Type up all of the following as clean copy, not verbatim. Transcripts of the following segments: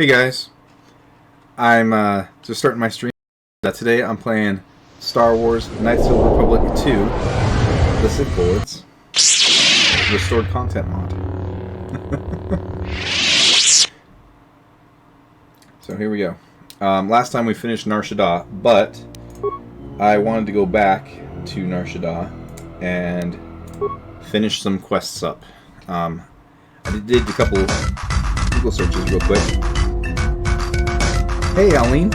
Hey guys, I'm just starting my stream. Today I'm playing Star Wars Knights of the Republic 2, the Sith Bullets, restored content mod. So here we go. Last time we finished Nar Shaddaa, but I wanted to go back to Nar Shaddaa and finish some quests up. I did a couple Google searches real quick. Hey, Aline.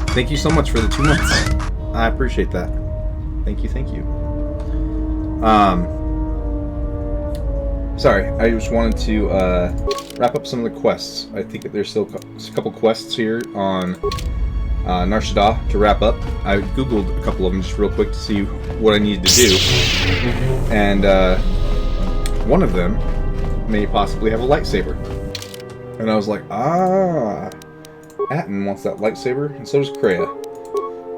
Thank you so much for the 2 months. I appreciate that. Thank you, thank you. Sorry, I just wanted to wrap up some of the quests. I think that there's still a couple quests here on Nar Shaddaa to wrap up. I googled a couple of them just real quick to see what I needed to do. And one of them may possibly have a lightsaber. And I was like, Atton wants that lightsaber, and so does Kreia.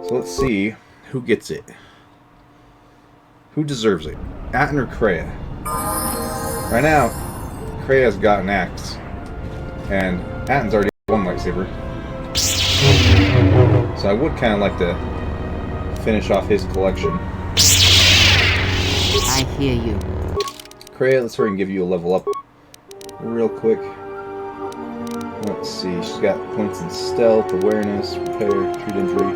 So let's see who gets it. Who deserves it? Atton or Kreia? Right now, Kreia's got an axe, and Atton's already got one lightsaber. So I would kind of like to finish off his collection. I hear you. Kreia, let's hurry and give you a level up real quick. Let's see, she's got points in stealth, awareness, repair, treat injury.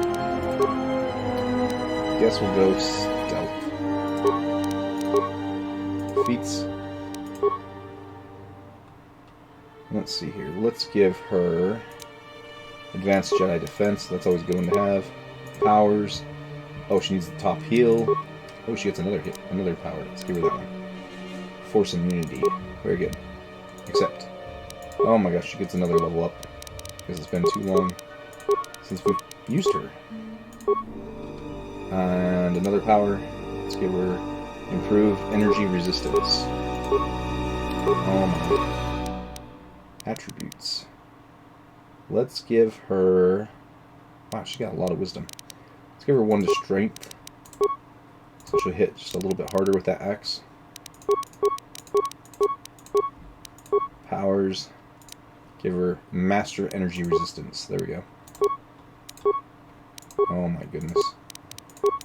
Guess we'll go stealth. Feats. Let's see here. Let's give her advanced Jedi defense. That's always good one to have. Powers. Oh, she needs the top heal. Oh, she gets another hit, another power. Let's give her that one. Force immunity. Very good. Accept. Oh my gosh, she gets another level up. Because it's been too long since we've used her. And another power. Let's give her improved energy resistance. Oh my. Attributes. Let's give her... Wow, she got a lot of wisdom. Let's give her 1 to strength. So she'll hit just a little bit harder with that axe. Powers. Give her master energy resistance. There we go. Oh my goodness.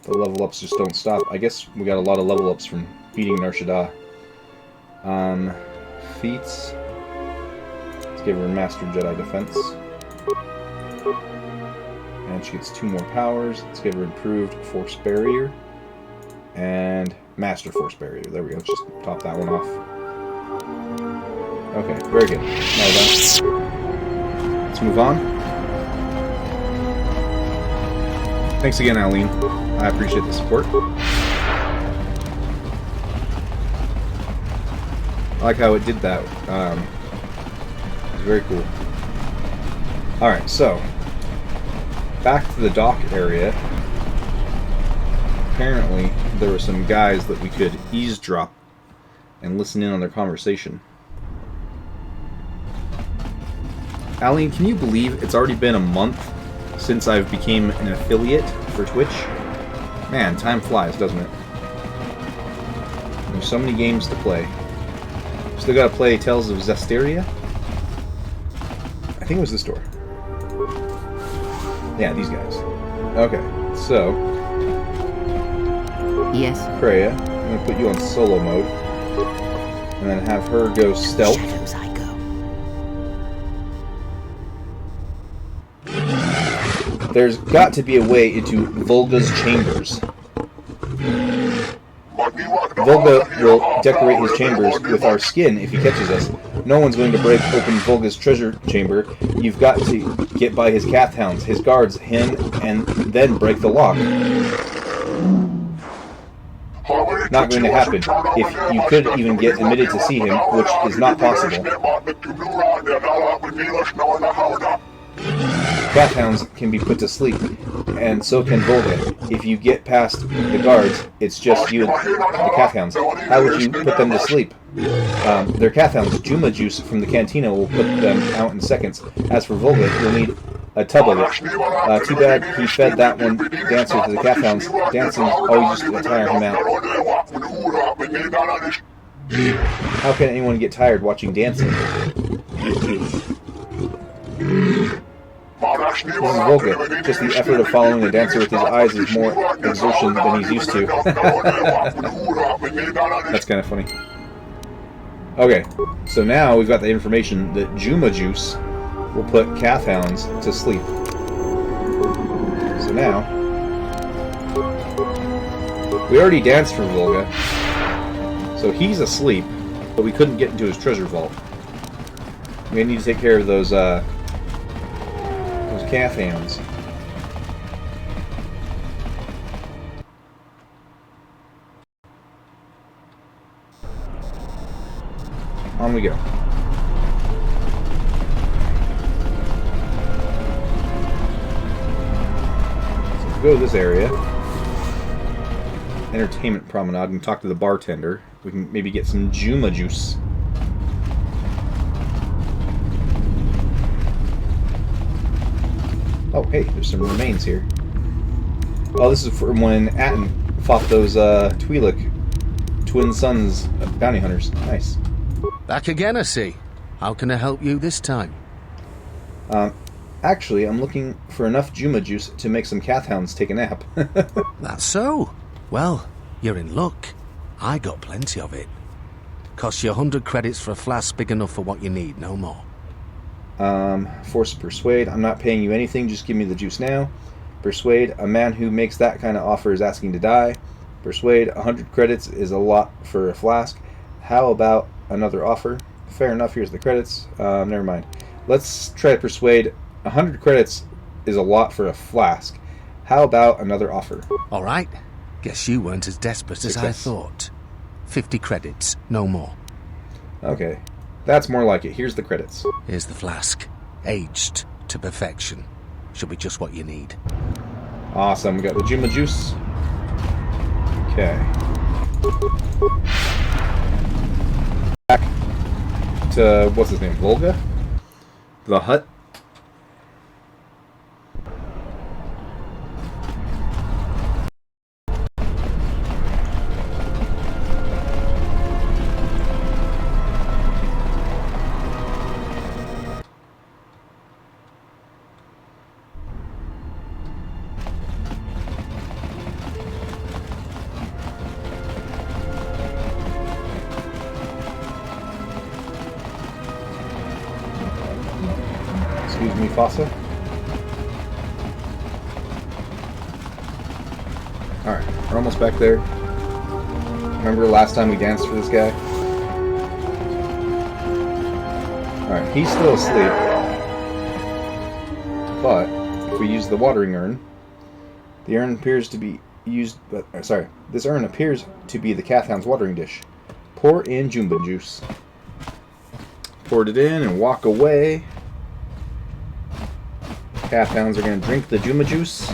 The level ups just don't stop. I guess we got a lot of level ups from beating Nar Shaddaa. Feats. Let's give her master Jedi defense. And she gets 2 more powers. Let's give her improved force barrier. And master force barrier. There we go. Let's just top that one off. Okay, very good. Now done. Let's move on. Thanks again, Aline. I appreciate the support. I like how it did that. It's very cool. Alright, so back to the dock area. Apparently, there were some guys that we could eavesdrop and listen in on their conversation. Aline, can you believe it's already been a month since I've became an affiliate for Twitch? Man, time flies, doesn't it? There's so many games to play. Still gotta play Tales of Zestiria? I think it was this door. Yeah, these guys. Okay, so... Yes? Kreia, I'm gonna put you on solo mode. And then have her go stealth. Shadows I go. There's got to be a way into Volga's chambers. Volga will decorate his chambers with our skin if he catches us. No one's going to break open Volga's treasure chamber. You've got to get by his Cath hounds, his guards, him, and then break the lock. Not going to happen. If you could even get admitted to see him, which is not possible. Cath hounds can be put to sleep, and so can Volga. If you get past the guards, it's just you and the Cath hounds. How would you put them to sleep? They're Cath hounds. Juma juice from the cantina will put them out in seconds. As for Volga, you'll need a tub of it. Too bad he fed that one dancer to the Cath hounds. Dancing always used to tire him out. How can anyone get tired watching dancing? This is Volga. Just the effort of following a dancer with his eyes is more exertion than he's used to. That's kind of funny. Okay, so now we've got the information that Juma Juice will put calf hounds to sleep. So now, we already danced for Volga, so he's asleep, but we couldn't get into his treasure vault. We need to take care of those calf hounds. On we go. So let's go to this area. Entertainment promenade and talk to the bartender. We can maybe get some Juma juice. Oh, hey, there's some remains here. Oh, this is from when Atten fought those Twi'lek twin sons of bounty hunters. Nice. Back again, I see. How can I help you this time? Actually, I'm looking for enough Juma juice to make some calf hounds take a nap. That's so. Well, you're in luck. I got plenty of it. Costs you 100 credits for a flask big enough for what you need, no more. Force persuade. I'm not paying you anything, just give me the juice now. Persuade. A man who makes that kind of offer is asking to die. Persuade. 100 credits is a lot for a flask. How about another offer? Fair enough, here's the credits. Never mind. Let's try to persuade. 100 credits is a lot for a flask. How about another offer? Alright. Guess you weren't as desperate as I thought. 50 credits, no more. Okay. That's more like it. Here's the credits. Here's the flask. Aged to perfection. Should be just what you need. Awesome. We got the Juma juice. Okay. Back to, what's his name? Volga? The hut? Excuse me, Fossa. Alright, we're almost back there. Remember last time we danced for this guy? Alright, he's still asleep. But, if we use the watering urn, the urn appears to be used... this urn appears to be the calf hound's watering dish. Pour in Jumba juice. Poured it in and walk away. Calf hounds are going to drink the Juma juice.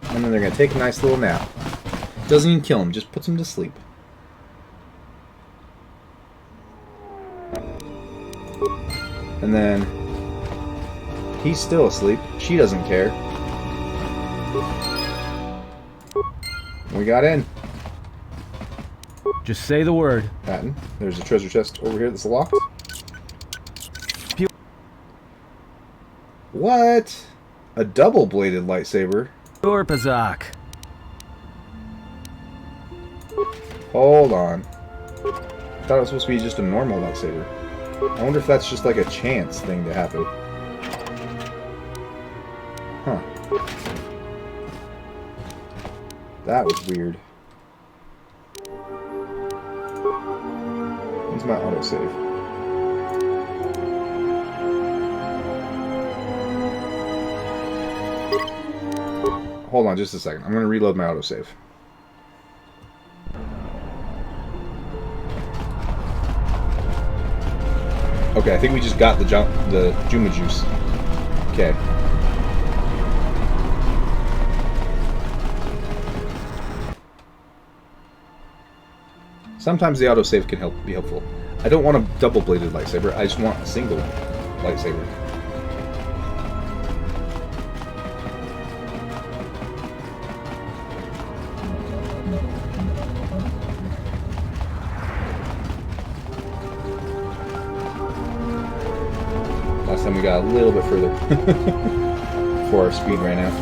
And then they're going to take a nice little nap. Doesn't even kill them, just puts them to sleep. And then he's still asleep. She doesn't care. We got in. Just say the word. Patton, there's a treasure chest over here that's locked. What? A double-bladed lightsaber? Sure, Pazak. Hold on. I thought it was supposed to be just a normal lightsaber. I wonder if that's just like a chance thing to happen. Huh. That was weird. When's my autosave? Hold on just a second. I'm going to reload my autosave. Okay, I think we just got the Juma juice. Okay. Sometimes the autosave can be helpful. I don't want a double-bladed lightsaber. I just want a single lightsaber. time we got a little bit further before our speed ran out.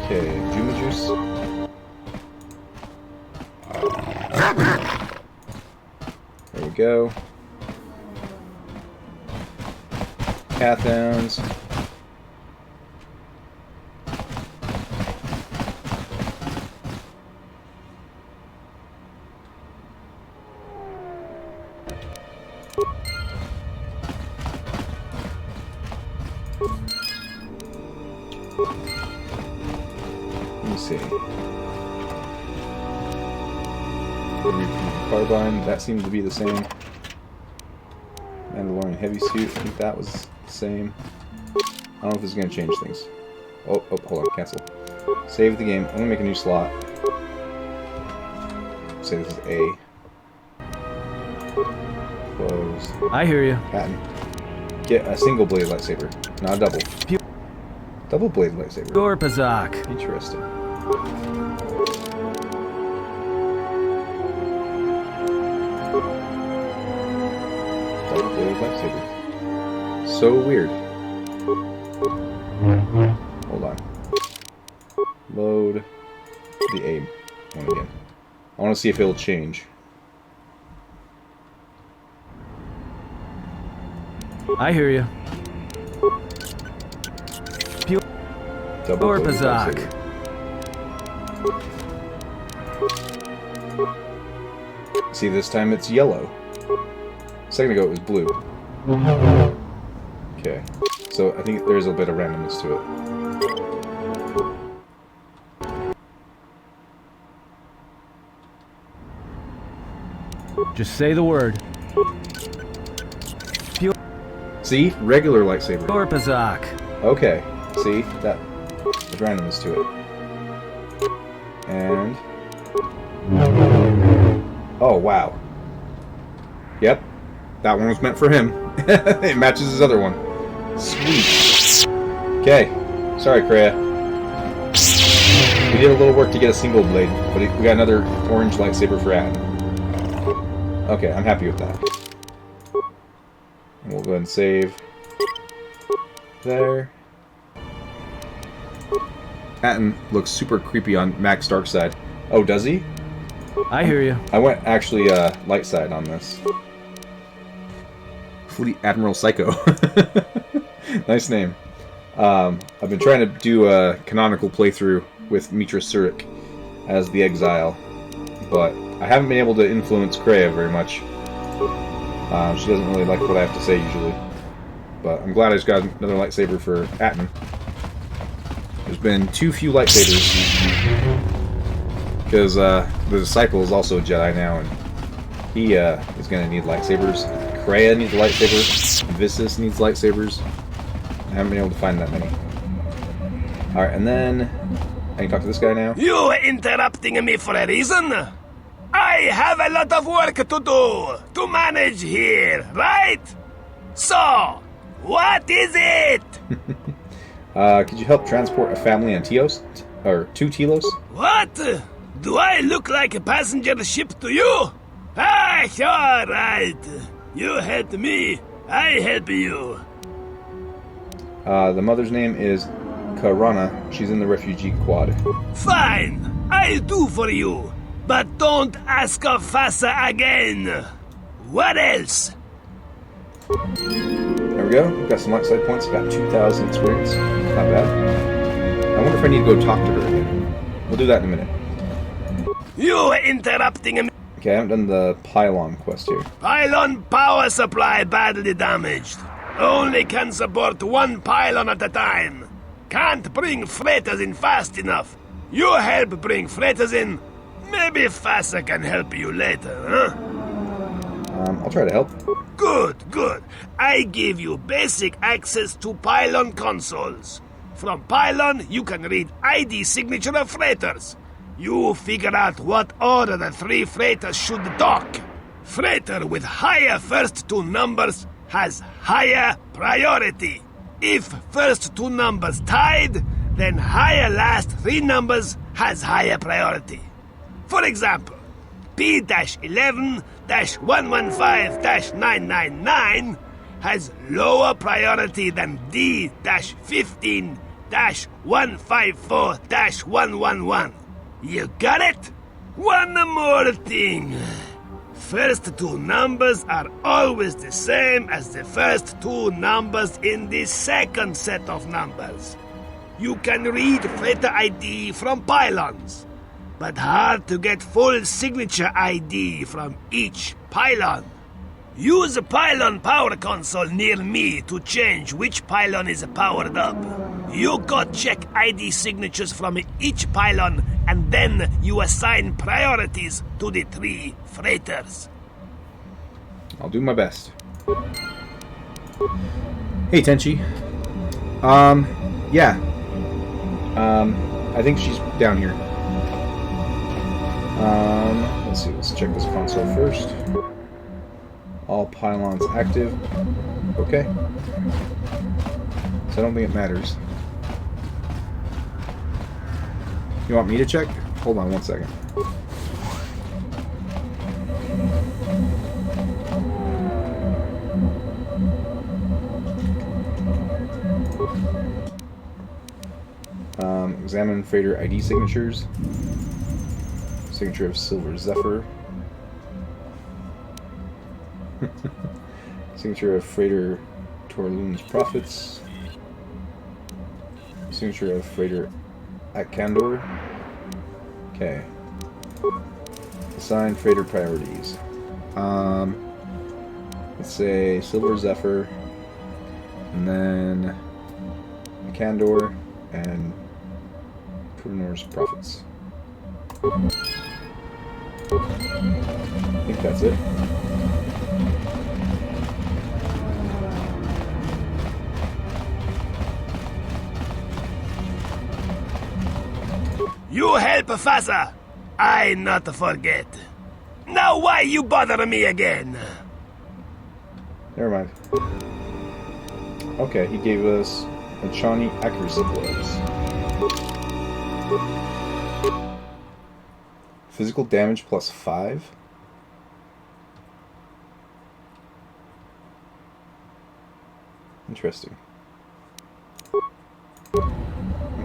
Okay, Juma Juice. There we go. Cat downs. Let me see. Carbine, that seems to be the same. Mandalorian heavy suit, I think that was the same. I don't know if this is going to change things. Oh, hold on, cancel. Save the game. I'm going to make a new slot. Say this is A. Close. I hear you. Patent. Get a single blade lightsaber, not a double. Double blade lightsaber. Dorpazak. Interesting. Double blade lightsaber. So weird. Hold on. Load the A one again. I want to see if it'll change. I hear you. Double blade Dorpazak. lightsaber. See, this time it's yellow. A second ago it was blue. Okay. So I think there's a bit of randomness to it. Just say the word. See? Regular lightsaber. Dorpazak. Okay. See? That there's randomness to it. And oh wow. Yep. That one was meant for him. It matches his other one. Sweet. Okay. Sorry, Kreia. We did a little work to get a single blade, but we got another orange lightsaber for Adam. Okay, I'm happy with that. And we'll go ahead and save. There. Atton looks super creepy on Mac's dark side. Oh, does he? I hear you. I went actually light side on this. Fleet Admiral Psycho. Nice name. I've been trying to do a canonical playthrough with Mitra Surik as the Exile, but I haven't been able to influence Kreia very much. She doesn't really like what I have to say usually. But I'm glad I just got another lightsaber for Atton. There's been too few lightsabers. Because the Disciple is also a Jedi now, and he is going to need lightsabers. Kreia needs a lightsaber. Vissus needs lightsabers. I haven't been able to find that many. Alright, and then I can talk to this guy now. You interrupting me for a reason? I have a lot of work to do to manage here, right? So, what is it? Could you help transport a family on Teos? Or to Telos? What? Do I look like a passenger ship to you? Ah, alright. You help me, I help you. The mother's name is Karana. She's in the refugee quad. Fine, I'll do for you. But don't ask of Fasa again. What else? There we go. We've got some light side points. Got 2,000 experience. Not bad. I wonder if I need to go talk to her again. We'll do that in a minute. You interrupting me. Okay, I haven't done the pylon quest here. Pylon power supply badly damaged. Only can support one pylon at a time. Can't bring freighters in fast enough. You help bring freighters in. Maybe Fasa can help you later, huh? I'll try to help. Good, good. I give you basic access to pylon consoles. From pylon, you can read ID signature of freighters. You figure out what order the 3 freighters should dock. Freighter with higher first 2 numbers has higher priority. If first 2 numbers tied, then higher last 3 numbers has higher priority. For example, P-11-115-999 has lower priority than D-15-154-111. You got it? One more thing. First two numbers are always the same as the first two numbers in the second set of numbers. You can read freighter ID from pylons, but hard to get full signature ID from each pylon. Use a pylon power console near me to change which pylon is powered up. You go check ID signatures from each pylon, and then you assign priorities to the 3 freighters. I'll do my best. Hey, Tenchi. Yeah. I think she's down here. Let's see, let's check this console first. All pylons active. Okay. So I don't think it matters. You want me to check? Hold on one second. Examine freighter ID signatures. Signature of Silver Zephyr. Signature of freighter Torloon's Profits. Signature of freighter Akandor. Okay. Assign freighter priorities. Let's say Silver Zephyr, and then Akandor and Torloon's Profits. I think that's it. You help Fasa. I not forget. Now why you bother me again? Never mind. Okay, he gave us a Chani accuracy gloves. Physical damage plus 5. Interesting.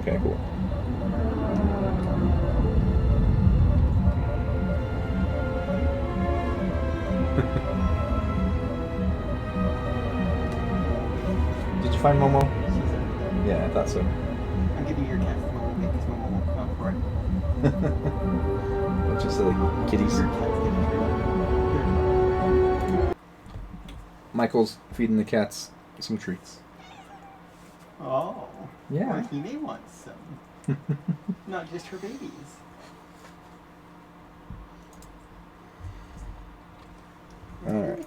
Okay, cool. Did you find Momo? Yeah, I thought so. I'll give you your cat for Momo because Momo won't come out for it. Bunch of silly kitties. Your cat's getting here. Michael's feeding the cats some treats. Oh. Yeah. Well, he may want some. Not just her babies. Alright.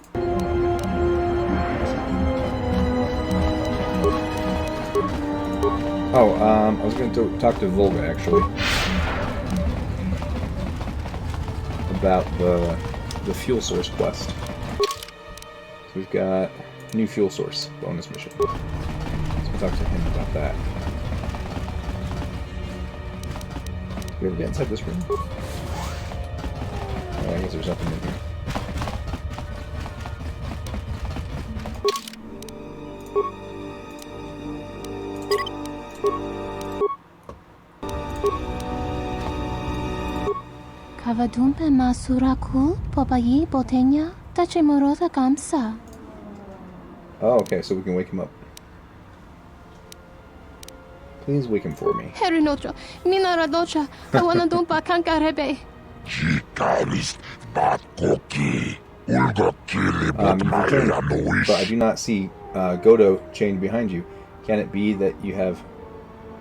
Oh, I was going to talk to Volga, actually. About the fuel source quest. So we've got new fuel source bonus mission. So we'll talk to him about that. Did we ever get inside this room? Oh, I guess there's nothing in here. Kavadumpe Masurakul, Popayi, Botenya, Tachimurota Kamsa. Oh, okay, so we can wake him up. Please wake him for me. Herinocha, Minaradocha, Kawanadumpa Kankarebe. You've returned, but I do not see Godo chained behind you. Can it be that you have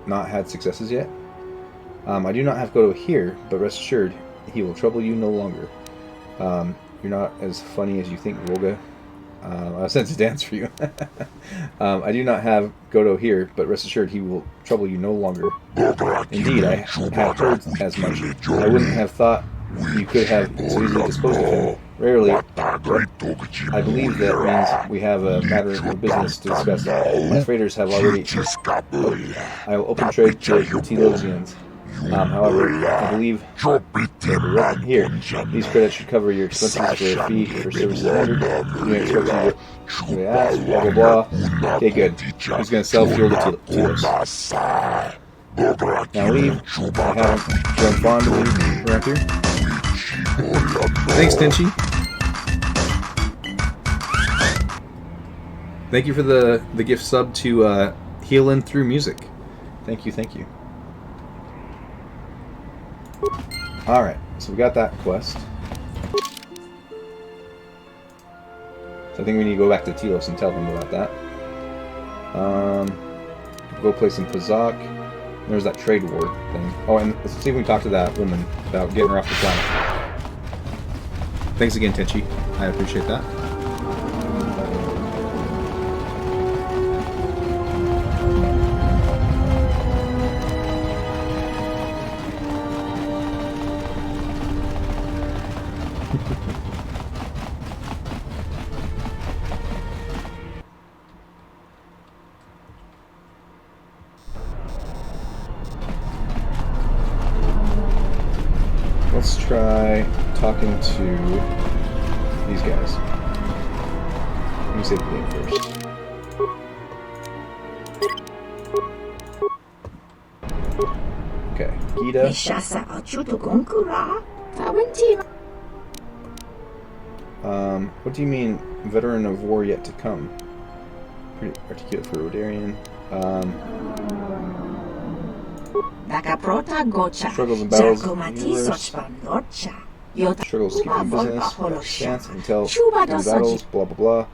not had successes yet? I do not have Godo here, but rest assured, he will trouble you no longer. You're not as funny as you think, Volga. I sense a dance for you. I do not have Godo here, but rest assured he will trouble you no longer. Indeed, I have heard as much. I wouldn't have thought you could have so easily disposed of him. Rarely, I believe that means we have a matter of business to discuss. My freighters have already... I will open trade with the Telosians. However, I believe here, these credits should cover your expenses for a fee for services rendered. You may expect you to ask, blah blah blah. Okay, good. He's gonna sell fuel to Telos. Now leave. I haven't shown fond of me around here. Thanks, Tenchi. Thank you for the gift sub to Healin' Through Music. Thank you, thank you. Alright, so we got that quest. So I think we need to go back to Telos and tell him about that. Go play some Pazak. There's that trade war thing. Oh, and let's see if we can talk to that woman about getting her off the planet. Thanks again, Tenchi. I appreciate that. Let's try talking to these guys. Let me save the game first. Okay, Gita. What do you mean, veteran of war yet to come? Pretty articulate for Rodarian. Struggles and battles in the universe. Struggles keeping business, stance until battles, blah blah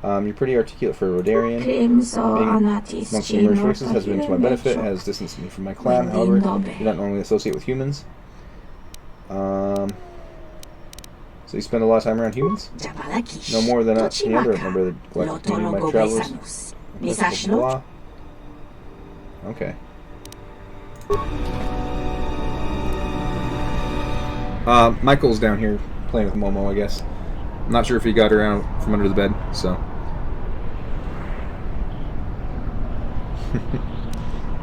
blah. You're pretty articulate for a Rodarian. Being amongst the emerged races has been to my benefit, has distanced me from my clan, however, you don't normally associate with humans. So you spend a lot of time around humans? No more than any other member of the galactic community, my travels. Blah, blah, blah. Okay. Michael's down here playing with Momo, I guess. I'm not sure if he got her out from under the bed, so.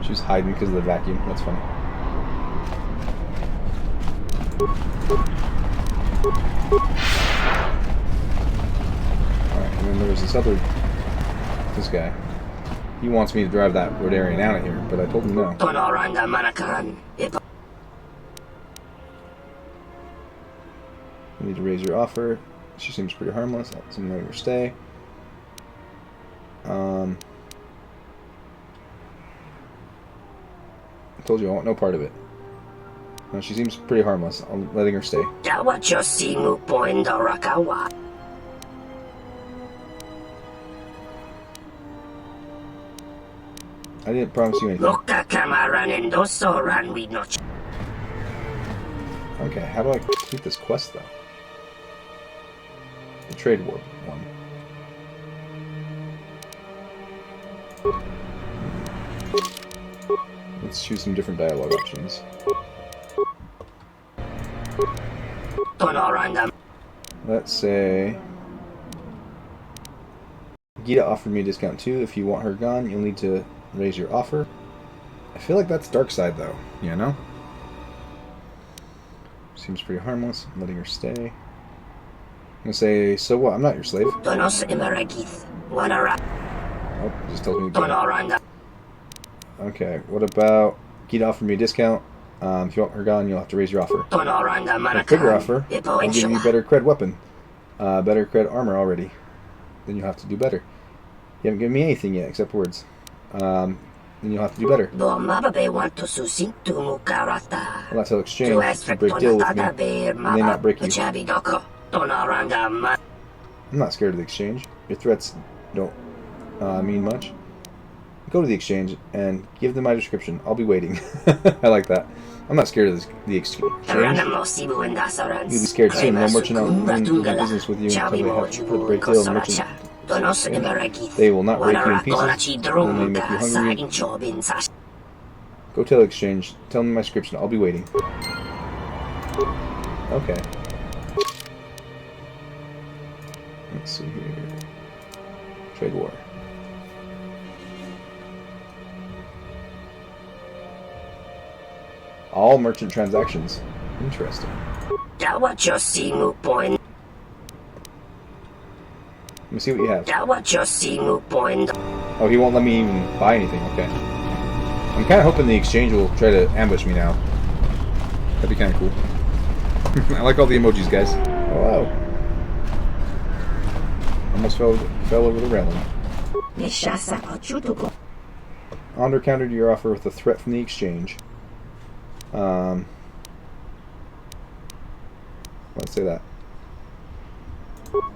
She was hiding because of the vacuum. That's funny. Alright, and then there was this guy. He wants me to drive that Rodarian out of here, but I told him no. You need to raise your offer. She seems pretty harmless. That's some letting her stay. I told you I want no part of it. No, she seems pretty harmless. I'm letting her stay. I didn't promise you anything. Okay, how do I complete this quest, though? The trade war one. Let's choose some different dialogue options. Let's say... Gita offered me a discount too. If you want her gone, you'll need to raise your offer. I feel like that's dark side, though. You know? Seems pretty harmless. I'm letting her stay. I'm gonna say, so what? I'm not your slave. Oh, just told me to go. Okay, what about Gita offered me a discount? If you want her gone, you'll have to raise your offer. A bigger offer, I'll give you better cred weapon. Better cred armor already. Then you'll have to do better. You haven't given me anything yet, except words. Then you'll have to do better. Well, that's how exchange. You break deal with me, and they not break you. I'm not scared of the exchange. Your threats don't mean much. Go to the exchange and give them my description. I'll be waiting. I like that. I'm not scared of the exchange. You'll be scared soon. No merchant out in business with you until they have to put a break deal and merchant. They will not break you in pieces. They may make you hungry. Go tell the exchange. Tell them my description. I'll be waiting. Okay. Let's see here. Trade war. All merchant transactions. Interesting. Point. Let me see what you have. Point. Oh, he won't let me even buy anything. Okay. I'm kind of hoping the exchange will try to ambush me now. That'd be kind of cool. I like all the emojis, guys. Oh, wow. Almost fell over the railing. Onder countered your offer with a threat from the exchange. Let's say that.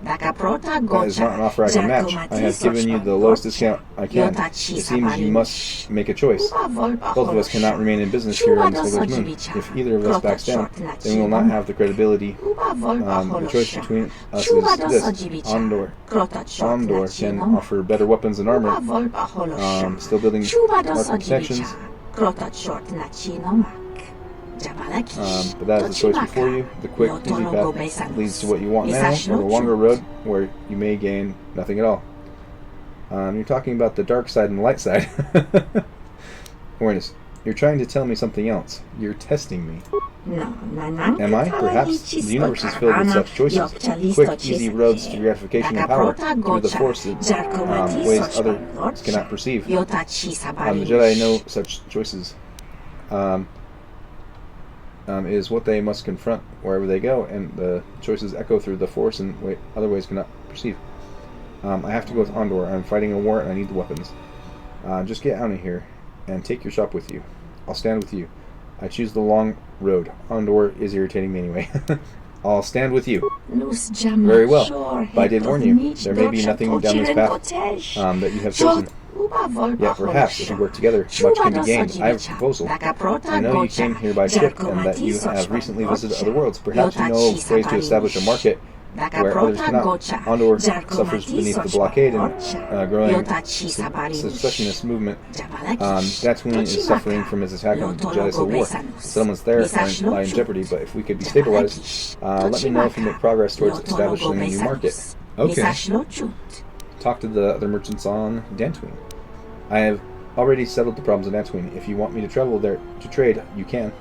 That is not an offer I can match. I have given you the lowest discount I can. It seems you must make a choice. Both of us cannot remain in business here on Smuggler's Moon. If either of us backs down, then we will not have the credibility. The choice between us is this. Ondor can offer better weapons and armor. Still building market connections. But that is the choice before you. The quick, easy path leads to what you want now, or the longer road where you may gain nothing at all. You're talking about the dark side and the light side. Awareness. You're trying to tell me something else. You're testing me. Am I? Perhaps. The universe is filled with such choices. Quick, easy roads to gratification and power through the Force in ways others cannot perceive. The Jedi know such choices. Is what they must confront wherever they go, and the choices echo through the Force in other ways cannot perceive. I have to go with Ondor. I'm fighting a war and I need the weapons. Just get out of here and take your shop with you. I'll stand with you. I choose the long road. Ondor is irritating me anyway. I'll stand with you. Very well. But I did warn you. There may be nothing down this path that you have chosen. Yeah, perhaps, if we work together, much can be gained. I have a proposal. I know you came here by ship, and that you have recently visited other words. Perhaps you know of ways to establish a market where others cannot. Ondor suffers beneath the blockade and growing secessionist movement. Tatooine is suffering from its attack on the Jedi Civil War. Settlements there lie in jeopardy, but if we could be stabilized, let me know if you make progress towards establishing a new market. Okay. Talk to the other merchants on Dantooine. I have already settled the problems in Dantooine. If you want me to travel there to trade, you can.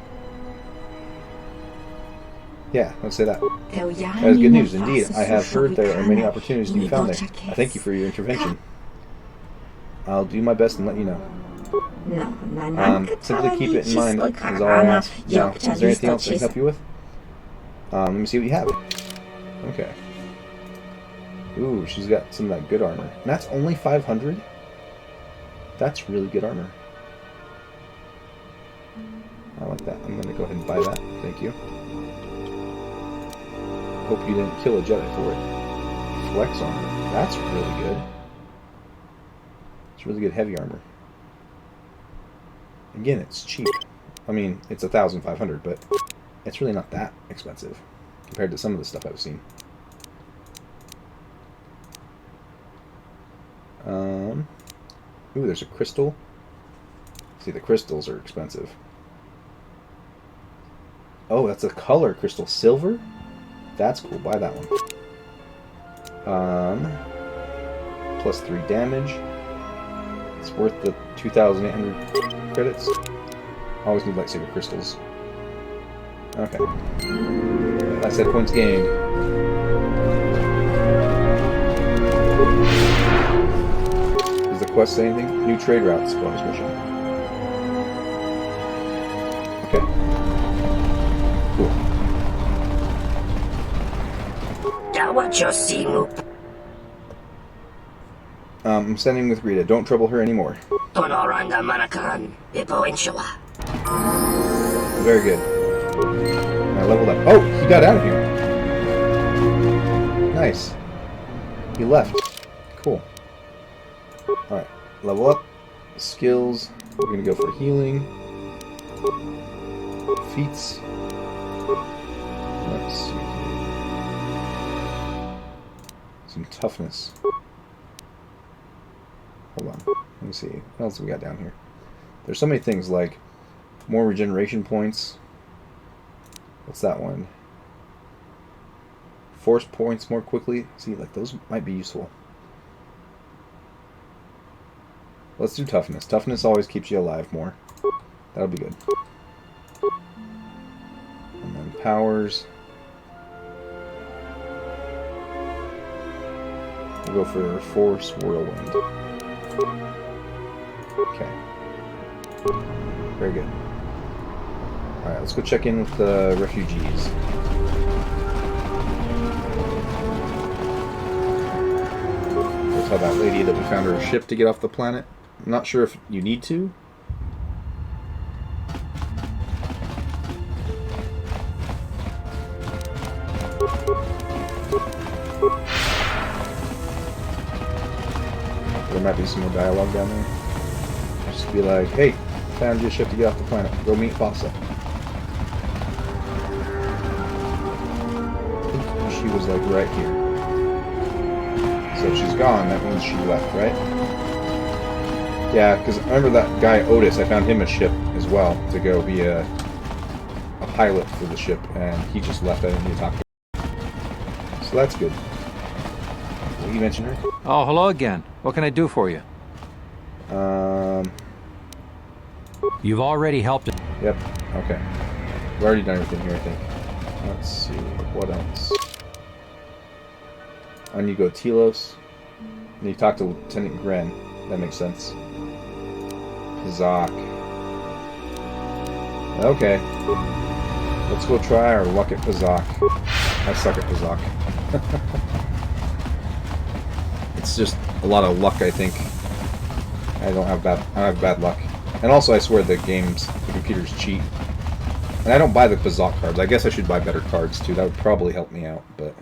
Yeah, let's say that. That is good news, indeed. I have heard there are many opportunities to be found there. I thank you for your intervention. I'll do my best and let you know. Simply keep it in mind, is all I ask. Now, is there anything else I can help you with? Let me see what you have. Okay. Ooh, she's got some of that good armor. And that's only 500? That's really good armor. I like that. I'm going to go ahead and buy that. Thank you. Hope you didn't kill a Jedi for it. Flex armor. That's really good. It's really good heavy armor. Again, it's cheap. I mean, it's 1,500, but it's really not that expensive compared to some of the stuff I've seen. Ooh, there's a crystal. See, the crystals are expensive. Oh, that's a color crystal. Silver? That's cool. Buy that one. Plus 3 damage. It's worth the 2,800 credits. Always need lightsaber crystals. Okay. I said points gained. Does the quest say anything? New trade routes bonus mission. Okay. Cool. I'm standing with Rita. Don't trouble her anymore. Very good. I leveled up. Oh, he got out of here. Nice. He left. Cool. Alright. Level up. Skills. We're going to go for healing. Feats. Let's see. Some toughness. Hold on. Let me see. What else we got down here? There's so many things like more regeneration points. What's that one? Force points more quickly. See, like those might be useful. Let's do toughness. Toughness always keeps you alive more. That'll be good. powers. We'll go for Force Whirlwind. Okay. Very good. Alright, let's go check in with the refugees. We'll tell that lady that we found her a ship to get off the planet. I'm not sure if you need to. There might be some more dialogue down there. Just be like, hey, found you a ship to get off the planet. Go meet Bassa. I think she was like right here. So if she's gone, that means she left, right? Yeah, because I remember that guy Otis, I found him a ship as well to go be a pilot for the ship, and he just left. I didn't need to talk to him. So that's good. Will you mention her? Oh, hello again. What can I do for you? You've already helped it. Yep, okay. We've already done everything here, I think. Let's see, what else? On you go Telos. And you talk to Lieutenant Gren. That makes sense. Pazak. Okay. Let's go try our luck at Pazak. I suck at Pazak. It's just a lot of luck, I think. I have bad luck. And also, I swear the computers cheat. And I don't buy the Pazak cards. I guess I should buy better cards, too. That would probably help me out, but...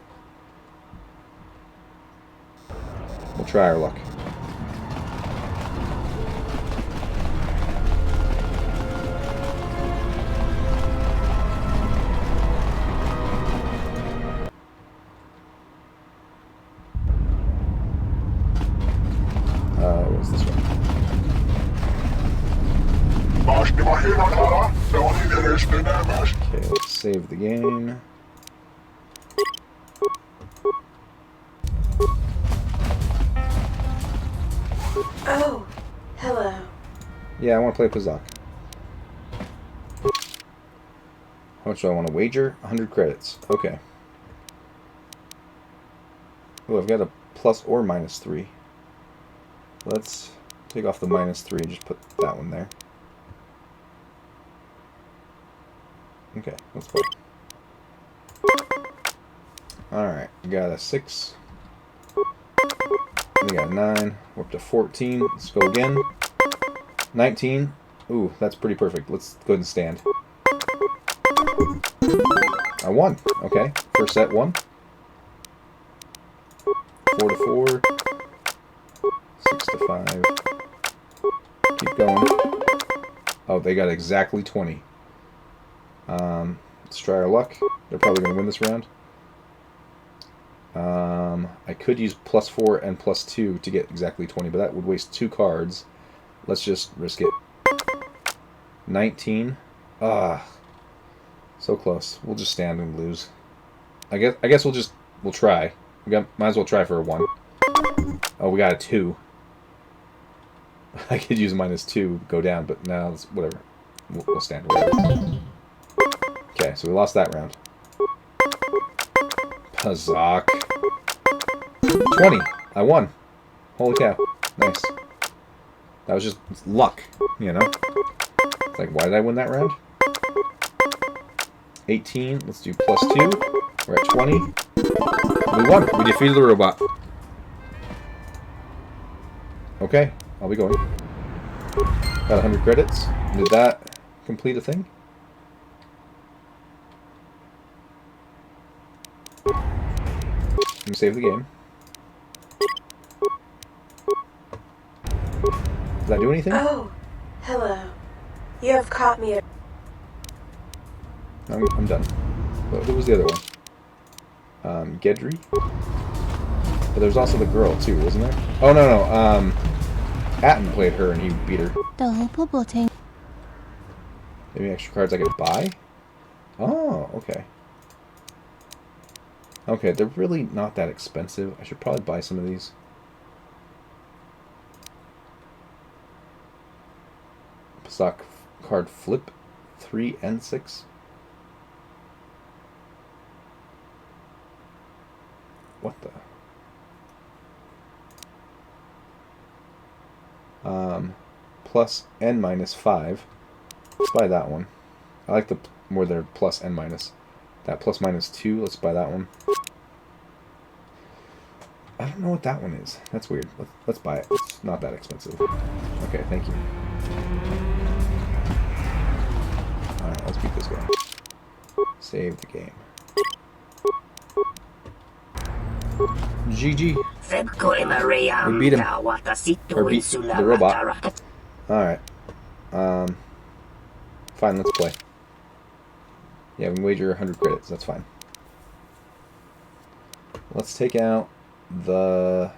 we'll try our luck. What's this one? Okay, let's save the game. Oh, hello. Yeah, I want to play Pazak. How much do I want to wager? 100 credits. Okay. Oh, I've got a plus or minus 3. Let's take off the minus 3 and just put that one there. Okay, let's play. Alright, we got a 6. We got a 9. We're up to 14. Let's go again. 19. Ooh, that's pretty perfect. Let's go ahead and stand. I won. Okay, first set won. 4 to 4. 6 to 5. Keep going. Oh, they got exactly 20. Let's try our luck. They're probably going to win this round. I could use plus 4 and plus 2 to get exactly 20, but that would waste 2 cards. Let's just risk it. 19. Ah, so close. We'll just stand and lose. I guess we'll try. Might as well try for a 1. Oh, we got a 2. I could use minus 2, go down, but now it's whatever. We'll stand. Whatever. Okay, so we lost that round. Pazak. 20. I won. Holy cow. Nice. That was just luck, you know? It's like, why did I win that round? 18. Let's do plus 2. We're at 20. We won. We defeated the robot. Okay, I'll be going. Got 100 credits. Did that complete a thing? Let me save the game. Did that do anything? Oh, hello. You have caught me. I'm done. But who was the other one? Gedry? But there's also the girl, too, wasn't there? Oh, no. Atten played her and he beat her. Maybe extra cards I could buy? Oh, okay. Okay, they're really not that expensive. I should probably buy some of these. Pazak card flip 3 and 6. What the? Plus and minus 5. Let's buy that one. I like the more they're plus and minus. That plus minus 2, let's buy that one. I don't know what that one is. That's weird. Let's buy it. It's not that expensive. Okay, thank you. Alright, let's beat this guy. Save the game. GG. We beat him. Or beat the robot. Alright. Fine, let's play. Yeah, we can wager 100 credits. That's fine. Let's take out the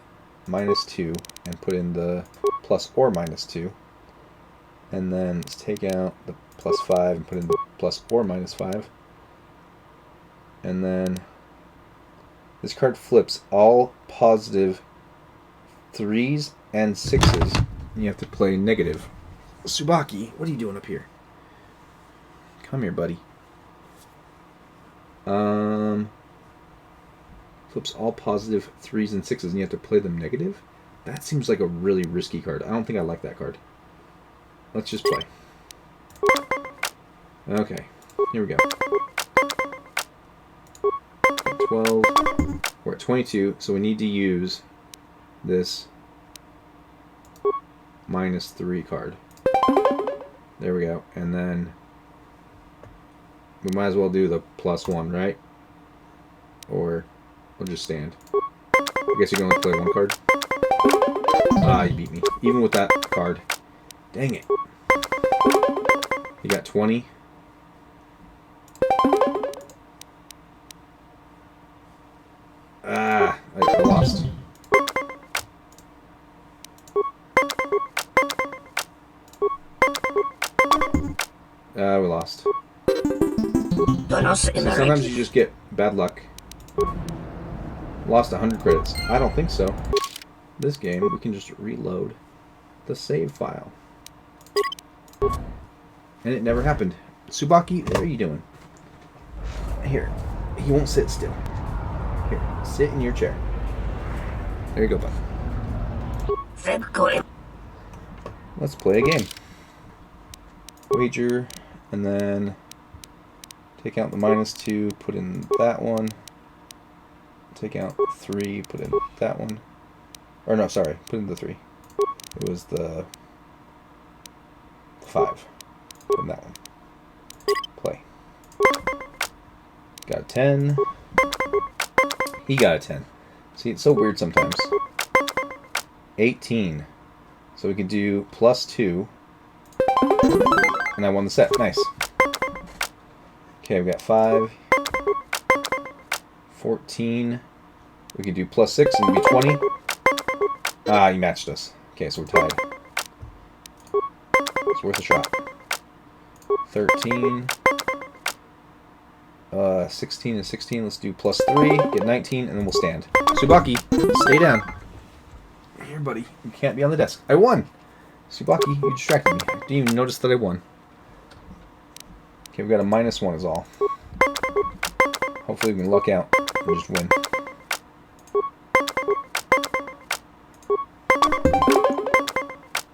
-2 and put in the plus or -2. And then let's take out the +5 and put in the plus or -5. And then this card flips all positive 3s and 6s. And you have to play negative. Tsubaki, what are you doing up here? Come here, buddy. Flips all positive 3s and 6s, and you have to play them negative? That seems like a really risky card. I don't think I like that card. Let's just play. Okay, here we go. 12. We're at 22, so we need to use this -3 card. There we go. And then we might as well do the +1, right? Or we'll just stand. I guess you can only play one card. Ah, you beat me. Even with that card. Dang it. You got 20. Ah, I lost. We lost. So sometimes you just get bad luck. Lost 100 credits. I don't think so. This game, we can just reload the save file. And it never happened. Tsubaki, what are you doing? Here. He won't sit still. Here, sit in your chair. There you go, bud. Let's play a game. Wager, and then take out the -2, put in that one. Take out 3, put in that one. Or no, sorry, put in the 3. It was the 5. Put in that one. Play. Got a 10. He got a 10. See, it's so weird sometimes. 18. So we can do +2. And I won the set. Nice. Okay, we got 5. 14. We can do +6 and it'll be 20. Ah, you matched us. Okay, so we're tied. It's worth a shot. 13. 16 and 16. Let's do +3. Get 19, and then we'll stand. Tsubaki, stay down. Here, buddy. You can't be on the desk. I won! Tsubaki, you distracted me. I didn't even notice that I won. Okay, we got a -1 is all. Hopefully we can luck out and just win.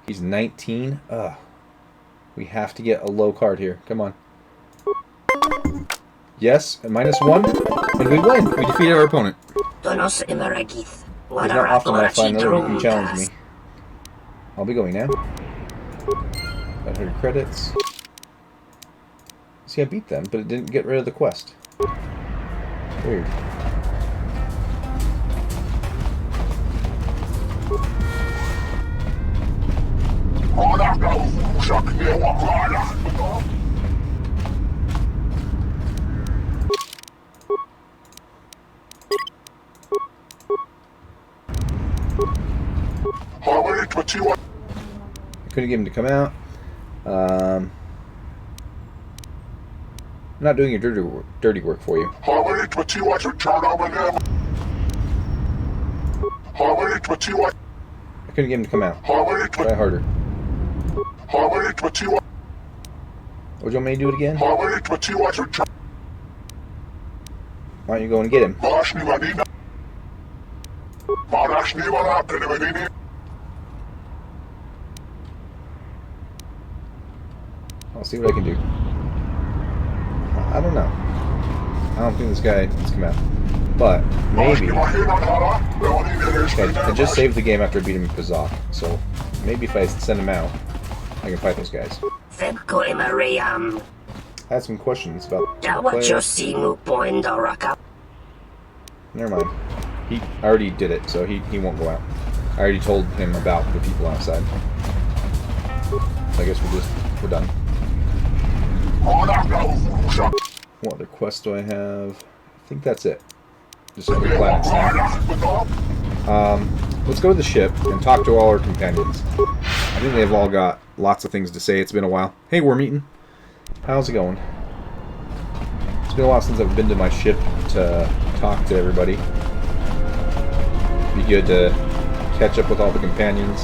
He's 19. Ugh. We have to get a low card here. Come on. Yes, at -1, and we win. We defeated our opponent. It's not often that I find another who can challenge me. I'll be going now. 500 credits. See, I beat them, but it didn't get rid of the quest. Weird. I couldn't get him to come out. I'm not doing your dirty work for you. I couldn't get him to come out. Try harder. Would you want me to do it again? Why don't you go and get him? I'll see what I can do. I don't know. I don't think this guy needs to come out. But maybe I just saved the game after I beat him in Kazakh, so maybe if I send him out, I can fight those guys. I had some questions about the player. Never mind. I already did it, so he won't go out. I already told him about the people outside. So I guess we're done. What other quest do I have? I think that's it. Just other planets now. Let's go to the ship and talk to all our companions. I think they've all got lots of things to say. It's been a while. Hey, Worm Eaton. How's it going? It's been a while since I've been to my ship to talk to everybody. Be good to catch up with all the companions.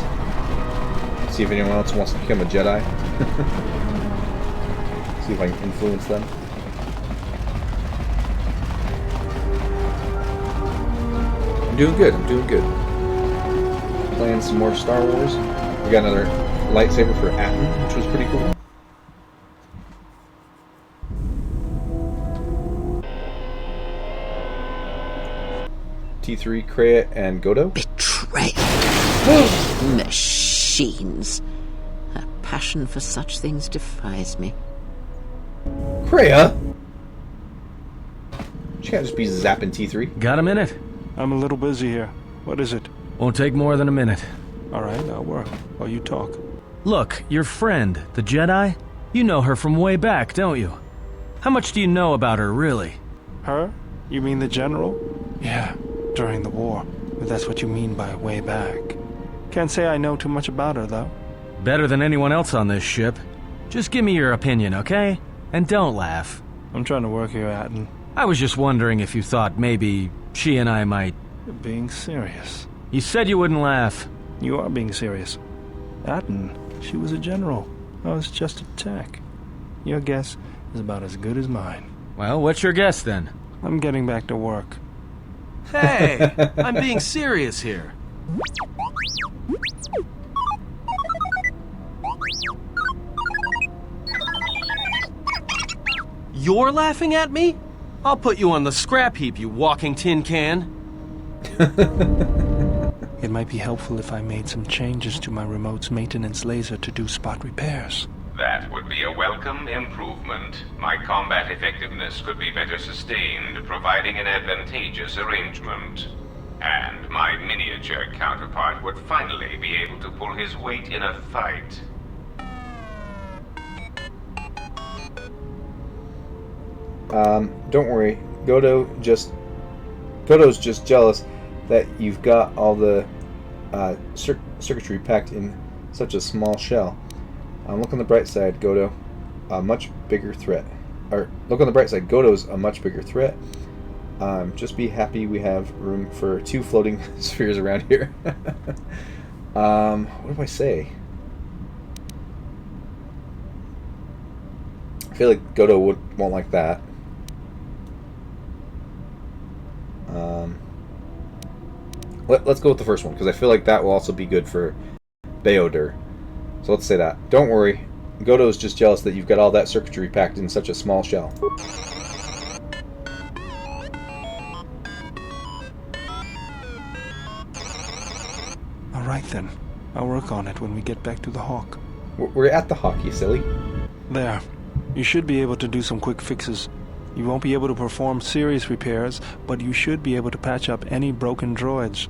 See if anyone else wants to become a Jedi. See if I can influence them. I'm doing good. Playing some more Star Wars. We got another lightsaber for Atten, which was pretty cool. T3, Kreia, and Godo. Betray. Machines. Her passion for such things defies me. Kreia? She can't just be zapping T3. Got a minute? I'm a little busy here. What is it? Won't take more than a minute. Alright, I'll work while you talk. Look, your friend, the Jedi, you know her from way back, don't you? How much do you know about her, really? Her? You mean the general? Yeah, during the war. But that's what you mean by way back. Can't say I know too much about her, though. Better than anyone else on this ship. Just give me your opinion, okay? And don't laugh. I'm trying to work here, Atten. I was just wondering if you thought maybe she and I might... You're being serious. You said you wouldn't laugh. You are being serious. Atten, she was a general. I was just a tech. Your guess is about as good as mine. Well, what's your guess, then? I'm getting back to work. Hey, I'm being serious here. You're laughing at me? I'll put you on the scrap heap, you walking tin can. It might be helpful if I made some changes to my remote's maintenance laser to do spot repairs. That would be a welcome improvement. My combat effectiveness could be better sustained, providing an advantageous arrangement. And my miniature counterpart would finally be able to pull his weight in a fight. Don't worry. Godo's just jealous that you've got all the circuitry packed in such a small shell. Look on the bright side, Godo. A much bigger threat. Or, look on the bright side, Godo's a much bigger threat. Just be happy we have room for 2 floating spheres around here. What do I say? I feel like Godo won't like that. Let's go with the first one, because I feel like that will also be good for Beodur. So let's say that. Don't worry, Godo's just jealous that you've got all that circuitry packed in such a small shell. Alright then. I'll work on it when we get back to the Hawk. We're at the Hawk, you silly. There. You should be able to do some quick fixes. You won't be able to perform serious repairs, but you should be able to patch up any broken droids.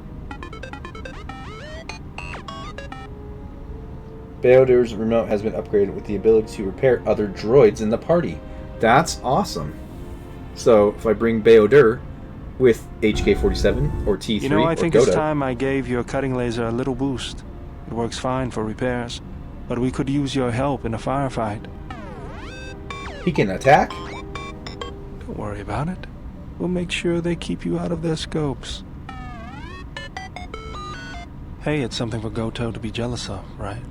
Beodur's remote has been upgraded with the ability to repair other droids in the party. That's awesome. So, if I bring Beodur with HK-47 or T3 You know, I think Godo, it's time I gave your cutting laser a little boost. It works fine for repairs, but we could use your help in a firefight. he can attack? Don't worry about it. We'll make sure they keep you out of their scopes. Hey, it's something for Goto to be jealous of, right?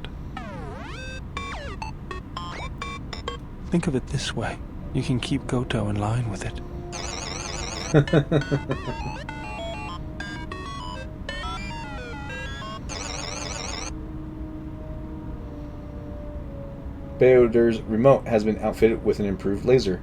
Think of it this way. You can keep Goto in line with it. Beoder's remote has been outfitted with an improved laser.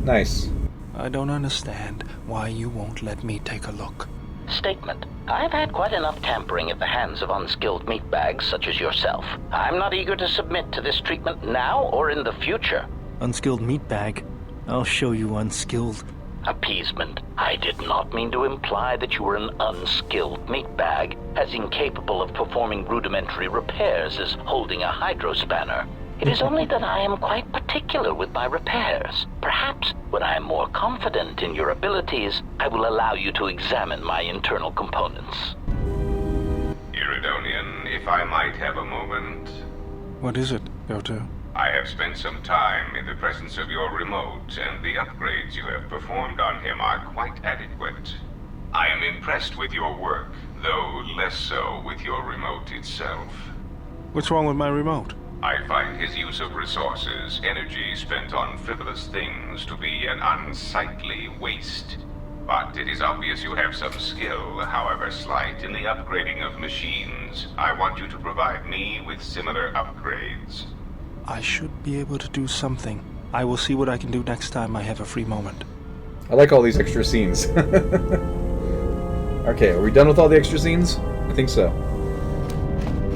Nice. I don't understand why you won't let me take a look. Statement. I've had quite enough tampering at the hands of unskilled meatbags such as yourself. I'm not eager to submit to this treatment now or in the future. Unskilled meatbag? I'll show you unskilled. Appeasement. I did not mean to imply that you were an unskilled meatbag, as incapable of performing rudimentary repairs as holding a hydrospanner. It is only that I am quite particular with my repairs. Perhaps when I am more confident in your abilities, I will allow you to examine my internal components. Iridonian, if I might have a moment. What is it, Beoder? I have spent some time in the presence of your remote, and the upgrades you have performed on him are quite adequate. I am impressed with your work, though less so with your remote itself. What's wrong with my remote? I find his use of resources, energy spent on frivolous things, to be an unsightly waste. But it is obvious you have some skill, however slight, in the upgrading of machines. I want you to provide me with similar upgrades. I should be able to do something. I will see what I can do next time I have a free moment. I like all these extra scenes. Okay, are we done with all the extra scenes? I think so.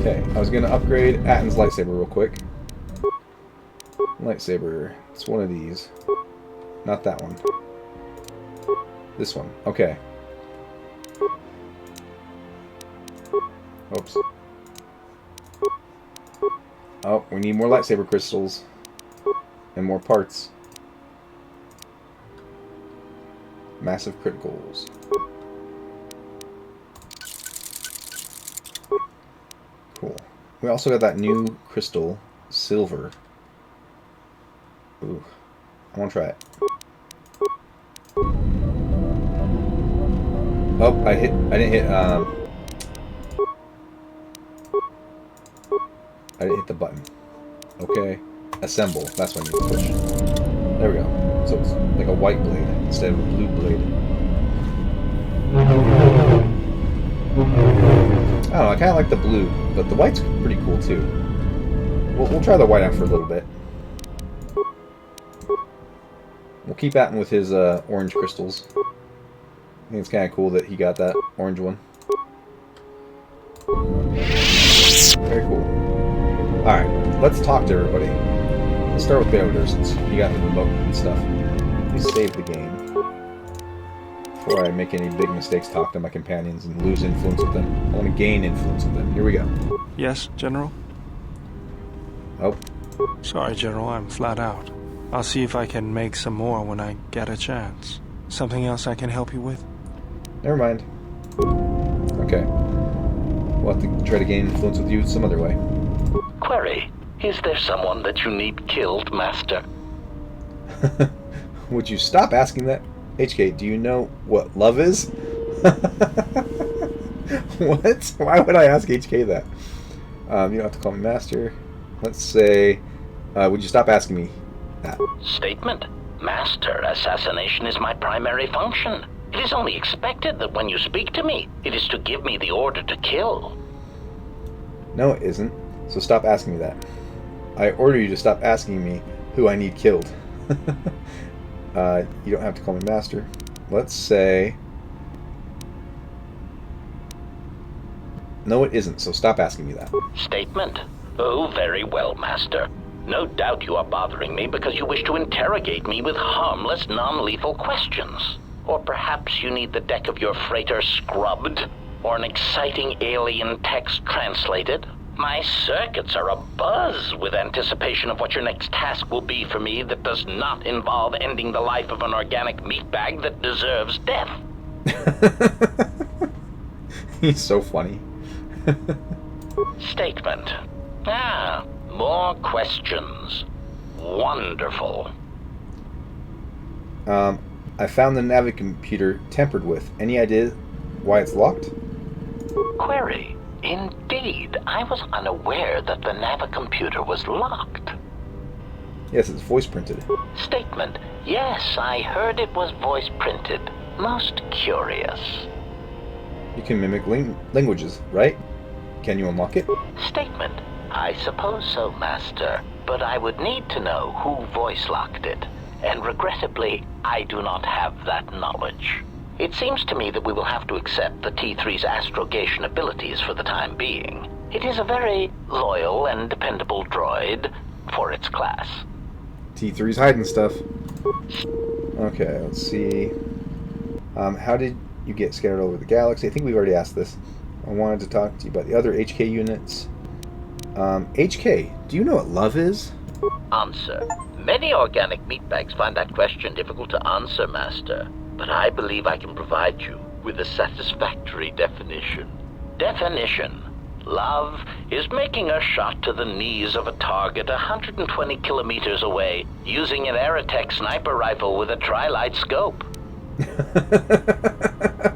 Okay, I was going to upgrade Atton's lightsaber real quick. Lightsaber. It's one of these. Not that one. This one. Okay. Oops. Oh, we need more lightsaber crystals. And more parts. Massive criticals. Cool. We also got that new crystal, silver. Ooh. I want to try it. Oh, I didn't hit the button. Okay. Assemble. That's what I need to push. There we go. So it's like a white blade instead of a blue blade. I don't know, I kind of like the blue, but the white's pretty cool too. We'll try the white out for a little bit. We'll keep Atton with his orange crystals. I think it's kind of cool that he got that orange one. Very cool. Alright, let's talk to everybody. Let's start with Beoder since he got the remote and stuff. Please save the game. Before I make any big mistakes, talk to my companions and lose influence with them. I want to gain influence with them. Here we go. Yes, General? Oh. Sorry, General, I'm flat out. I'll see if I can make some more when I get a chance. Something else I can help you with? Never mind. Okay. We'll have to try to gain influence with you some other way. Query. Is there someone that you need killed, Master? Would you stop asking that? HK, do you know what love is? What? Why would I ask HK that? You don't have to call me Master. Let's say, would you stop asking me that? Statement. Master, assassination is my primary function. It is only expected that when you speak to me, it is to give me the order to kill. No, it isn't. So stop asking me that. I order you to stop asking me who I need killed. You don't have to call me Master. Let's say... No, it isn't, so stop asking me that. Statement. Oh, very well, Master. No doubt you are bothering me because you wish to interrogate me with harmless, non-lethal questions. Or perhaps you need the deck of your freighter scrubbed, or an exciting alien text translated. My circuits are abuzz with anticipation of what your next task will be for me that does not involve ending the life of an organic meatbag that deserves death. He's so funny. Statement. Ah, more questions. Wonderful. I found the navicomputer tampered with. Any idea why it's locked? Query. Indeed, I was unaware that the navicomputer was locked. Yes, it's voice printed. Statement. Yes, I heard it was voice printed. Most curious. You can mimic languages, right? Can you unlock it? Statement. I suppose so, Master. But I would need to know who voice-locked it. And regrettably, I do not have that knowledge. It seems to me that we will have to accept the T3's astrogation abilities for the time being. It is a very loyal and dependable droid for its class. T3's hiding stuff. Okay, let's see. How did you get scattered over the galaxy? I think we've already asked this. I wanted to talk to you about the other HK units. HK, do you know what love is? Answer. Many organic meatbags find that question difficult to answer, Master. But I believe I can provide you with a satisfactory definition. Definition. Love is making a shot to the knees of a target 120 kilometers away using an Aerotech sniper rifle with a tri-light scope.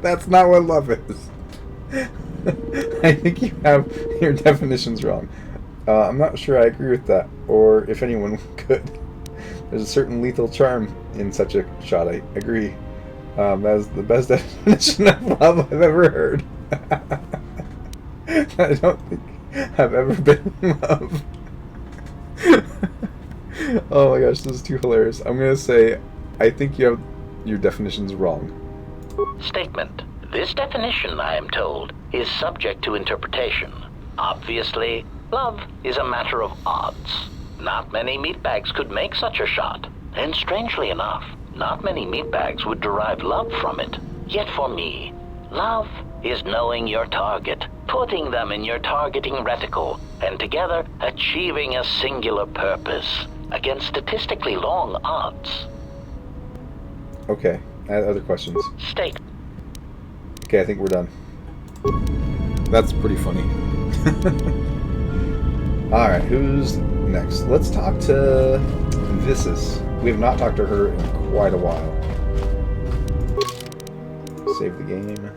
That's not what love is. I think you have your definitions wrong. I'm not sure I agree with that, or if anyone could. There's a certain lethal charm in such a shot, I agree. That is the best definition of love I've ever heard. I don't think I've ever been in love. Oh my gosh, this is too hilarious. I'm gonna say, I think you have your definitions wrong. Statement. This definition, I am told, is subject to interpretation. Obviously, love is a matter of odds. Not many meatbags could make such a shot. And strangely enough, not many meatbags would derive love from it. Yet for me, love is knowing your target, putting them in your targeting reticle, and together achieving a singular purpose against statistically long odds. Okay, I have other questions. State. Okay, I think we're done. That's pretty funny. Alright, who's next? Let's talk to Visas. We have not talked to her in quite a while. Save the game.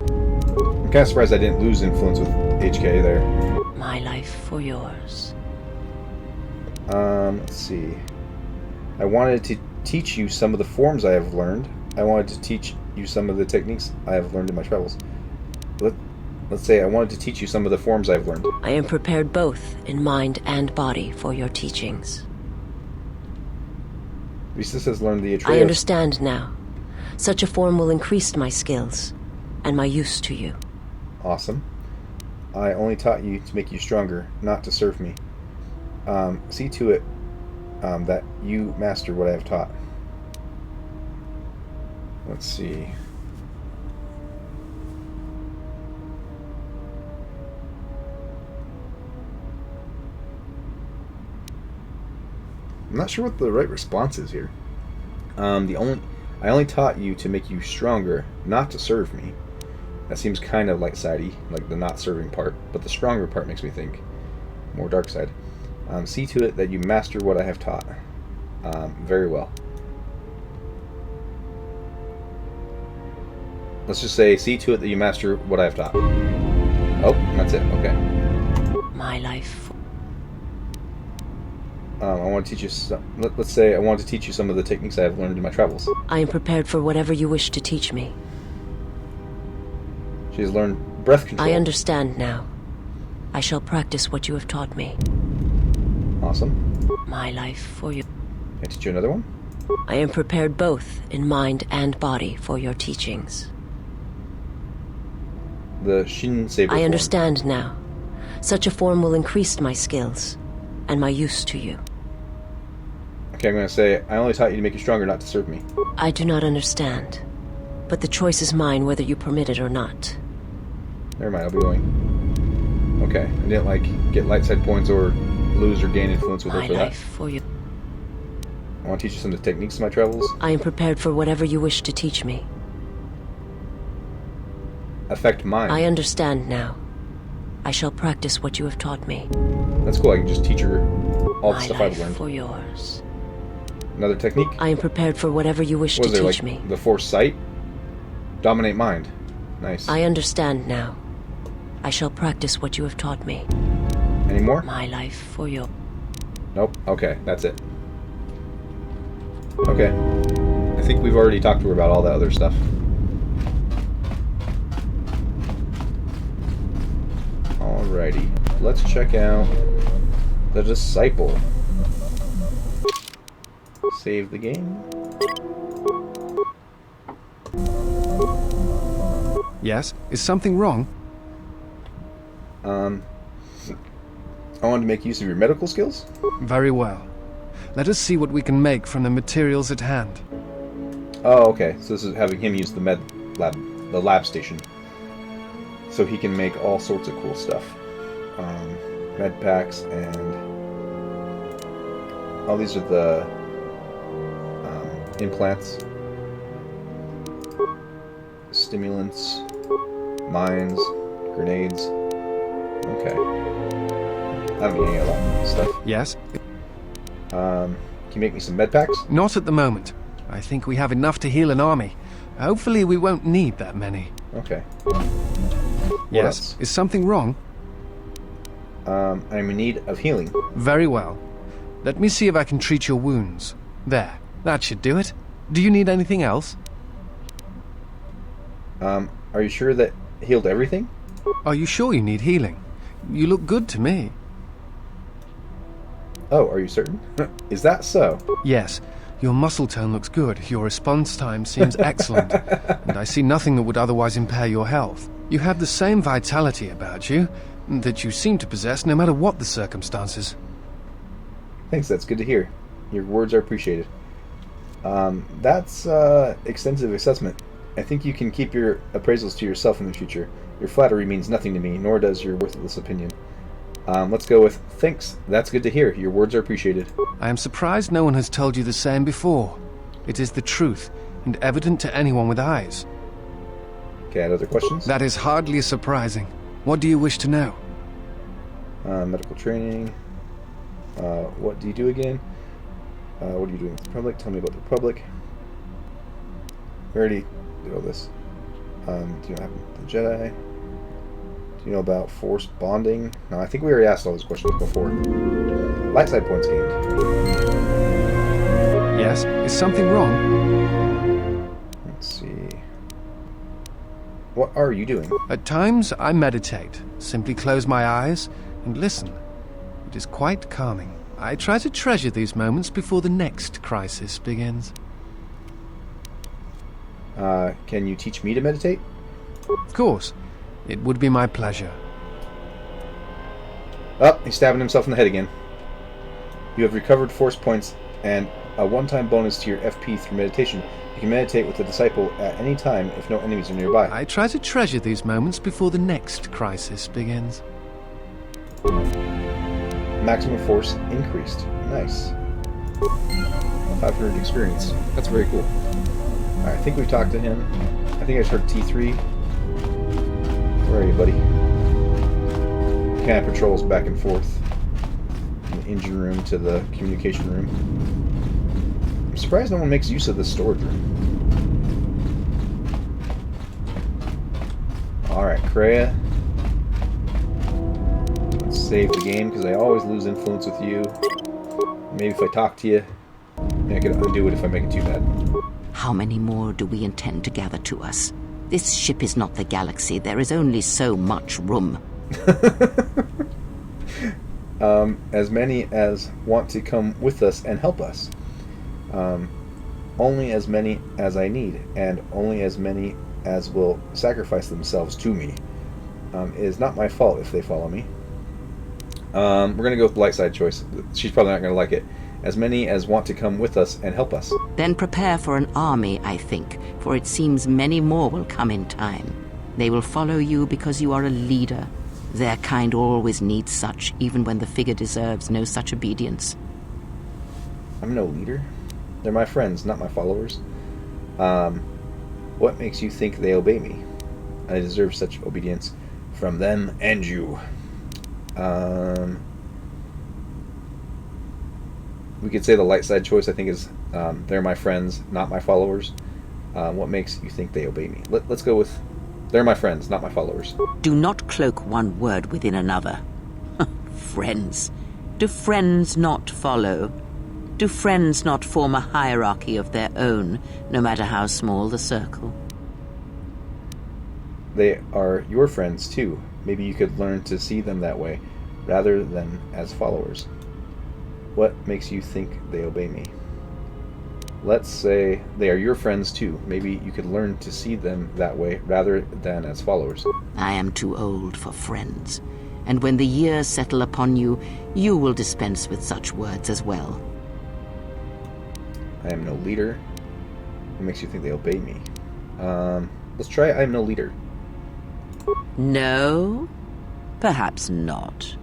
I'm kind of surprised I didn't lose influence with HK there. My life for yours. Let's see. I wanted to teach you some of the forms I have learned. I wanted to teach you some of the techniques I have learned in my travels. Let's say I wanted to teach you some of the forms I've learned. I am prepared both in mind and body for your teachings. Visas has learned the Atreus. I understand now. Such a form will increase my skills and my use to you. Awesome. I only taught you to make you stronger, not to serve me. See to it that you master what I have taught. Let's see. I'm not sure what the right response is here. I only taught you to make you stronger, not to serve me. That seems kind of light-sidey, like the not serving part, but the stronger part makes me think more dark side. See to it that you master what I have taught. Very well. Let's just say, see to it that you master what I have taught. Oh, that's it. Okay. My life. I want to teach you some, let's say I want to teach you some of the techniques I have learned in my travels. I am prepared for whatever you wish to teach me. She has learned breath control. I understand now. I shall practice what you have taught me. Awesome. My life for you. Can I teach you another one? I am prepared both in mind and body for your teachings. The Shin Saber I understand now. Such a form will increase my skills and my use to you. Okay, I'm going to say, I only taught you to make you stronger, not to serve me. I do not understand, but the choice is mine whether you permit it or not. Never mind, I'll be going. Okay, I didn't, get light side points or lose or gain influence with her for that. My life for you. I want to teach you some of the techniques of my travels. I am prepared for whatever you wish to teach me. Affect mind. I understand now. I shall practice what you have taught me. That's cool, I can just teach her all the My stuff life I've learned. for yours. Another technique? I am prepared for whatever you wish What to is there, teach me. the Force Sight? Dominate mind. Nice. I understand now. I shall practice what you have taught me. Any more? My life for you. Nope. Okay, that's it. Okay. I think we've already talked to her about all that other stuff. Alrighty. Let's check out the Disciple. Save the game. Yes? Is something wrong? I wanted to make use of your medical skills. Very well. Let us see what we can make from the materials at hand. Oh, okay. So this is having him use the lab station. So he can make all sorts of cool stuff. Med packs and... Oh, these are the implants. Stimulants. Mines. Grenades. Okay. I don't need any of that stuff. Yes? Can you make me some med packs? Not at the moment. I think we have enough to heal an army. Hopefully we won't need that many. Okay. Yes? Is something wrong? I'm in need of healing. Very well. Let me see if I can treat your wounds. There. That should do it. Do you need anything else? Are you sure that healed everything? Are you sure you need healing? You look good to me. Oh, are you certain? Is that so? Yes. Your muscle tone looks good. Your response time seems excellent. And I see nothing that would otherwise impair your health. You have the same vitality about you that you seem to possess no matter what the circumstances. Thanks, that's good to hear. Your words are appreciated. That's extensive assessment. I think you can keep your appraisals to yourself in the future. Your flattery means nothing to me, nor does your worthless opinion. Let's go with, thanks, that's good to hear. Your words are appreciated. I am surprised no one has told you the same before. It is the truth, and evident to anyone with eyes. Okay, other questions? That is hardly surprising. What do you wish to know? Medical training. What do you do again? What are you doing with the Republic? Tell me about the Republic. We already did all this. Do you know what happened to the Jedi? Do you know about forced bonding? No, I think we already asked all those questions before. Light side points gained. Yes? Is something wrong? Let's see. What are you doing? At times, I meditate. Simply close my eyes and listen. It is quite calming. I try to treasure these moments before the next crisis begins. Can you teach me to meditate? Of course. It would be my pleasure. Oh, he's stabbing himself in the head again. You have recovered force points and a one-time bonus to your FP through meditation. You can meditate with the Disciple at any time if no enemies are nearby. I try to treasure these moments before the next crisis begins. Maximum force increased. Nice. 500 experience. That's very cool. Alright, I think we've talked to him. I think I just heard T3. Where are you, buddy? Kind of patrols back and forth from the engine room to the communication room. I'm surprised no one makes use of the storage room. Alright, Kreia. Let's save the game because I always lose influence with you. Maybe if I talk to you, maybe I can undo it if I make it too bad. How many more do we intend to gather to us? This ship is not the galaxy. There is only so much room. As many as want to come with us and help us. Only as many as I need, and only as many as will sacrifice themselves to me. It is not my fault if they follow me. We're going to go with the light side choice. She's probably not going to like it. As many as want to come with us and help us. Then prepare for an army, I think, for it seems many more will come in time. They will follow you because you are a leader. Their kind always needs such, even when the figure deserves no such obedience. I'm no leader. They're my friends, not my followers. What makes you think they obey me? I deserve such obedience from them and you. We could say the light side choice, I think, is they're my friends, not my followers. What makes you think they obey me? Let's go with they're my friends, not my followers. Do not cloak one word within another. Friends. Do friends not follow? Do friends not form a hierarchy of their own, no matter how small the circle? They are your friends, too, Maybe you could learn to see them that way, rather than as followers. What makes you think they obey me? Let's say they are your friends too. Maybe you could learn to see them that way, rather than as followers. I am too old for friends, and when the years settle upon you, you will dispense with such words as well. I am no leader. What makes you think they obey me? Let's try I am no leader. No? Perhaps not.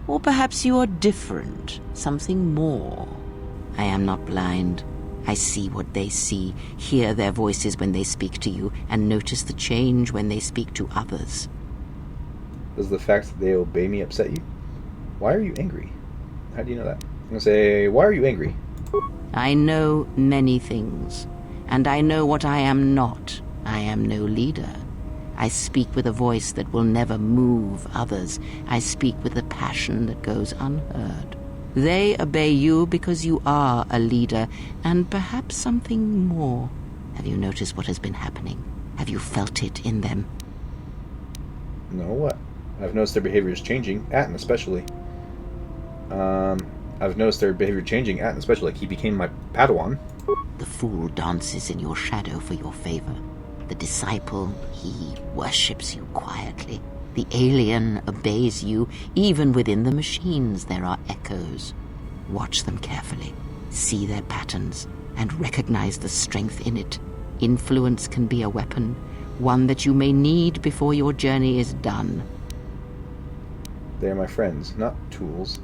Or perhaps you are different, something more. I am not blind. I see what they see, hear their voices when they speak to you, and notice the change when they speak to others. Does the fact that they obey me upset you? Why are you angry? How do you know that? I'm going to say, why are you angry? I know many things, and I know what I am not. I am no leader. I speak with a voice that will never move others. I speak with a passion that goes unheard. They obey you because you are a leader, and perhaps something more. Have you noticed what has been happening? Have you felt it in them? No, what? I've noticed their behavior is changing, Atten especially. I've noticed their behavior changing, Atten especially. Like, he became my Padawan. The fool dances in your shadow for your favor. The disciple, he worships you quietly. The alien obeys you. Even within the machines there are echoes. Watch them carefully. See their patterns, and recognize the strength in it. Influence can be a weapon, one that you may need before your journey is done. They are my friends, not tools.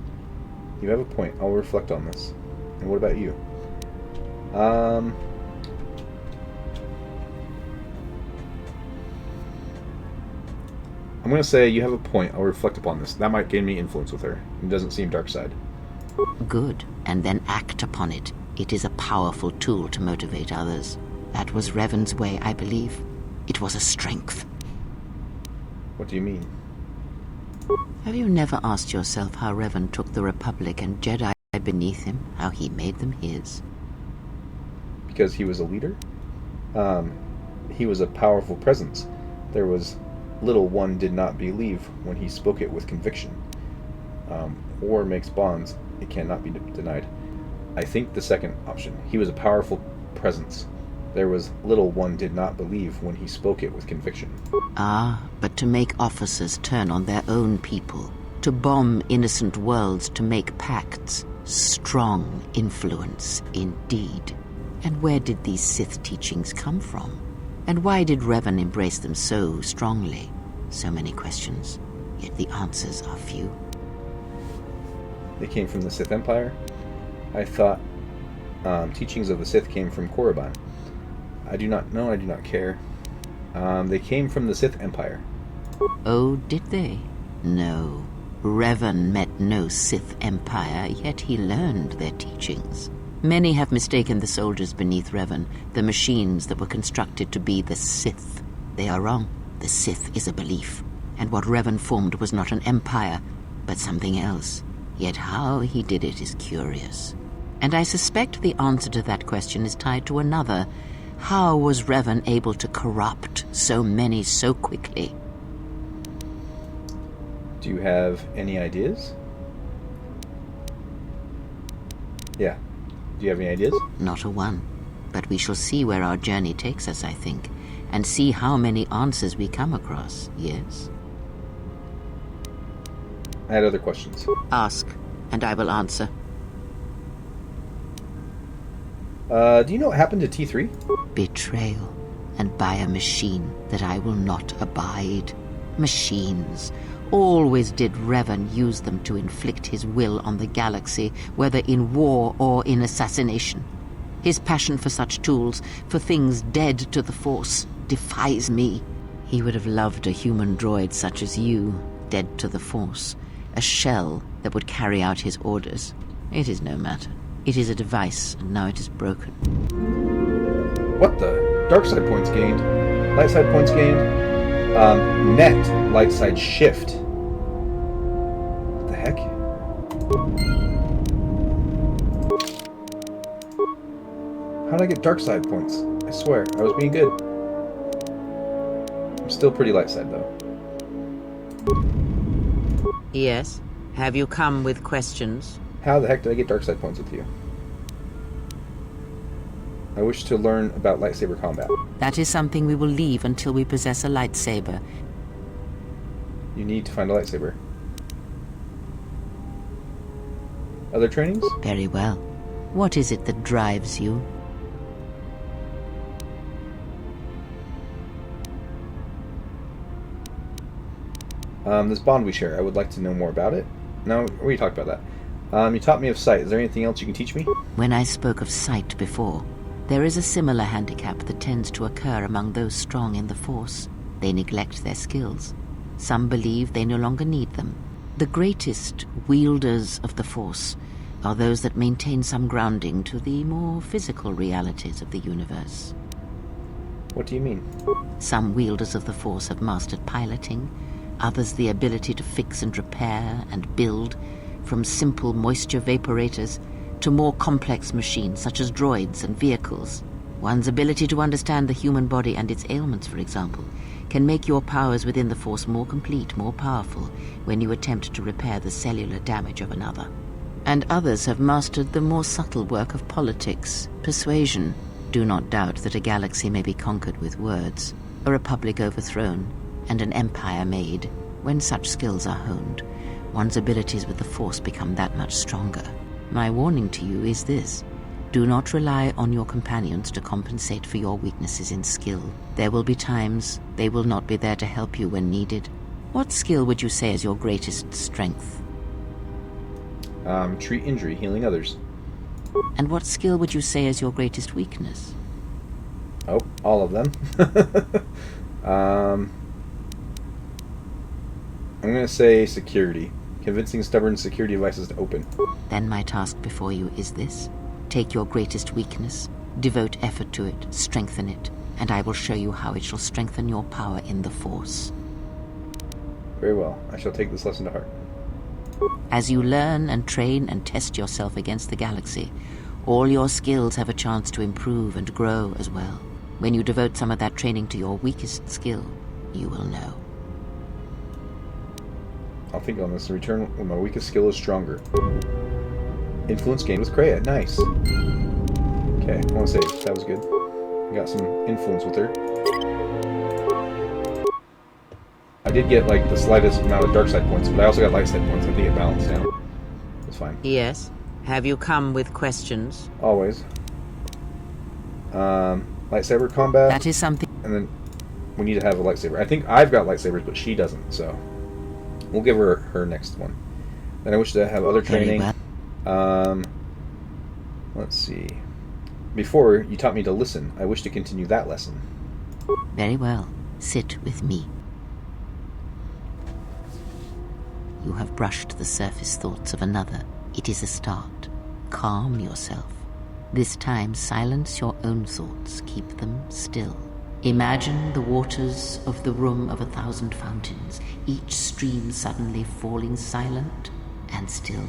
You have a point. I'll reflect on this. And what about you? I'm going to say you have a point. I'll reflect upon this. That might gain me influence with her. It doesn't seem dark side. Good, and then act upon it. It is a powerful tool to motivate others. That was Revan's way, I believe. It was a strength. What do you mean? Have you never asked yourself how Revan took the Republic and Jedi beneath him, how he made them his? Because he was a leader? He was a powerful presence. There was little one did not believe when he spoke it with conviction. War makes bonds. It cannot be denied. I think the second option. He was a powerful presence. There was little one did not believe when he spoke it with conviction. Ah, but to make officers turn on their own people, to bomb innocent worlds, to make pacts. Strong influence, indeed. And where did these Sith teachings come from? And why did Revan embrace them so strongly? So many questions, yet the answers are few. They came from the Sith Empire. I thought teachings of the Sith came from Korriban. I do not know, I do not care. They came from the Sith Empire. Oh, did they? No. Revan met no Sith Empire, yet he learned their teachings. Many have mistaken the soldiers beneath Revan, the machines that were constructed to be the Sith. They are wrong. The Sith is a belief, and what Revan formed was not an empire, but something else. Yet how he did it is curious. And I suspect the answer to that question is tied to another. How was Revan able to corrupt so many so quickly? Do you have any ideas? Yeah. Do you have any ideas? Not a one. But we shall see where our journey takes us, I think, and see how many answers we come across, yes? I had other questions. Ask, and I will answer. Do you know what happened to T3? Betrayal, and by a machine that I will not abide. Machines. Always did Revan use them to inflict his will on the galaxy, whether in war or in assassination. His passion for such tools, for things dead to the Force, defies me. He would have loved a human droid such as you, dead to the Force. A shell that would carry out his orders. It is no matter. It is a device, and now it is broken. What the? Dark side points gained. Light side points gained. Net light side shift. What the heck? How did I get dark side points? I swear, I was being good. I'm still pretty light side though. Yes? Have you come with questions? How the heck did I get dark side points with you? I wish to learn about lightsaber combat. That is something we will leave until we possess a lightsaber. You need to find a lightsaber. Other trainings? Very well. What is it that drives you? This bond we share, I would like to know more about it. No, we talked about that. You taught me of sight. Is there anything else you can teach me? When I spoke of sight before, there is a similar handicap that tends to occur among those strong in the Force. They neglect their skills. Some believe they no longer need them. The greatest wielders of the Force are those that maintain some grounding to the more physical realities of the universe. What do you mean? Some wielders of the Force have mastered piloting, others the ability to fix and repair and build, from simple moisture vaporators to more complex machines such as droids and vehicles. One's ability to understand the human body and its ailments, for example, can make your powers within the Force more complete, more powerful, when you attempt to repair the cellular damage of another. And others have mastered the more subtle work of politics, persuasion. Do not doubt that a galaxy may be conquered with words, a republic overthrown, and an empire made. When such skills are honed, one's abilities with the Force become that much stronger. My warning to you is this: do not rely on your companions to compensate for your weaknesses in skill. There will be times they will not be there to help you when needed. What skill would you say is your greatest strength? Treat injury, healing others. And what skill would you say is your greatest weakness? Oh, all of them. I'm going to say security. Convincing stubborn security devices to open. Then my task before you is this. Take your greatest weakness, devote effort to it, strengthen it, and I will show you how it shall strengthen your power in the Force. Very well. I shall take this lesson to heart. As you learn and train and test yourself against the galaxy, all your skills have a chance to improve and grow as well. When you devote some of that training to your weakest skill, you will know. I'll think on this. Return when my weakest skill is stronger. Influence gained with Kreia. Nice. Okay, I want to say that was good. I got some influence with her. I did get like the slightest amount of dark side points, but I also got light side points. I think it balanced out. It's fine. Yes. Have you come with questions? Always. Lightsaber combat. That is something. And then we need to have a lightsaber. I think I've got lightsabers, but she doesn't, so we'll give her her next one. Then I wish to have other training. Let's see. Before, you taught me to listen. I wish to continue that lesson. Very well. Sit with me. You have brushed the surface thoughts of another. It is a start. Calm yourself. This time, silence your own thoughts. Keep them still. Imagine the waters of the room of 1,000 fountains, each stream suddenly falling silent and still.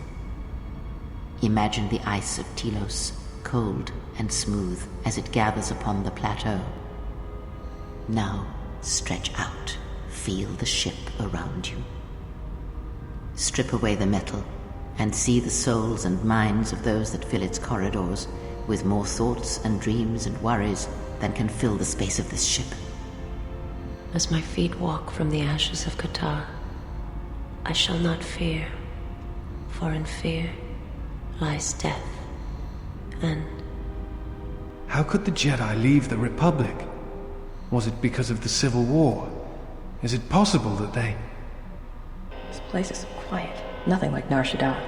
Imagine the ice of Telos, cold and smooth as it gathers upon the plateau. Now, stretch out. Feel the ship around you. Strip away the metal and see the souls and minds of those that fill its corridors with more thoughts and dreams and worries than can fill the space of this ship. As my feet walk from the ashes of Qatar, I shall not fear, for in fear lies death, and... How could the Jedi leave the Republic? Was it because of the Civil War? Is it possible that they... This place is quiet. Nothing like Nar Shaddaa.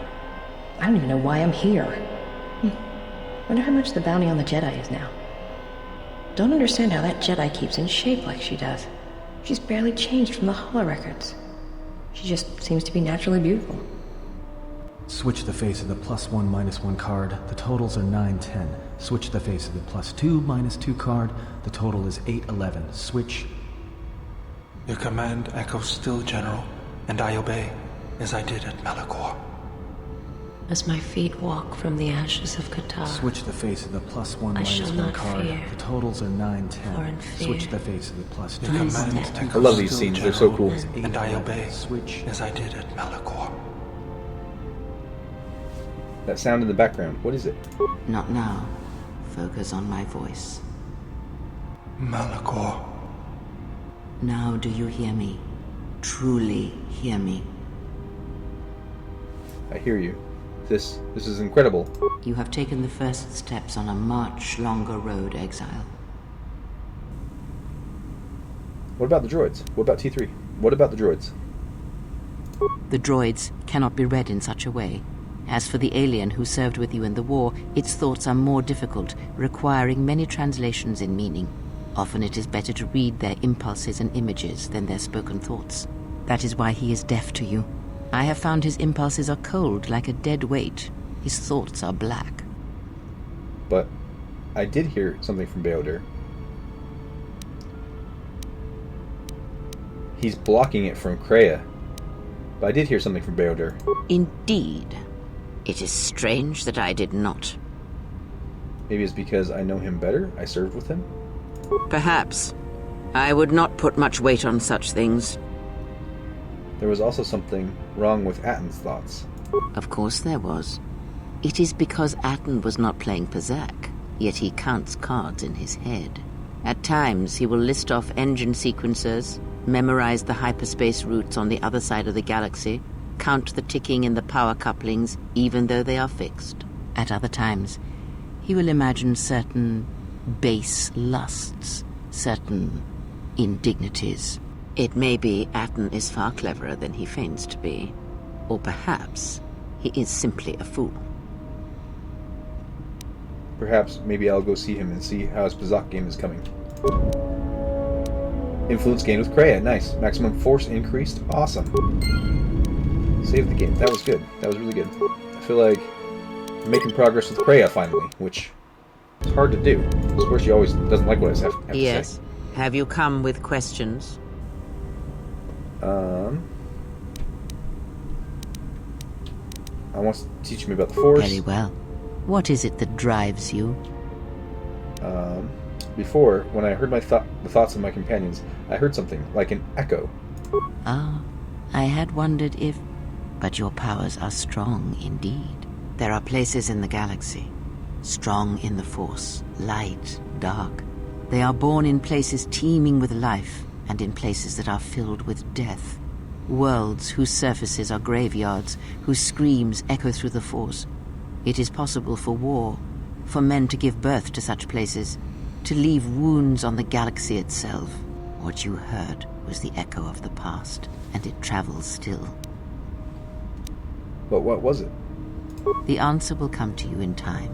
I don't even know why I'm here. Wonder how much the bounty on the Jedi is now. Don't understand how that Jedi keeps in shape like she does. She's barely changed from the holorecords. She just seems to be naturally beautiful. Switch the face of the +1 -1 card. The totals are 9-10. Switch the face of the +2 -2 card. The total is 8-11. Switch. Your command echoes still, General, and I obey, as I did at Malachor. As my feet walk from the ashes of Qatar, Switch the face of the +1 I shall -1 not card. fear. The totals are 9, For 10. in fear Switch the face of the +2 The command -2 to I love these still scenes, they're so cool. general, and I obey, Switch. as I did at Malachor. That sound in the background, what is it? Not now. Focus on my voice. Malachor. Now do you hear me? Truly hear me. I hear you. This is incredible. You have taken the first steps on a much longer road, exile. What about the droids? What about T3? What about the droids? The droids cannot be read in such a way. As for the alien who served with you in the war, its thoughts are more difficult, requiring many translations in meaning. Often it is better to read their impulses and images than their spoken thoughts. That is why he is deaf to you. I have found his impulses are cold like a dead weight. His thoughts are black. But I did hear something from Beoder. He's blocking it from Kreia. But I did hear something from Beoder. Indeed. It is strange that I did not. Maybe it's because I know him better? I served with him? Perhaps. I would not put much weight on such things. There was also something wrong with Atton's thoughts. Of course there was. It is because Atton was not playing Pazak, yet he counts cards in his head. At times he will list off engine sequencers, memorize the hyperspace routes on the other side of the galaxy, count the ticking in the power couplings, even though they are fixed. At other times, he will imagine certain base lusts, certain indignities. It may be Atton is far cleverer than he feigns to be. Or perhaps he is simply a fool. Perhaps maybe I'll go see him and see how his Pazak game is coming. Influence gained with Kreia. Nice. Maximum force increased. Awesome. Save the game. That was good. That was really good. I feel like I'm making progress with Kreia finally, which is hard to do. Of course, she always doesn't like what I have to say. Yes. Have you come with questions? I want to teach me about the Force. Very well. What is it that drives you? Before, when I heard the thoughts of my companions, I heard something, like an echo. Ah, I had wondered if... But your powers are strong indeed. There are places in the galaxy, strong in the Force, light, dark. They are born in places teeming with life, and in places that are filled with death. Worlds whose surfaces are graveyards, whose screams echo through the Force. It is possible for war, for men to give birth to such places, to leave wounds on the galaxy itself. What you heard was the echo of the past, and it travels still. But what was it? The answer will come to you in time.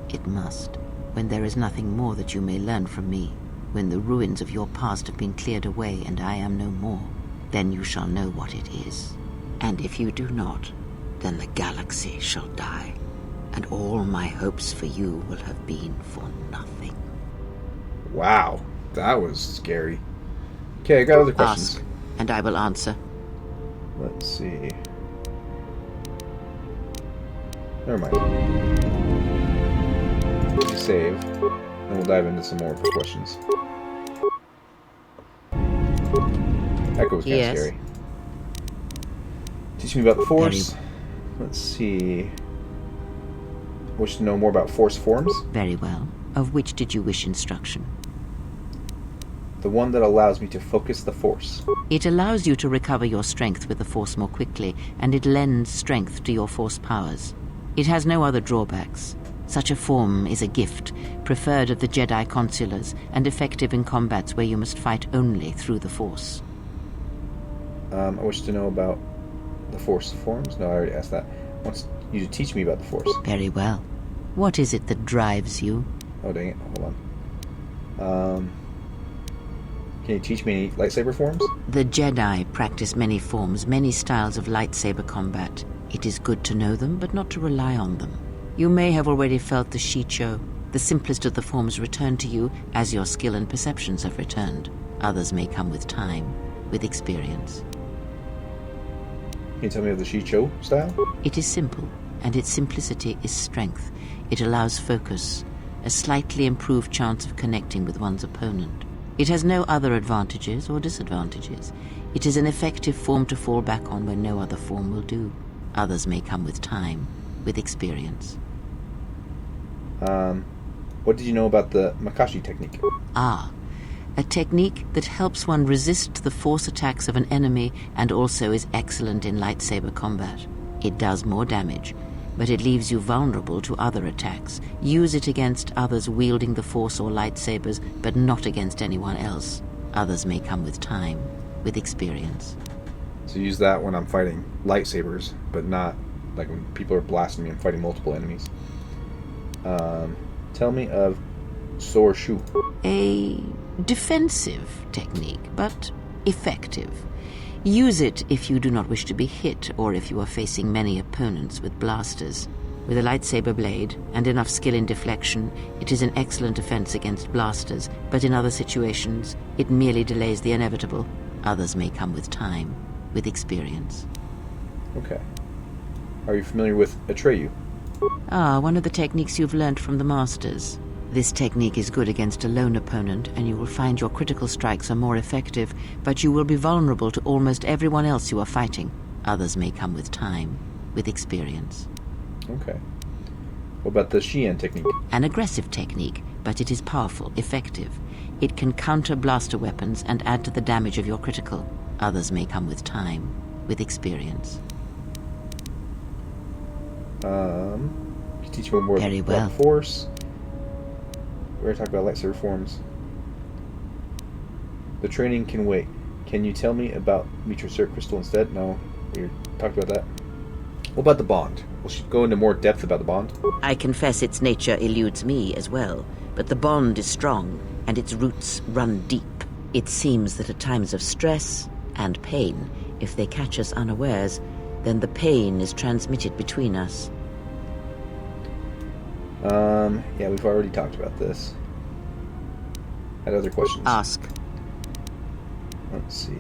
It must. When there is nothing more that you may learn from me, when the ruins of your past have been cleared away and I am no more, then you shall know what it is. And if you do not, then the galaxy shall die, and all my hopes for you will have been for nothing. Wow, that was scary. Okay, I got other questions. Ask, and I will answer. Let's see. Never mind. Save, and we'll dive into some more questions. Echo was kind of scary. Teach me about the Force. Let's see. Wish to know more about Force forms? Very well. Of which did you wish instruction? The one that allows me to focus the Force. It allows you to recover your strength with the Force more quickly, and it lends strength to your Force powers. It has no other drawbacks. Such a form is a gift, preferred of the Jedi consulars, and effective in combats where you must fight only through the Force. I wish to know about the Force forms. No, I already asked that. I want you to teach me about the Force. Very well. What is it that drives you? Oh, dang it. Hold on. Can you teach me any lightsaber forms? The Jedi practice many forms, many styles of lightsaber combat. It is good to know them, but not to rely on them. You may have already felt the Shicho. The simplest of the forms return to you as your skill and perceptions have returned. Others may come with time, with experience. Can you tell me of the Shicho style? It is simple. and its simplicity is strength. It allows focus, a slightly improved chance of connecting with one's opponent. It has no other advantages or disadvantages. It is an effective form to fall back on when no other form will do. Others may come with time, with experience. What did you know about the Makashi technique? Ah, a technique that helps one resist the force attacks of an enemy and also is excellent in lightsaber combat. It does more damage, but it leaves you vulnerable to other attacks. Use it against others wielding the force or lightsabers, but not against anyone else. Others may come with time, with experience. So use that when I'm fighting lightsabers, but not like when people are blasting me and fighting multiple enemies. Tell me of Sorshu. A defensive technique, but effective. Use it if you do not wish to be hit or if you are facing many opponents with blasters. With a lightsaber blade and enough skill in deflection, it is an excellent defense against blasters, but in other situations, it merely delays the inevitable. Others may come with time, with experience. Okay. Are you familiar with Atreyu? Ah, one of the techniques you've learned from the Masters. This technique is good against a lone opponent, and you will find your critical strikes are more effective, but you will be vulnerable to almost everyone else you are fighting. Others may come with time, with experience. Okay. What about the Xian technique? An aggressive technique, but it is powerful, effective. It can counter blaster weapons and add to the damage of your critical. Others may come with time, with experience. You teach me more Very about well. the Force. We're going to talk about lightsaber forms. The training can wait. Can you tell me about Mitracert Crystal instead? No, we talked about that. What about the bond? Will she go into more depth about the bond? I confess its nature eludes me as well, but the bond is strong, and its roots run deep. It seems that at times of stress and pain, if they catch us unawares, then the pain is transmitted between us. Yeah, we've already talked about this. Had other questions? Ask. Let's see.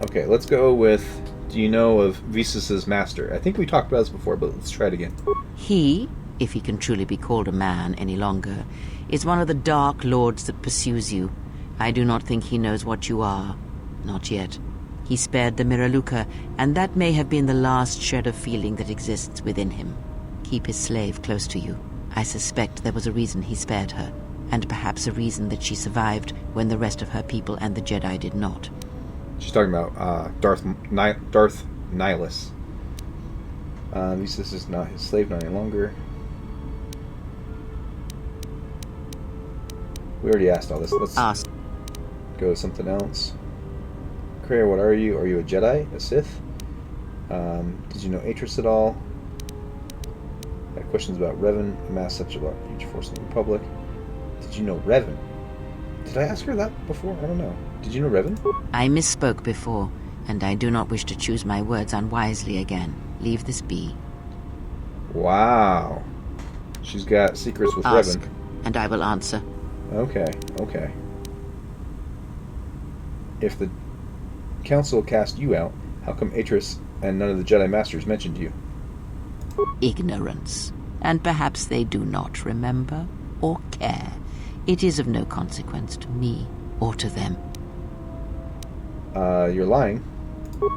Okay, let's go with, do you know of Visas' master? I think we talked about this before, but let's try it again. He, if he can truly be called a man any longer, is one of the dark lords that pursues you. I do not think he knows what you are. Not yet. He spared the Miraluka, and that may have been the last shred of feeling that exists within him. Keep his slave close to you. I suspect there was a reason he spared her, and perhaps a reason that she survived when the rest of her people and the Jedi did not. She's talking about Darth Nihilus. Visas is not his slave, not any longer. We already asked all this. Let's ask. Go with something else. Kreia, what are you? Are you a Jedi? A Sith? Did you know Atris at all? Had questions about Revan, amassed such about future force in the Republic. Did you know Revan? Did I ask her that before? I don't know. Did you know Revan? I misspoke before, and I do not wish to choose my words unwisely again. Leave this be. Wow. She's got secrets with Ask, Revan. and I will answer. Okay, okay. If the Council cast you out, how come Atris and none of the Jedi Masters mentioned you? Ignorance. And perhaps they do not remember or care. It is of no consequence to me or to them. You're lying.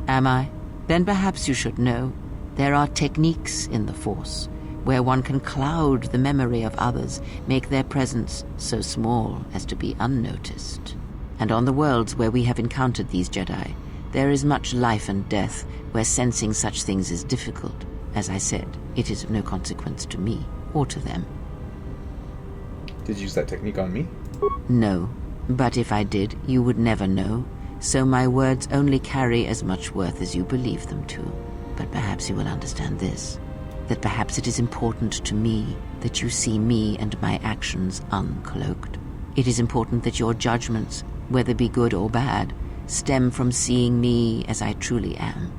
Am I? Then perhaps you should know. There are techniques in the Force where one can cloud the memory of others, make their presence so small as to be unnoticed. And on the worlds where we have encountered these Jedi, there is much life and death where sensing such things is difficult. As I said, it is of no consequence to me or to them. Did you use that technique on me? No, but if I did, you would never know. So my words only carry as much worth as you believe them to. But perhaps you will understand this, that perhaps it is important to me that you see me and my actions uncloaked. It is important that your judgments, whether be good or bad, stem from seeing me as I truly am.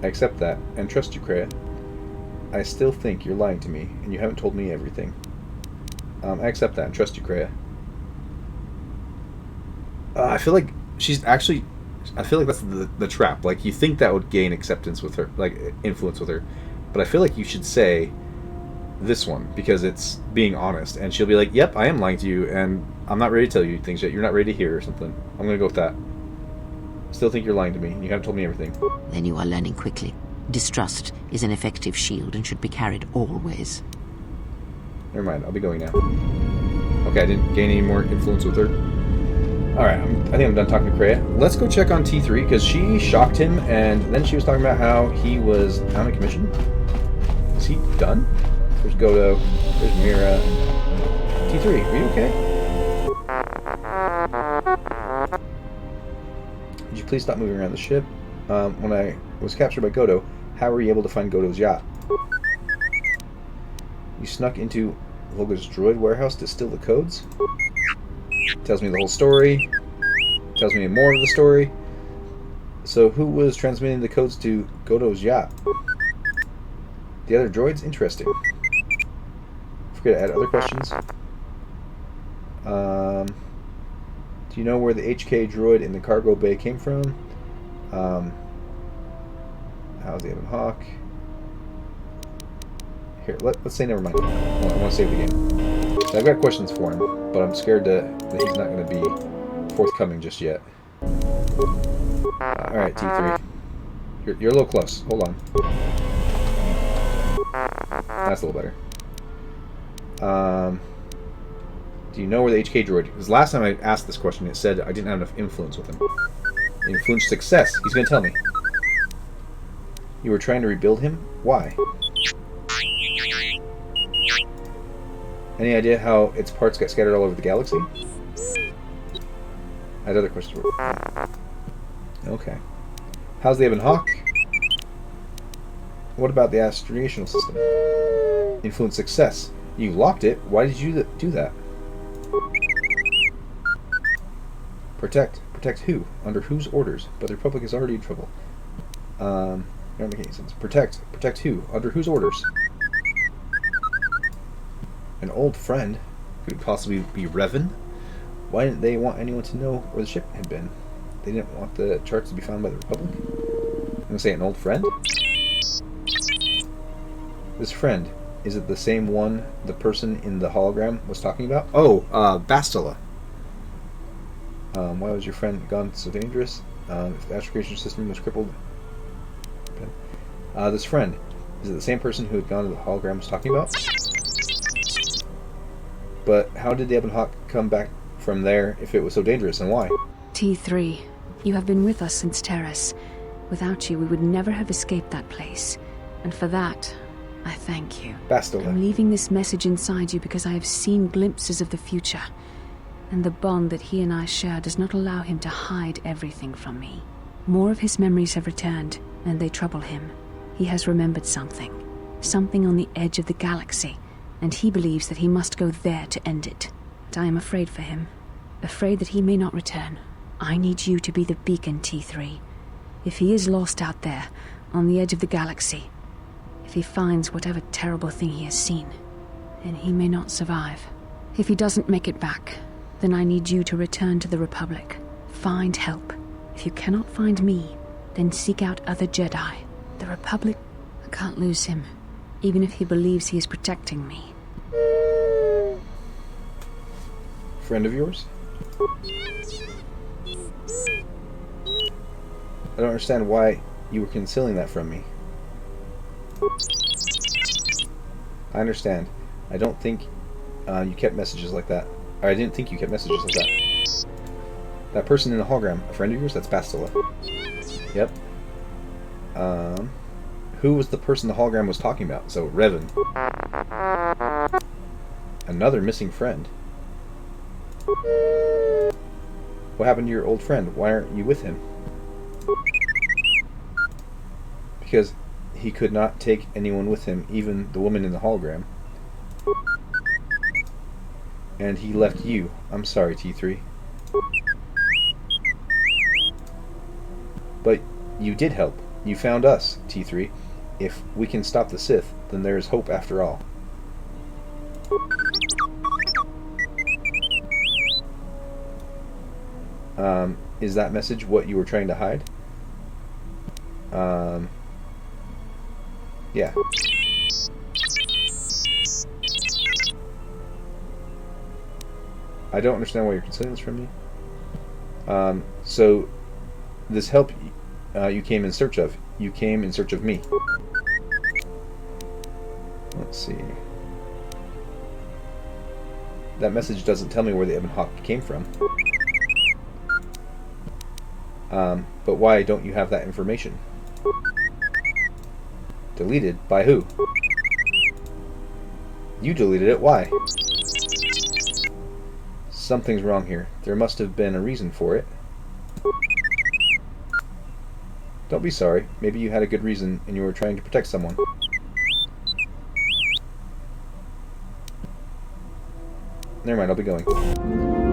I accept that, and trust you, Kreia. I still think you're lying to me, and you haven't told me everything. I accept that and trust you, Kreia. I feel like she's actually... I feel like that's the trap. Like, you think that would gain acceptance with her, like, influence with her. But I feel like you should say this one, because it's being honest. And she'll be like, yep, I am lying to you, and I'm not ready to tell you things yet. You're not ready to hear or something. I'm going to go with that. Still think you're lying to me. You haven't told me everything. Then you are learning quickly. Distrust is an effective shield and should be carried always. Never mind, I'll be going now. Okay, I didn't gain any more influence with her. Alright, I think I'm done talking to Kreia. Let's go check on T3, because she shocked him, and then she was talking about how he was out of commission. Is he done? There's Godo. There's Mira. T3, are you okay? Would you please stop moving around the ship? When I was captured by Godo, how were you able to find Godo's yacht? You snuck into Volga's droid warehouse to steal the codes? Tells me the whole story. Tells me more of the story. So who was transmitting the codes to Godo's yacht? The other droids? Interesting. Forget to add other questions. Do you know where the HK droid in the cargo bay came from? How's the Ebon Hawk? Here, let's say never mind. I want to save the game. So I've got questions for him, but I'm scared that he's not going to be forthcoming just yet. Alright, T3. You're a little close. Hold on. That's a little better. Do you know where the HK droid... Because last time I asked this question, it said I didn't have enough influence with him. Influence success. He's going to tell me. You were trying to rebuild him? Why? Any idea how its parts got scattered all over the galaxy? I had other questions. Okay. How's the Ebon Hawk? What about the astronational system? Influence success. You locked it. Why did you do that? Protect. Protect who? Under whose orders? But the Republic is already in trouble. Don't make any sense. Protect. Protect who? Under whose orders? An old friend? Could it possibly be Revan? Why didn't they want anyone to know where the ship had been? They didn't want the charts to be found by the Republic? I'm gonna say an old friend? This friend, is it the same one the person in the hologram was talking about? Oh, Bastila. Why was your friend gone so dangerous? If the astrogation system was crippled... this friend, is it the same person who had gone to the hologram was talking about? But how did the Ebon Hawk come back from there if it was so dangerous, and why? T3, you have been with us since Terrace. Without you, we would never have escaped that place. And for that, I thank you. Bastila. I'm leaving this message inside you because I have seen glimpses of the future. And the bond that he and I share does not allow him to hide everything from me. More of his memories have returned, and they trouble him. He has remembered something. Something on the edge of the galaxy. And he believes that he must go there to end it. But I am afraid for him. Afraid that he may not return. I need you to be the beacon, T3. If he is lost out there, on the edge of the galaxy, if he finds whatever terrible thing he has seen, then he may not survive. If he doesn't make it back, then I need you to return to the Republic. Find help. If you cannot find me, then seek out other Jedi. The Republic... I can't lose him, even if he believes he is protecting me. Friend of yours? I don't understand why you were concealing that from me. I understand. I don't think you kept messages like that. Or I didn't think you kept messages like that. That person in the hologram, a friend of yours? That's Bastila. Yep. Who was the person the hologram was talking about? So, Revan. Another missing friend. What happened to your old friend? Why aren't you with him? Because he could not take anyone with him, even the woman in the hologram. And he left you. I'm sorry, T3. But you did help. You found us, T3. If we can stop the Sith, then there is hope after all. Is that message what you were trying to hide? Yeah. I don't understand why you're concealing this from me. So, this help you came in search of. You came in search of me. Let's see. That message doesn't tell me where the Ebon Hawk came from. But why don't you have that information? Deleted? By who? You deleted it. Why? Something's wrong here. There must have been a reason for it. Don't be sorry. Maybe you had a good reason and you were trying to protect someone. Never mind, I'll be going.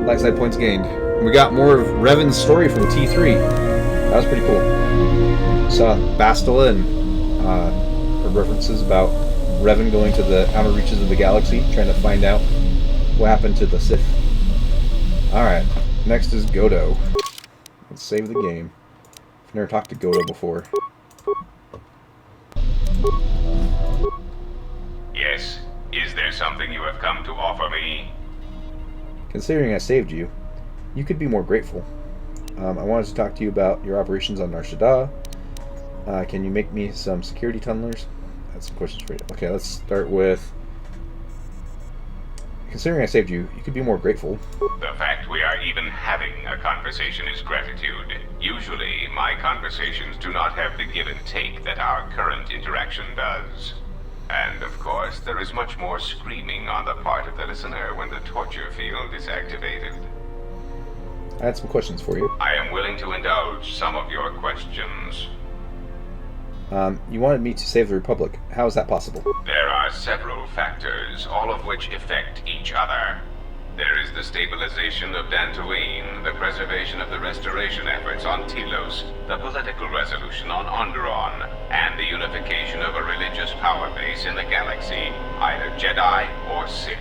Light side points gained. We got more of Revan's story from T3. That was pretty cool. Saw Bastila and her references about Revan going to the outer reaches of the galaxy, trying to find out what happened to the Sith. Alright, next is Godo. Let's save the game. I've never talked to Godo before. Yes. Is there something you have come to offer me? Considering I saved you, you could be more grateful. I wanted to talk to you about your operations on Nar Shaddaa. Can you make me some security tunnelers? I had some questions for you. Okay, let's start with... Considering I saved you, you could be more grateful. The fact we are even having a conversation is gratitude. Usually, my conversations do not have the give and take that our current interaction does. And, of course, there is much more screaming on the part of the listener when the torture field is activated. I had some questions for you. I am willing to indulge some of your questions. You wanted me to save the Republic. How is that possible? There are several factors, all of which affect each other. There is the stabilization of Dantooine, the preservation of the restoration efforts on Telos, the political resolution on Onderon, and the unification of a religious power base in the galaxy, either Jedi or Sith.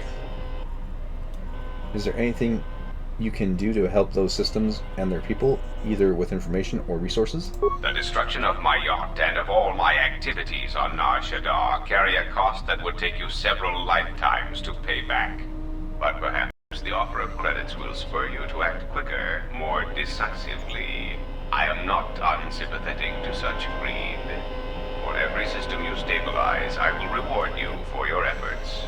Is there anything you can do to help those systems and their people, either with information or resources? The destruction of my yacht and of all my activities on Nar Shaddaa carry a cost that would take you several lifetimes to pay back. But perhaps the offer of credits will spur you to act quicker, more decisively. I am not unsympathetic to such greed. For every system you stabilize, I will reward you for your efforts.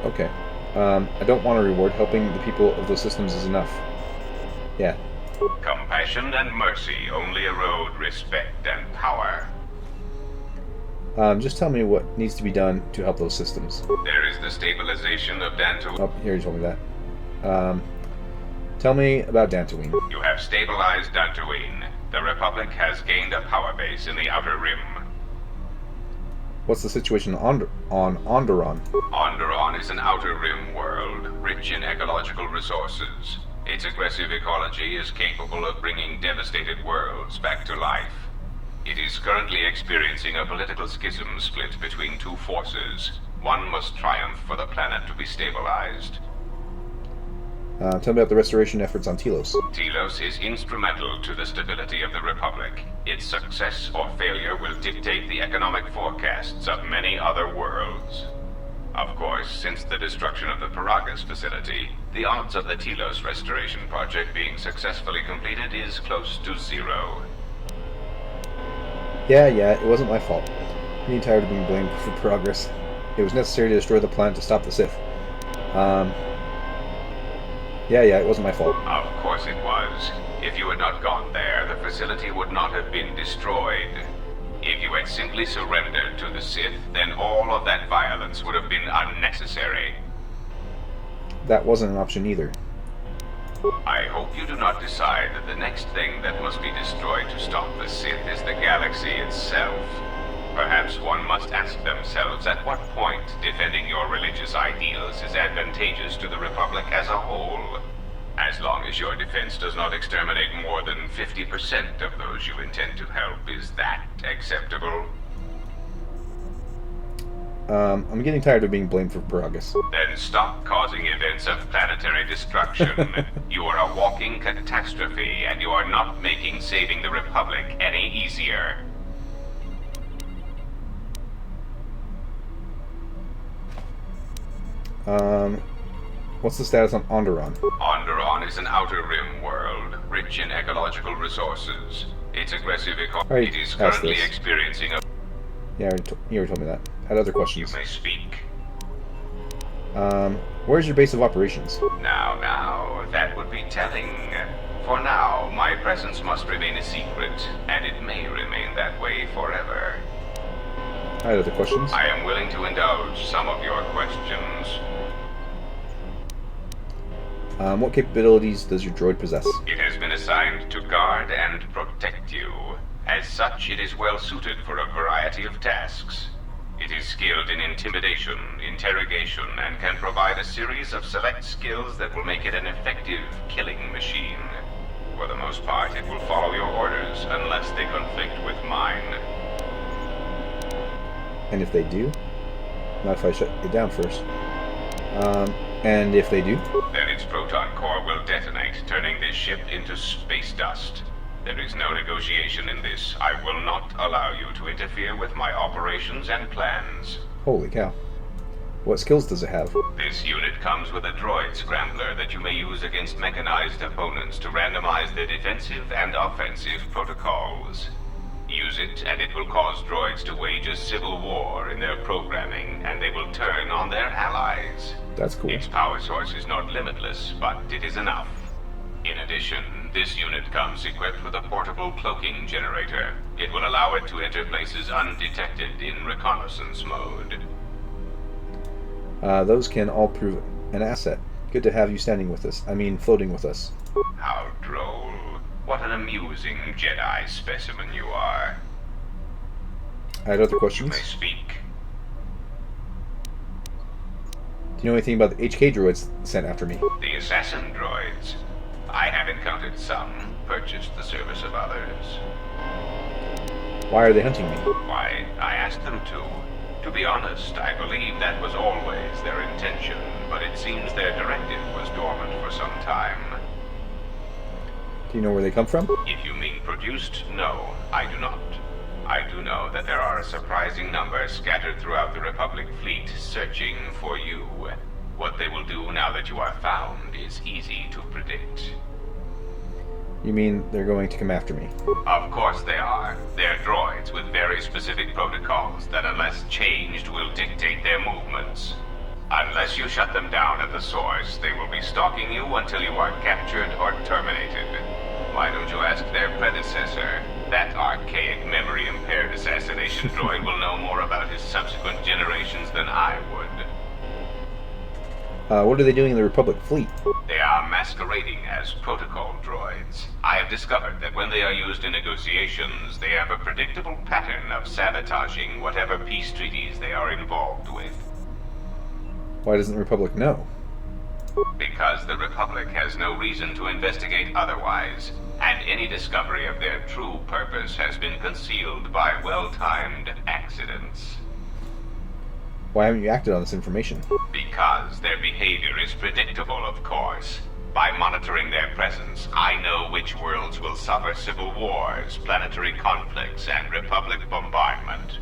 Okay. I don't want a reward. Helping the people of those systems is enough. Yeah. Compassion and mercy only erode respect and power. Just tell me what needs to be done to help those systems. There is the stabilization of Dantooine. Oh, here you told me that. Tell me about Dantooine. You have stabilized Dantooine. The Republic has gained a power base in the Outer Rim. What's the situation on Onderon? Onderon is an Outer Rim world, rich in ecological resources. Its aggressive ecology is capable of bringing devastated worlds back to life. It is currently experiencing a political schism split between two forces. One must triumph for the planet to be stabilized. Tell me about the restoration efforts on Telos. Telos is instrumental to the stability of the Republic. Its success or failure will dictate the economic forecasts of many other worlds. Of course, since the destruction of the Paragas facility, the odds of the Telos restoration project being successfully completed is close to zero. Yeah, it wasn't my fault. I'm getting tired of being blamed for progress. It was necessary to destroy the planet to stop the Sith. Yeah, it wasn't my fault. Of course it was. If you had not gone there, the facility would not have been destroyed. If you had simply surrendered to the Sith, then all of that violence would have been unnecessary. That wasn't an option either. I hope you do not decide that the next thing that must be destroyed to stop the Sith is the galaxy itself. Perhaps one must ask themselves at what point defending your religious ideals is advantageous to the Republic as a whole. As long as your defense does not exterminate more than 50% of those you intend to help, is that acceptable? I'm getting tired of being blamed for progress. Then stop causing events of planetary destruction. You are a walking catastrophe, and you are not making saving the Republic any easier. What's the status on Onderon? Onderon is an outer rim world, rich in ecological resources. Its aggressive economy is currently experiencing a... Yeah, you already told me that. I had other questions. You may speak. Where's your base of operations? Now, that would be telling. For now, my presence must remain a secret, and it may remain that way forever. I had other questions. I am willing to indulge some of your questions. What capabilities does your droid possess? It has been assigned to guard and protect you. As such, it is well suited for a variety of tasks. It is skilled in intimidation, interrogation, and can provide a series of select skills that will make it an effective killing machine. For the most part, it will follow your orders unless they conflict with mine. And if they do? Not if I shut it down first. And if they do? Then its proton core will detonate, turning this ship into space dust. There is no negotiation in this. I will not allow you to interfere with my operations and plans. Holy cow. What skills does it have? This unit comes with a droid scrambler that you may use against mechanized opponents to randomize their defensive and offensive protocols. Use it, and it will cause droids to wage a civil war in their programming, and they will turn on their allies. That's cool. Its power source is not limitless, but it is enough. In addition, this unit comes equipped with a portable cloaking generator. It will allow it to enter places undetected in reconnaissance mode. Those can all prove an asset. Good to have you standing with us. I mean, floating with us. How droll. What an amusing Jedi specimen you are. I had other questions. You may speak. Do you know anything about the HK droids sent after me? The assassin droids. I have encountered some, purchased the service of others. Why are they hunting me? Why, I asked them to. To be honest, I believe that was always their intention, but it seems their directive was dormant for some time. Do you know where they come from? If you mean produced, no, I do not. I do know that there are a surprising number scattered throughout the Republic fleet searching for you. What they will do now that you are found is easy to predict. You mean they're going to come after me? Of course they are. They're droids with very specific protocols that, unless changed, will dictate their movements. Unless you shut them down at the source, they will be stalking you until you are captured or terminated. Why don't you ask their predecessor? That archaic, memory-impaired assassination droid will know more about his subsequent generations than I would. What are they doing in the Republic fleet? They are masquerading as protocol droids. I have discovered that when they are used in negotiations, they have a predictable pattern of sabotaging whatever peace treaties they are involved with. Why doesn't the Republic know? Because the Republic has no reason to investigate otherwise, and any discovery of their true purpose has been concealed by well-timed accidents. Why haven't you acted on this information? Because their behavior is predictable, of course. By monitoring their presence, I know which worlds will suffer civil wars, planetary conflicts, and Republic bombardment.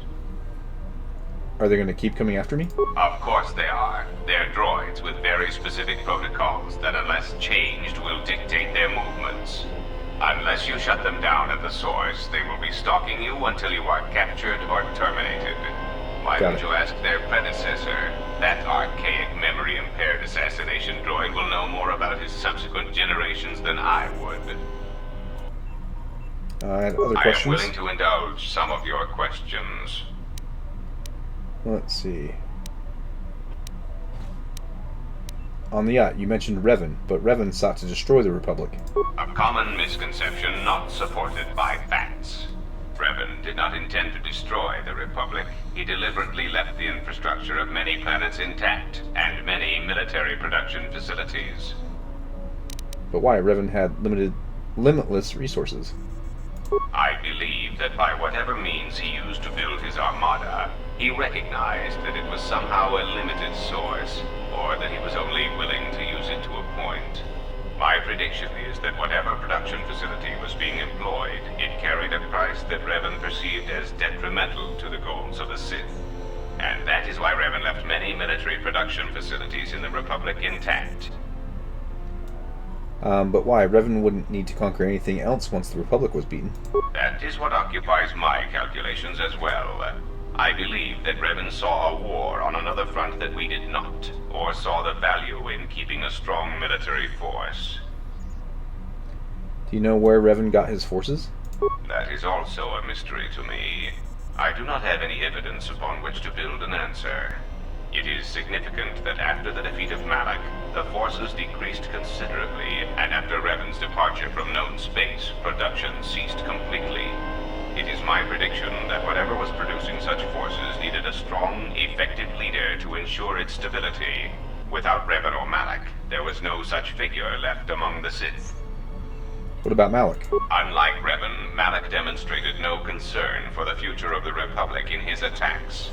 Are they going to keep coming after me? Of course they are. They're droids with very specific protocols that, unless changed, will dictate their movements. Unless you shut them down at the source, they will be stalking you until you are captured or terminated. Why don't you ask their predecessor? That archaic, memory-impaired assassination droid will know more about his subsequent generations than I would. I had other questions. I am willing to indulge some of your questions. Let's see. On the yacht, you mentioned Revan, but Revan sought to destroy the Republic. A common misconception not supported by facts. Revan did not intend to destroy the Republic. He deliberately left the infrastructure of many planets intact, and many military production facilities. But why? Revan had limitless resources. I believe that by whatever means he used to build his armada, He recognized that it was somehow a limited source, or that he was only willing to use it to a point. My prediction is that whatever production facility was being employed, it carried a price that Revan perceived as detrimental to the goals of the Sith. And that is why Revan left many military production facilities in the Republic intact. But why? Revan wouldn't need to conquer anything else once the Republic was beaten. That is what occupies my calculations as well. I believe that Revan saw a war on another front that we did not, or saw the value in keeping a strong military force. Do you know where Revan got his forces? That is also a mystery to me. I do not have any evidence upon which to build an answer. It is significant that after the defeat of Malak, the forces decreased considerably, and after Revan's departure from known space, production ceased completely. It is my prediction that whatever was producing such forces needed a strong, effective leader to ensure its stability. Without Revan or Malak, there was no such figure left among the Sith. What about Malak? Unlike Revan, Malak demonstrated no concern for the future of the Republic in his attacks.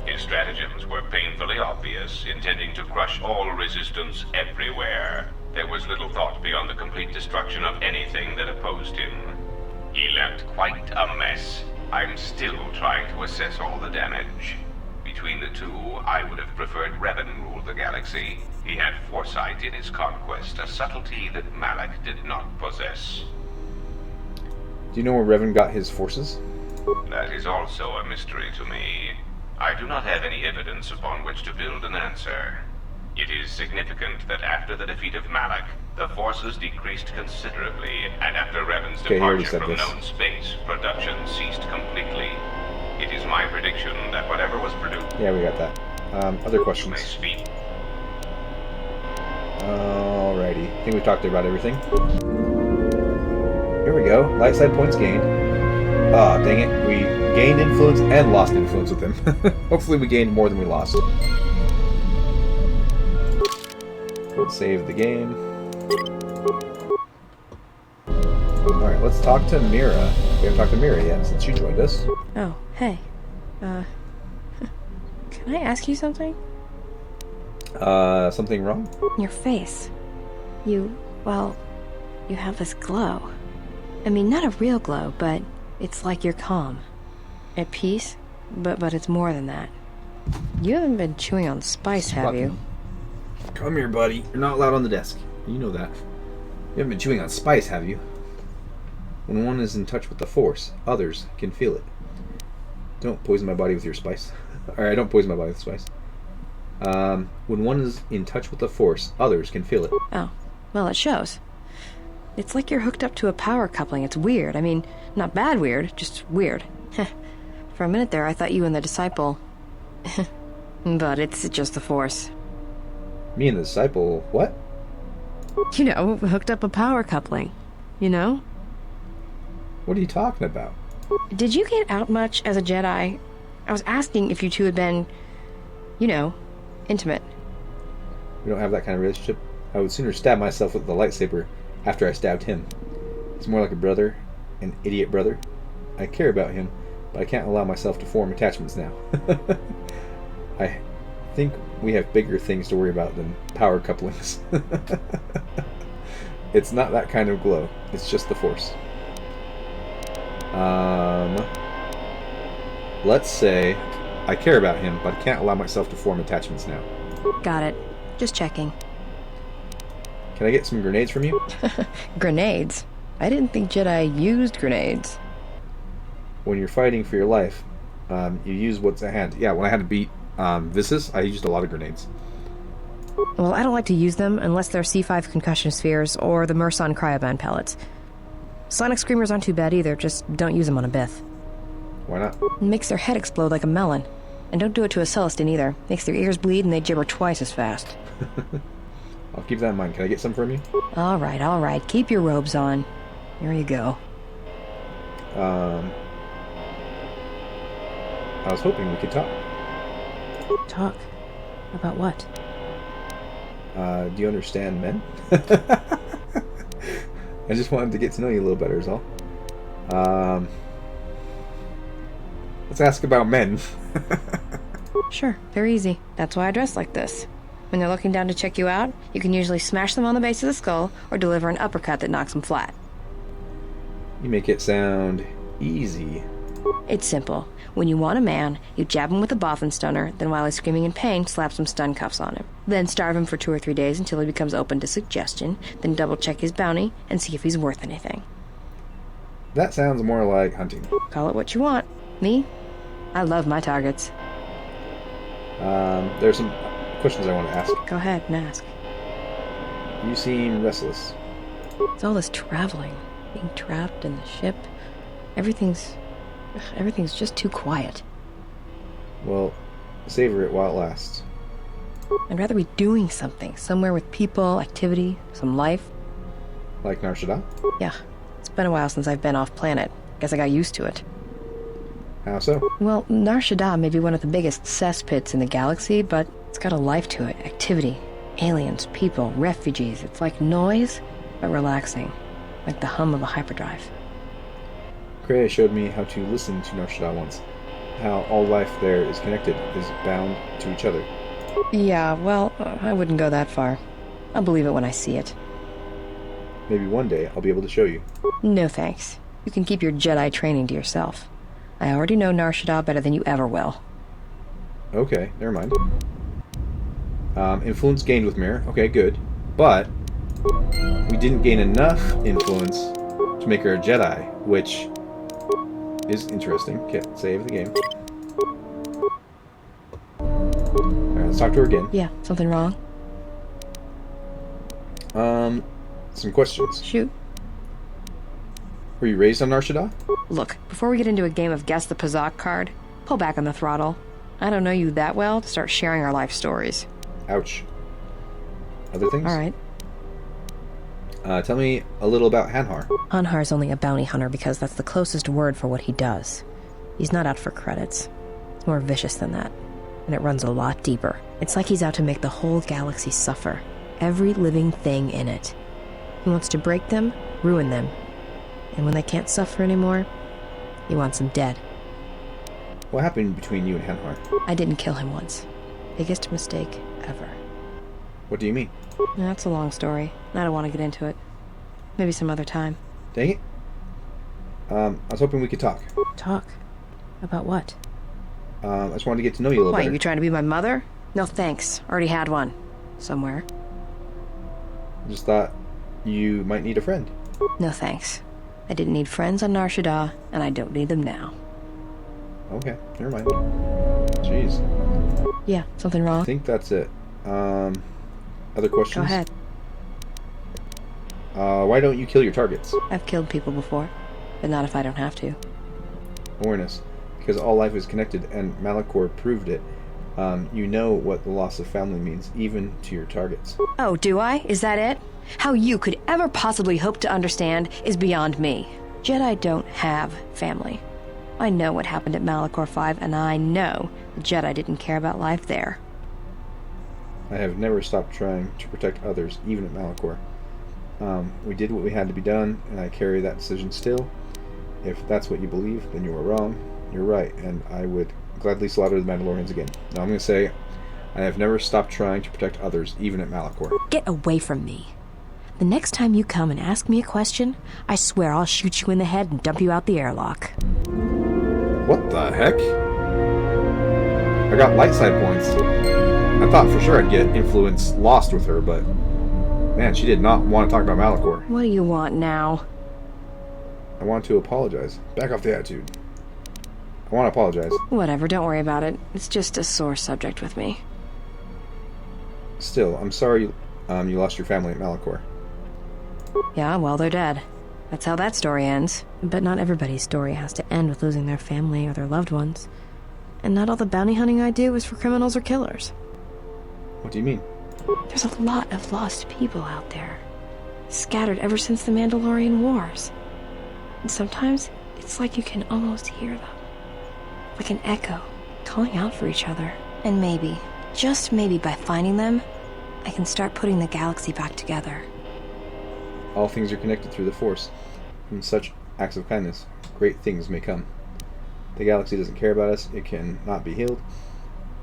His stratagems were painfully obvious, intending to crush all resistance everywhere. There was little thought beyond the complete destruction of anything that opposed him. He left quite a mess. I'm still trying to assess all the damage. Between the two, I would have preferred Revan rule the galaxy. He had foresight in his conquest, a subtlety that Malak did not possess. Do you know where Revan got his forces? That is also a mystery to me. I do not have any evidence upon which to build an answer. It is significant that after the defeat of Malak, the forces decreased considerably, and after Revan's departure from known space, production ceased completely. It is my prediction that whatever was produced... Yeah, we got that. Other questions? Alrighty. I think we talked about everything. Here we go. Light side points gained. Ah, dang it. We gained influence and lost influence with him. Hopefully we gained more than we lost. Let's save the game. Alright, let's talk to Mira. We haven't talked to Mira yet since she joined us. Oh, hey. Can I ask you something? Something wrong? Your face. You have this glow. I mean, not a real glow, but it's like you're calm. At peace, but it's more than that. You haven't been chewing on spice, have you? Come here, buddy. You're not allowed on the desk. You know that. You haven't been chewing on spice, have you? When one is in touch with the Force, others can feel it. Don't poison my body with your spice. Alright, don't poison my body with spice. When one is in touch with the Force, others can feel it. Oh, well, it shows. It's like you're hooked up to a power coupling. It's weird. I mean, not bad weird, just weird. For a minute there, I thought you and the Disciple... But it's just the Force. Me and the Disciple, what? You know, hooked up a power coupling. You know? What are you talking about? Did you get out much as a Jedi? I was asking if you two had been, you know, intimate. We don't have that kind of relationship. I would sooner stab myself with the lightsaber after I stabbed him. He's more like a brother, an idiot brother. I care about him, but I can't allow myself to form attachments now. I think we have bigger things to worry about than power couplings. It's not that kind of glow. It's just the Force. Let's say I care about him, but I can't allow myself to form attachments now. Got it. Just checking. Can I get some grenades from you? Grenades? I didn't think Jedi used grenades. When you're fighting for your life, you use what's at hand. Yeah, when I had to beat Visas, I used a lot of grenades. Well, I don't like to use them unless they're C5 concussion spheres or the Merson cryoban pellets. Sonic screamers aren't too bad either, just don't use them on a Bith. Why not? It makes their head explode like a melon. And don't do it to a Celestin either. Makes their ears bleed and they gibber twice as fast. I'll keep that in mind. Can I get some from you? Alright. Keep your robes on. Here you go. I was hoping we could talk. Talk? About what? Do you understand men? I just wanted to get to know you a little better is all. Let's ask about men. Sure, they're easy. That's why I dress like this. When they're looking down to check you out, you can usually smash them on the base of the skull or deliver an uppercut that knocks them flat. You make it sound easy. It's simple. When you want a man, you jab him with a boffin stunner, then while he's screaming in pain, slap some stun cuffs on him. Then starve him for 2 or 3 days until he becomes open to suggestion, then double check his bounty and see if he's worth anything. That sounds more like hunting. Call it what you want. Me? I love my targets. There's some questions I want to ask. Go ahead and ask. You seem restless. It's all this traveling, being trapped in the ship. Everything's just too quiet. Well, savor it while it lasts. I'd rather be doing something, somewhere with people, activity, some life. Like Nar Shaddaa? Yeah, it's been a while since I've been off planet. Guess I got used to it. How so? Well, Nar Shaddaa may be one of the biggest cesspits in the galaxy, but it's got a life to it. Activity, aliens, people, refugees. It's like noise, but relaxing. Like the hum of a hyperdrive. Kreia showed me how to listen to Nar Shaddaa once. How all life there is connected, is bound to each other. Yeah, well, I wouldn't go that far. I'll believe it when I see it. Maybe one day I'll be able to show you. No thanks. You can keep your Jedi training to yourself. I already know Nar Shaddaa better than you ever will. Okay, never mind. Influence gained with Mirror. Okay, good. But we didn't gain enough influence to make her a Jedi, which is interesting. Okay, save the game. Alright, let's talk to her again. Yeah, something wrong? Some questions. Shoot. Were you raised on Nar Shaddaa? Look, before we get into a game of Guess the Pazak card, pull back on the throttle. I don't know you that well to start sharing our life stories. Ouch. Other things? Alright. Tell me a little about Hanhar. Hanhar's only a bounty hunter because that's the closest word for what he does. He's not out for credits. It's more vicious than that. And it runs a lot deeper. It's like he's out to make the whole galaxy suffer. Every living thing in it. He wants to break them, ruin them. And when they can't suffer anymore, he wants them dead. What happened between you and Hanhar? I didn't kill him once. Biggest mistake ever. What do you mean? That's a long story. I don't want to get into it. Maybe some other time. Dang it. I was hoping we could talk. Talk? About what? I just wanted to get to know you a little Why, better. you trying to be my mother? No thanks. Already had one. Somewhere. I just thought you might need a friend. No thanks. I didn't need friends on Nar Shaddaa, and I don't need them now. Okay, never mind. Jeez. Yeah, something wrong? I think that's it. Other questions? Go ahead. Why don't you kill your targets? I've killed people before, but not if I don't have to. Awareness. Because all life is connected, and Malachor proved it. You know what the loss of family means, even to your targets. Oh, do I? Is that it? How you could ever possibly hope to understand is beyond me. Jedi don't have family. I know what happened at Malachor 5, and I know the Jedi didn't care about life there. I have never stopped trying to protect others, even at Malachor. We did what we had to be done, and I carry that decision still. If that's what you believe, then you are wrong. You're right, and I would gladly slaughter the Mandalorians again. Now I'm going to say, I have never stopped trying to protect others, even at Malachor. Get away from me. The next time you come and ask me a question, I swear I'll shoot you in the head and dump you out the airlock. What the heck? I got light side points. I thought for sure I'd get influence lost with her, but man, she did not want to talk about Malachor. What do you want now? I want to apologize. Back off the attitude. I want to apologize. Whatever, don't worry about it. It's just a sore subject with me. Still, I'm sorry you lost your family at Malachor. Yeah, well, they're dead. That's how that story ends. But not everybody's story has to end with losing their family or their loved ones. And not all the bounty hunting I do is for criminals or killers. What do you mean? There's a lot of lost people out there. Scattered ever since the Mandalorian Wars. And sometimes, it's like you can almost hear them. Like an echo, calling out for each other. And maybe, just maybe by finding them, I can start putting the galaxy back together. All things are connected through the Force. From such acts of kindness, great things may come. The galaxy doesn't care about us, it can not be healed.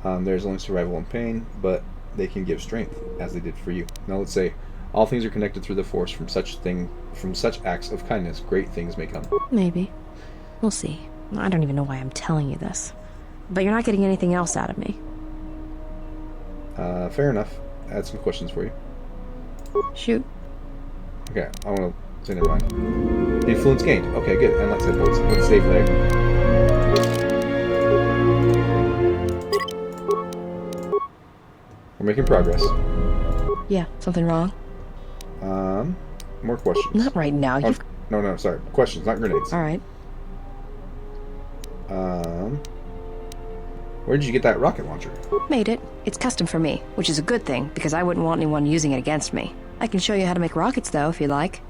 There's only survival and pain, but they can give strength, as they did for you. Now let's say, all things are connected through the Force. From such acts of kindness, great things may come. Maybe. We'll see. I don't even know why I'm telling you this. But you're not getting anything else out of me. Fair enough. I had some questions for you. Shoot. Okay, I want to say never mind. Influence gained. Okay, good. And like I said, let's save there. We're making progress. Yeah, something wrong? More questions. Not right now. No, sorry. Questions, not grenades. Alright. Where did you get that rocket launcher? Made it. It's custom for me, which is a good thing, because I wouldn't want anyone using it against me. I can show you how to make rockets, though, if you like.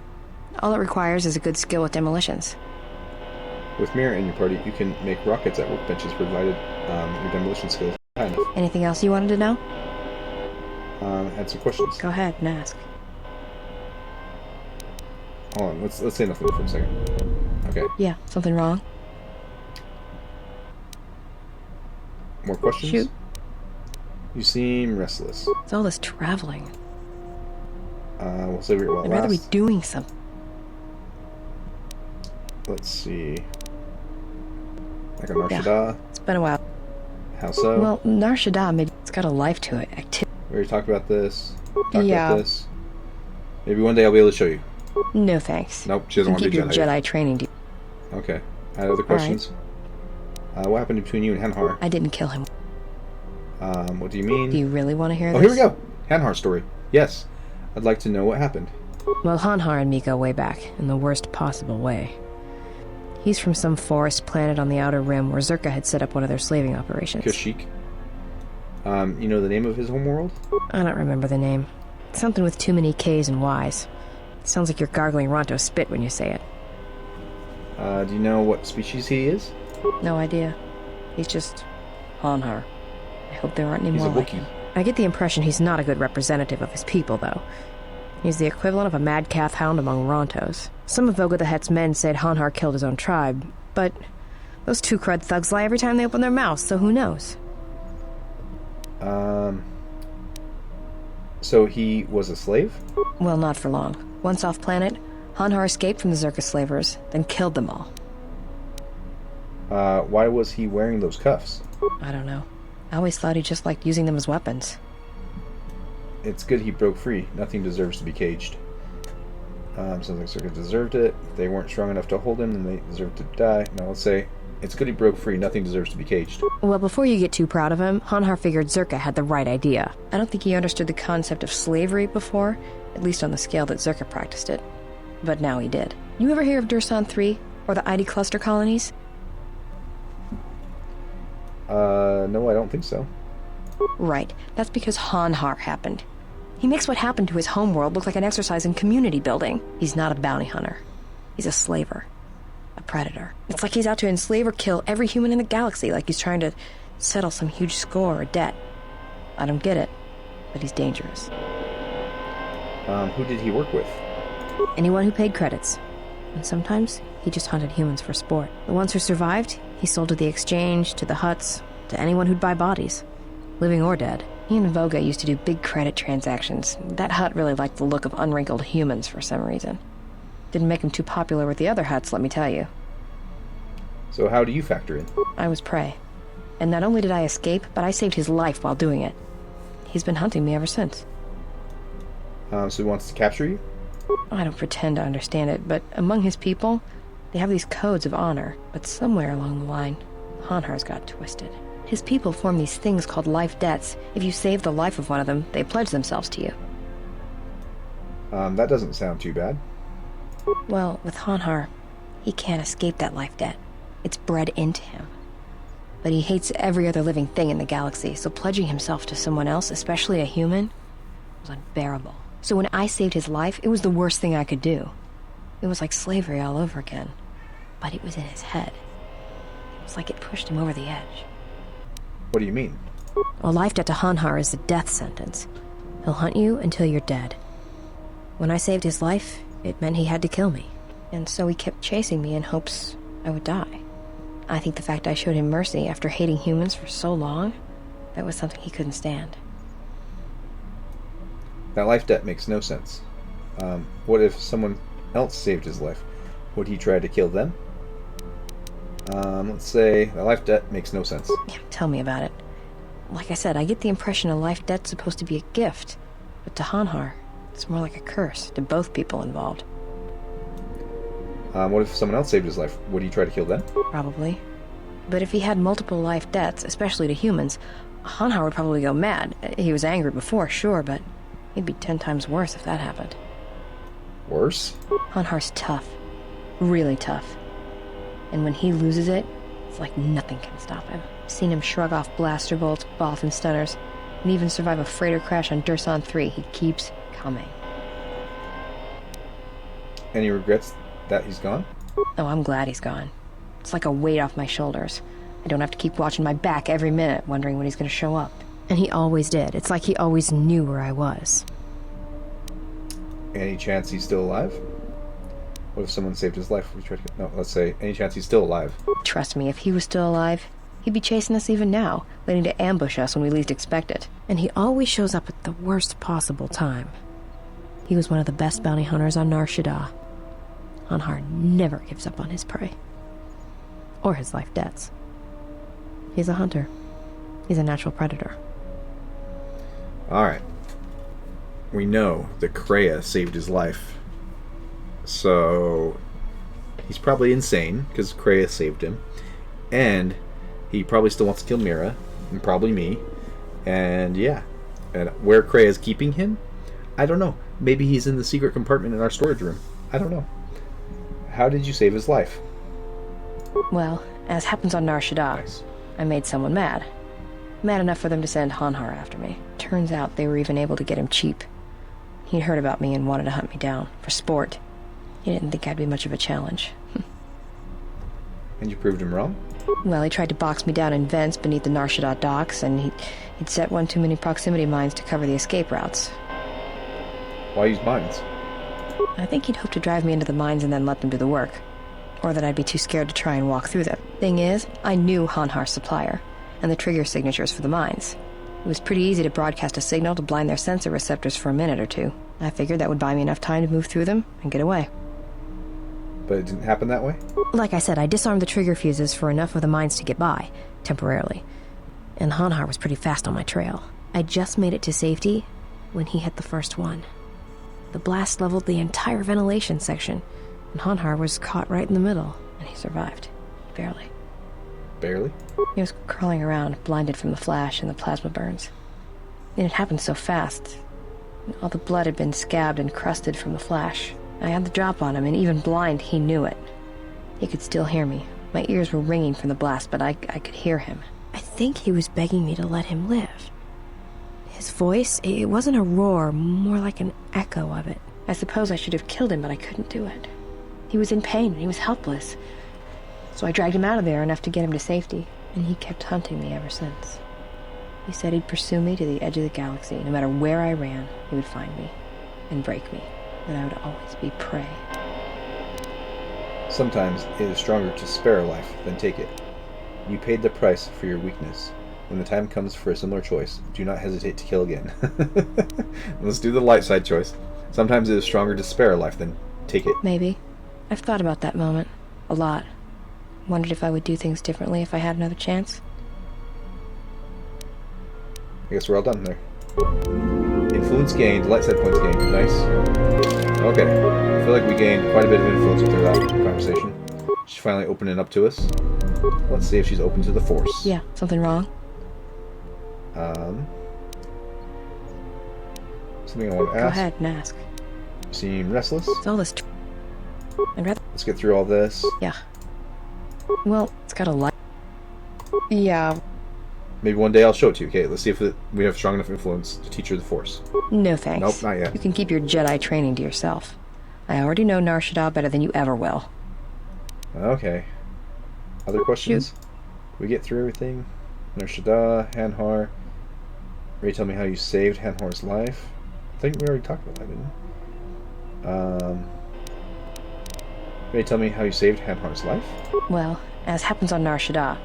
All it requires is a good skill with demolitions. With Mira in your party, you can make rockets at workbenches provided your demolition skills are high enough. Anything else you wanted to know? Had some questions. Go ahead and ask. Hold on, let's say nothing for a second. Okay. Yeah, something wrong? More questions? Shoot. You seem restless. It's all this traveling. We'll save it while it I'd rather be lasts. doing something. Let's see. Like a Nar Shaddaa? It's been a while. How so? Well, Nar Shaddaa, maybe it's got a life to it. We already talked about this. Yeah. About this. Maybe one day I'll be able to show you. No thanks. Nope, she doesn't want to keep be your Jedi. Jedi training. Okay. I had other questions. What happened between you and Hanhar? I didn't kill him. What do you mean? Do you really want to hear Oh, this? here we go. Hanhar story. Yes. I'd like to know what happened. Well, Hanhar and me go way back, in the worst possible way. He's from some forest planet on the Outer Rim where Zerka had set up one of their slaving operations. Kashyyyk. You know the name of his homeworld? I don't remember the name. Something with too many K's and Y's. Sounds like you're gargling Ronto spit when you say it. Do you know what species he is? No idea. He's just Hanhar. I hope there aren't any He's more a like Wookiee. him. I get the impression he's not a good representative of his people, though. He's the equivalent of a mad calf hound among Rontos. Some of Voga the Hutt's men said Hanhar killed his own tribe, but those two crud thugs lie every time they open their mouths, so who knows? So he was a slave? Well, not for long. Once off planet, Hanhar escaped from the Zerka slavers, then killed them all. Why was he wearing those cuffs? I don't know. I always thought he just liked using them as weapons. It's good he broke free. Nothing deserves to be caged. Sounds like Zerka deserved it. If they weren't strong enough to hold him, then they deserved to die. Now let's say, it's good he broke free. Nothing deserves to be caged. Well, before you get too proud of him, Hanhar figured Zerka had the right idea. I don't think he understood the concept of slavery before, at least on the scale that Zerka practiced it. But now he did. You ever hear of Dursan 3, or the ID cluster colonies? No, I don't think so. Right. That's because Hanhar happened. He makes what happened to his homeworld look like an exercise in community building. He's not a bounty hunter. He's a slaver. A predator. It's like he's out to enslave or kill every human in the galaxy, like he's trying to settle some huge score or debt. I don't get it, but he's dangerous. Who did he work with? Anyone who paid credits. And sometimes, he just hunted humans for sport. The ones who survived, he sold to the exchange, to the huts, to anyone who'd buy bodies. Living or dead. He and Voga used to do big credit transactions. That hut really liked the look of unwrinkled humans for some reason. Didn't make him too popular with the other huts, let me tell you. So how do you factor in? I was prey. And not only did I escape, but I saved his life while doing it. He's been hunting me ever since. So he wants to capture you? I don't pretend to understand it, but among his people, they have these codes of honor. But somewhere along the line, Hanhar's got twisted. His people form these things called life debts. If you save the life of one of them, they pledge themselves to you. That doesn't sound too bad. Well, with Hanhar, he can't escape that life debt. It's bred into him. But he hates every other living thing in the galaxy, so pledging himself to someone else, especially a human, was unbearable. So when I saved his life, it was the worst thing I could do. It was like slavery all over again. But it was in his head. It was like it pushed him over the edge. What do you mean? A life debt to Hanhar is a death sentence. He'll hunt you until you're dead. When I saved his life, it meant he had to kill me. And so he kept chasing me in hopes I would die. I think the fact I showed him mercy after hating humans for so long That was something he couldn't stand. That life debt makes no sense. What if someone else saved his life? Would he try to kill them? Let's say that life debt makes no sense. Yeah, tell me about it. Like I said, I get the impression a life debt's supposed to be a gift. But to Hanhar, it's more like a curse to both people involved. What if someone else saved his life? Would he try to kill them? Probably. But if he had multiple life debts, especially to humans, Hanhar would probably go mad. He was angry before, sure, but he'd be 10 times worse if that happened. Worse? Hanhar's tough. Really tough. And when he loses it, it's like nothing can stop him. I've seen him shrug off blaster bolts, boff and stunners, and even survive a freighter crash on Dursan 3. He keeps coming. Any regrets that he's gone? Oh, I'm glad he's gone. It's like a weight off my shoulders. I don't have to keep watching my back every minute, wondering when he's going to show up. And he always did. It's like he always knew where I was. Any chance he's still alive? What if someone saved his life? No, let's say, any chance he's still alive? Trust me, if he was still alive, he'd be chasing us even now, waiting to ambush us when we least expect it. And he always shows up at the worst possible time. He was one of the best bounty hunters on Nar Shaddaa. Hanhar never gives up on his prey. Or his life debts. He's a hunter. He's a natural predator. Alright. We know that Kreia saved his life. So he's probably insane, because Kreia saved him. And he probably still wants to kill Mira, and probably me. And yeah. And where Kreia's keeping him? I don't know. Maybe he's in the secret compartment in our storage room. I don't know. How did you save his life? Well, as happens on Nar Shaddaa, Nice. I made someone mad. Mad enough for them to send Hanhar after me. Turns out they were even able to get him cheap. He'd heard about me and wanted to hunt me down, for sport. He didn't think I'd be much of a challenge. And you proved him wrong? Well, he tried to box me down in vents beneath the Nar Shaddaa docks, and he'd set one too many proximity mines to cover the escape routes. Why use mines? I think he'd hoped to drive me into the mines and then let them do the work. Or that I'd be too scared to try and walk through them. Thing is, I knew Hanhar's supplier, and the trigger signatures for the mines. It was pretty easy to broadcast a signal to blind their sensor receptors for a minute or two. I figured that would buy me enough time to move through them and get away. But it didn't happen that way? Like I said, I disarmed the trigger fuses for enough of the mines to get by, temporarily. And Hanhar was pretty fast on my trail. I just made it to safety when he hit the first one. The blast leveled the entire ventilation section, and Hanhar was caught right in the middle, and he survived. Barely. Barely? He was crawling around, blinded from the flash and the plasma burns. And it happened so fast. All the blood had been scabbed and crusted from the flash. I had the drop on him, and even blind, he knew it. He could still hear me. My ears were ringing from the blast, but I could hear him. I think he was begging me to let him live. His voice, it wasn't a roar, more like an echo of it. I suppose I should have killed him, but I couldn't do it. He was in pain, and he was helpless. So I dragged him out of there enough to get him to safety, and he kept hunting me ever since. He said he'd pursue me to the edge of the galaxy. No matter where I ran, he would find me and break me, and I would always be prey. Sometimes it is stronger to spare a life than take it. You paid the price for your weakness. When the time comes for a similar choice, do not hesitate to kill again. Let's do the light side choice. Sometimes it is stronger to spare a life than take it. Maybe. I've thought about that moment. A lot. Wondered if I would do things differently if I had another chance. I guess we're all done there. Influence gained, light side points gained. Nice. Okay. I feel like we gained quite a bit of influence with that conversation. She's finally opening up to us. Let's see if she's open to the Force. Yeah, something wrong? Something I want to ask. Go ahead and ask. You seem restless? It's all this I'd rather... Let's get through all this. Yeah. Well, it's got a light. Yeah. Maybe one day I'll show it to you. Okay, let's see if we have strong enough influence to teach her the Force. No thanks. Nope, not yet. You can keep your Jedi training to yourself. I already know Nar Shaddaa better than you ever will. Okay. Other questions? Shoot. We get through everything? Nar Shaddaa, Hanhar. Ray, tell me how you saved Hanhar's life. I think we already talked about that, didn't we? Ray, tell me how you saved Hanhar's life? Well, as happens on Nar Shaddaa,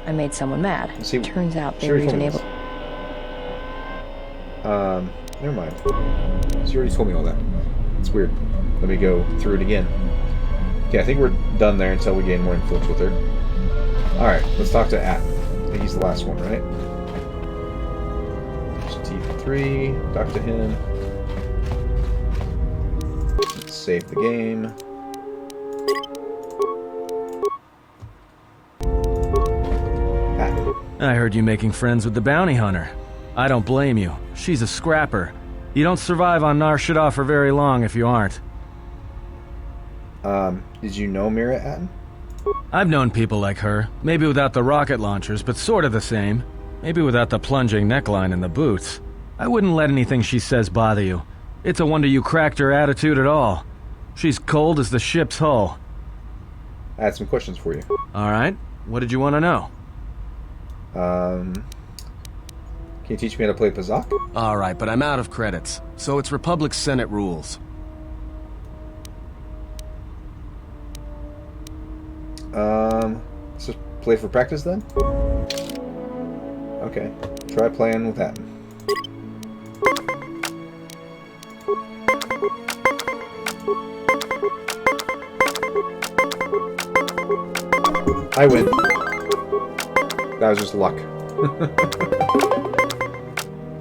I made someone mad. See, Turns out they share were your even feelings. able... Never mind. So you already told me all that. It's weird. Let me go through it again. Okay, I think we're done there until we gain more influence with her. Alright, let's talk to Atten. I think he's the last one, right? There's T3. Talk to him. Let's save the game. I heard you making friends with the bounty hunter. I don't blame you. She's a scrapper. You don't survive on Nar Shaddaa for very long if you aren't. Did you know Mira Atten? I've known people like her. Maybe without the rocket launchers, but sort of the same. Maybe without the plunging neckline and the boots. I wouldn't let anything she says bother you. It's a wonder you cracked her attitude at all. She's cold as the ship's hull. I had some questions for you. Alright. What did you want to know? Can you teach me how to play Pazak? Alright, but I'm out of credits, so it's Republic Senate rules. Let's just play for practice then? Okay. Try playing with that. I win. That was just luck.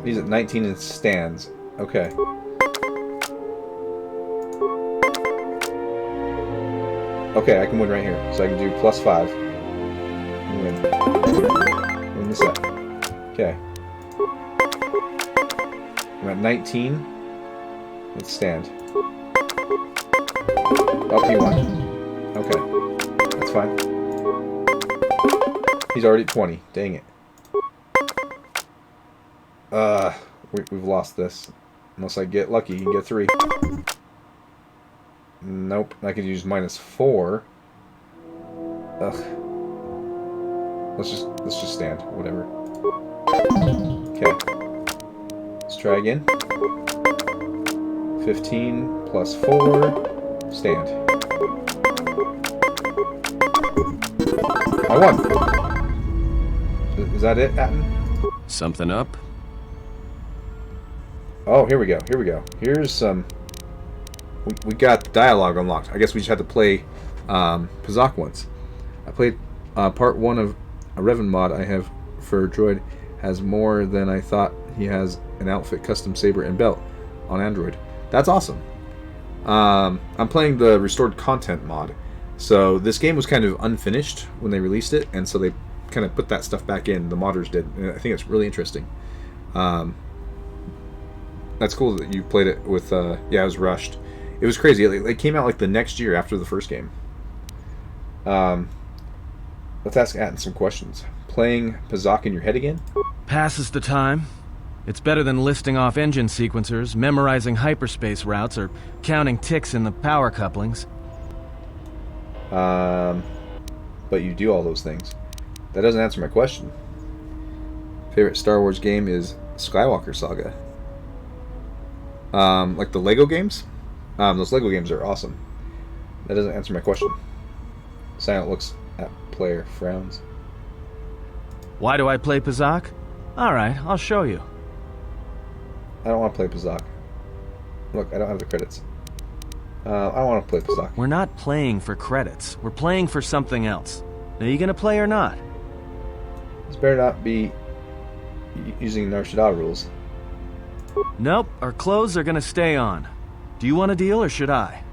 He's at 19 and stands. Okay. Okay, I can win right here. So I can do +5. And win. Win the set. Okay. I'm at 19. Let's stand. Oh, he won. Okay. That's fine. He's already at 20. Dang it. We've lost this. Unless I get lucky and get 3. Nope. I could use -4. Ugh. Let's just stand. Whatever. Okay. Let's try again. 15 + 4. Stand. I won! Is that it, Atten? Something up? Oh, here we go. Here we go. Here's some... We got dialogue unlocked. I guess we just had to play Pazak once. I played part 1 of a Revan mod I have for Droid. Has more than I thought. He has an outfit, custom saber, and belt on Android. That's awesome. I'm playing the restored content mod. So this game was kind of unfinished when they released it, and so they kind of put that stuff back in. The modders did. And I think it's really interesting. That's cool that you played it with... yeah, it was rushed. It was crazy. It came out like the next year after the first game. Let's ask Atten some questions. Playing Pazak in your head again? Passes the time. It's better than listing off engine sequencers, memorizing hyperspace routes, or counting ticks in the power couplings. But you do all those things. That doesn't answer my question. Favorite Star Wars game is Skywalker Saga. Like the Lego games? Those Lego games are awesome. That doesn't answer my question. Silent looks at player, frowns. Why do I play Pazak? Alright, I'll show you. I don't want to play Pazak. Look, I don't have the credits. I don't want to play Pazak. We're not playing for credits. We're playing for something else. Are you gonna play or not? This better not be using Nar Shaddaa rules. Nope, our clothes are gonna stay on. Do you want a deal or should I?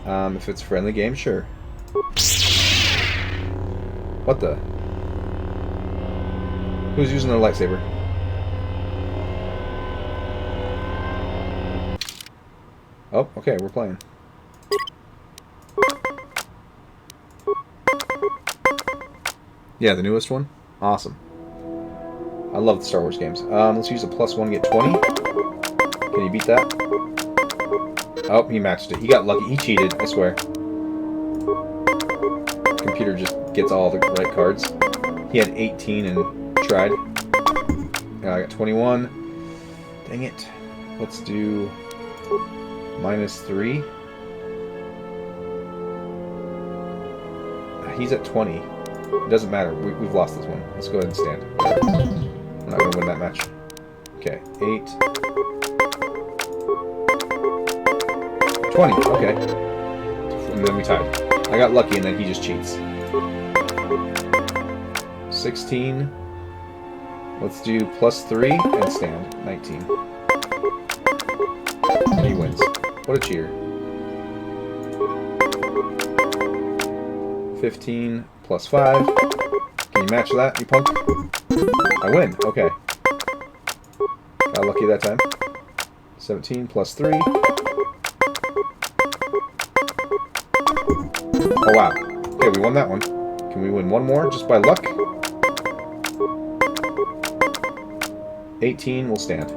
If it's a friendly game, sure. What the? Who's using their lightsaber? Oh, okay, we're playing. Yeah, the newest one? Awesome. I love the Star Wars games. Let's use a +1, get 20. Can you beat that? Oh, he matched it. He got lucky. He cheated, I swear. Computer just gets all the right cards. He had 18 and tried. I got 21. Dang it. Let's do -3. He's at 20. It doesn't matter. We've lost this one. Let's go ahead and stand. I'm not going to win that match. Okay, 8. 20, okay. And then we tied. I got lucky and then he just cheats. 16. Let's do +3 and stand. 19. And he wins. What a cheer. 15 +5. Can you match that, you punk? I win. Okay. Got lucky that time. 17 +3. Oh, wow. Okay, we won that one. Can we win one more just by luck? 18 will stand.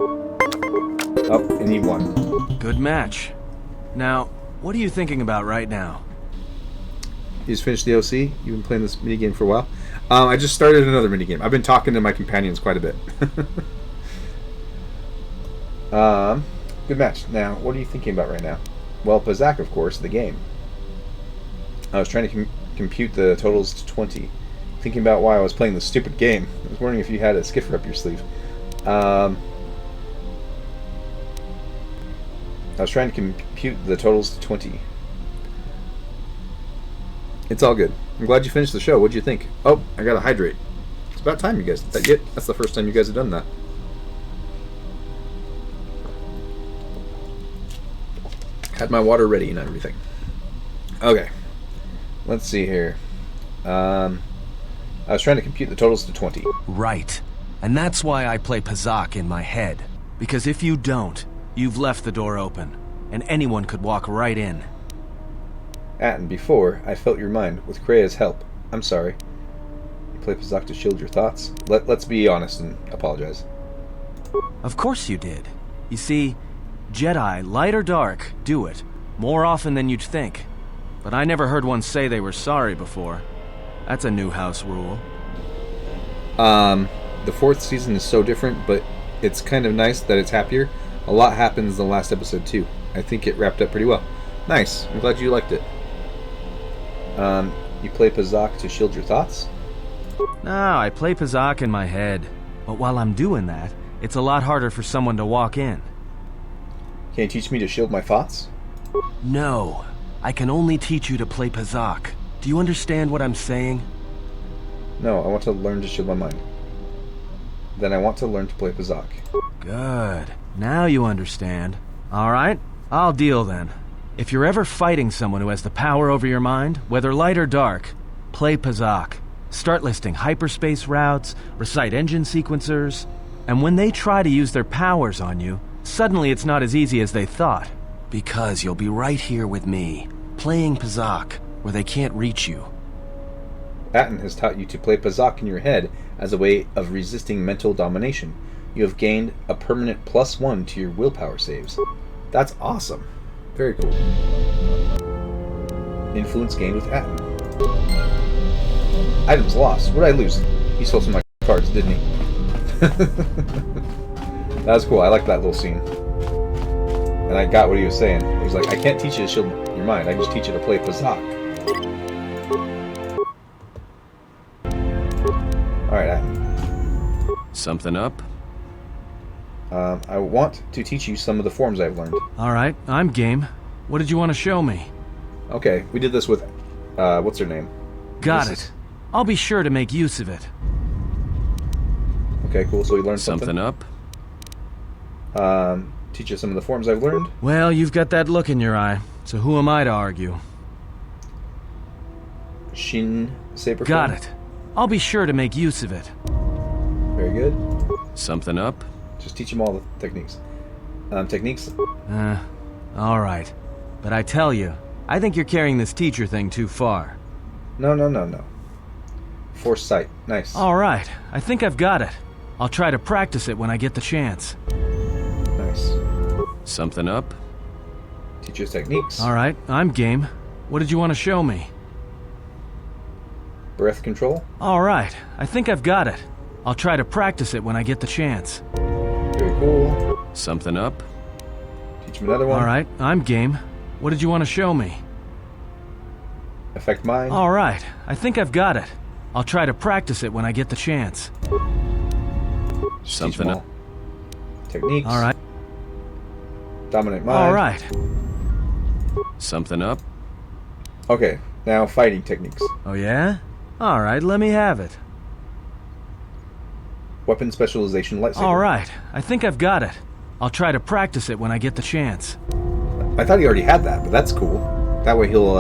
Up, and he won. Good match. Now, what are you thinking about right now? You just finished the OC? You've been playing this minigame for a while? I just started another minigame. I've been talking to my companions quite a bit. Good match. Now, what are you thinking about right now? Well, Pazak, of course, the game. I was trying to compute the totals to 20. Thinking about why I was playing this stupid game. I was wondering if you had a skiffer up your sleeve. I was trying to compute the totals to 20. It's all good. I'm glad you finished the show. What'd you think? Oh, I gotta hydrate. It's about time you guys did that. That's the first time you guys have done that. Had my water ready and everything. Okay. Let's see here. I was trying to compute the totals to 20. Right. And that's why I play Pazak in my head. Because if you don't, you've left the door open, and anyone could walk right in. And before, I felt your mind with Krea's help. I'm sorry. You play Pazak to shield your thoughts? Let's be honest and apologize. Of course you did. You see, Jedi, light or dark, do it. More often than you'd think. But I never heard one say they were sorry before. That's a new house rule. The 4th season is so different, but it's kind of nice that it's happier. A lot happens in the last episode, too. I think it wrapped up pretty well. Nice. I'm glad you liked it. You play Pazak to shield your thoughts? No, I play Pazak in my head. But while I'm doing that, it's a lot harder for someone to walk in. Can you teach me to shield my thoughts? No. I can only teach you to play Pazak. Do you understand what I'm saying? No, I want to learn to shield my mind. Then I want to learn to play Pazak. Good. Now you understand. Alright, I'll deal then. If you're ever fighting someone who has the power over your mind, whether light or dark, play Pazak. Start listing hyperspace routes, recite engine sequencers, and when they try to use their powers on you, suddenly it's not as easy as they thought. Because you'll be right here with me, playing Pazak, where they can't reach you. Atten has taught you to play Pazak in your head as a way of resisting mental domination. You have gained a permanent +1 to your willpower saves. That's awesome. Very cool. Influence gained with Atten. Items lost. What did I lose? He stole some of my cards, didn't he? That was cool. I like that little scene. And I got what he was saying. He was like, I can't teach you to shield your mind. I can just teach you to play Pazak. Alright, Atten. Something up? I want to teach you some of the forms I've learned. Alright, I'm game. What did you want to show me? Okay, we did this with, what's her name? Got it. I'll be sure to make use of it. Okay, cool, so we learned something. Something up? Teach you some of the forms I've learned. Well, you've got that look in your eye, so who am I to argue? Shin Saber Got form? it. I'll be sure to make use of it. Very good. Something up? Just teach him all the techniques. Techniques? Alright. But I tell you, I think you're carrying this teacher thing too far. No. Force sight. Nice. Alright, I think I've got it. I'll try to practice it when I get the chance. Nice. Something up? Teach us techniques. Alright, I'm game. What did you want to show me? Breath control. Alright, I think I've got it. I'll try to practice it when I get the chance. Very cool. Something up? Teach him another one. Alright, I'm game. What did you want to show me? Affect mind. Alright, I think I've got it. I'll try to practice it when I get the chance. Something up. Techniques. All right. Dominate mind. All right. Something up? Okay, now fighting techniques. Oh, yeah? All right, let me have it. Weapon specialization, lightsaber. All right, I think I've got it. I'll try to practice it when I get the chance. I thought he already had that, but that's cool. That way he'll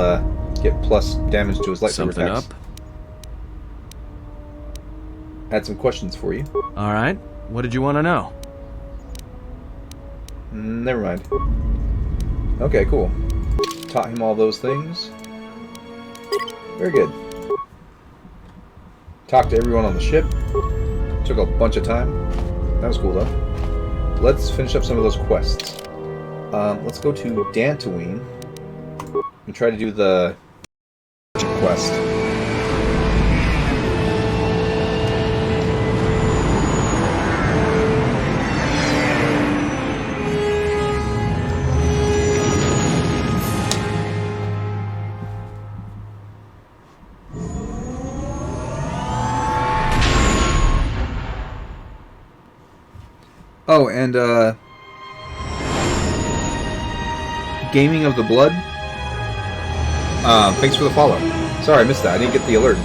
get plus damage to his lightsaber Something attacks. up? I had some questions for you. All right, what did you want to know? Never mind. Okay, cool. Taught him all those things. Very good. Talked to everyone on the ship. Took a bunch of time. That was cool, though. Let's finish up some of those quests. Let's go to Dantooine and try to do the quest. Oh, and Gaming of the Blood. Thanks for the follow. Sorry, I missed that. I didn't get the alert. I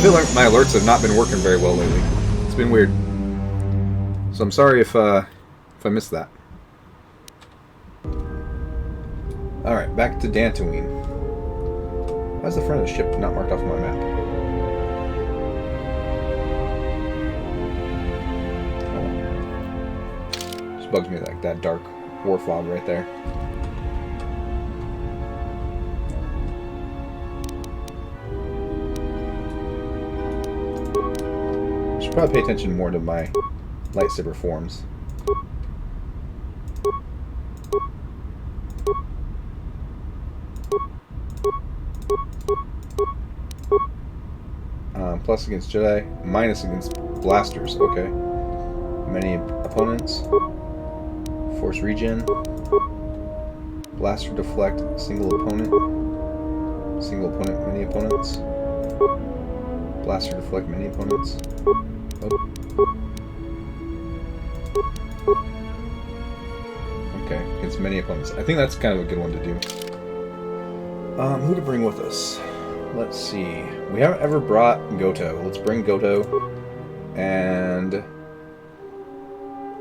feel like my alerts have not been working very well lately. It's been weird. So I'm sorry if I missed that. Alright, back to Dantooine. Why is the front of the ship not marked off on my map? Bugs me like that dark war fog right there. Should probably pay attention more to my lightsaber forms. Plus against Jedi, minus against blasters. Okay. Many opponents. Force regen. Blaster deflect, single opponent. Single opponent, many opponents. Blaster deflect, many opponents. Oh. Okay, against many opponents. I think that's kind of a good one to do. Who to bring with us? Let's see. We haven't ever brought Goto. Let's bring Goto. And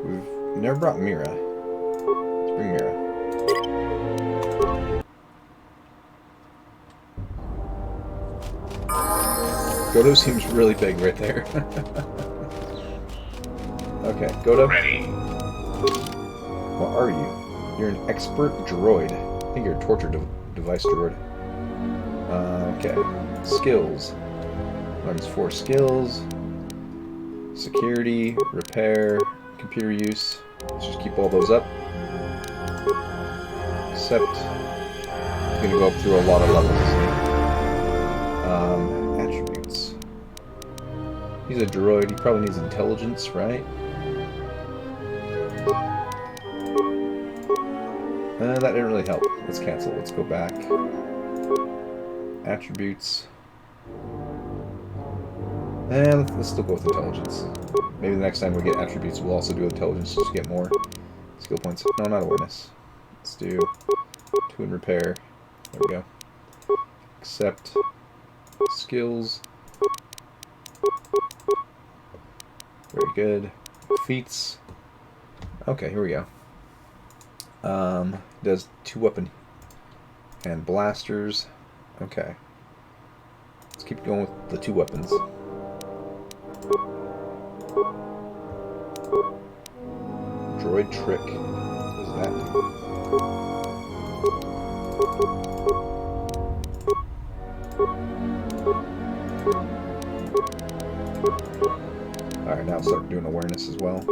we've never brought Mira. Let's bring Mira. Goto seems really big right there. Okay, Goto. Ready. What are you? You're an expert droid. I think you're a torture device droid. Okay. Skills. Learns 4 skills. Security, repair, computer use. Let's just keep all those up. Except, it's going to go up through a lot of levels. Attributes. He's a droid. He probably needs intelligence, right? That didn't really help. Let's cancel. Let's go back. Attributes. And let's still go with intelligence. Maybe the next time we get attributes, we'll also do intelligence just to get more skill points. No, not awareness. Let's do 2 in repair. There we go. Accept skills. Very good. Feats. Okay, here we go. Does 2 weapon and blasters. Okay. Let's keep going with the 2 weapons. Droid trick. What does that do? Alright, now start doing awareness as well.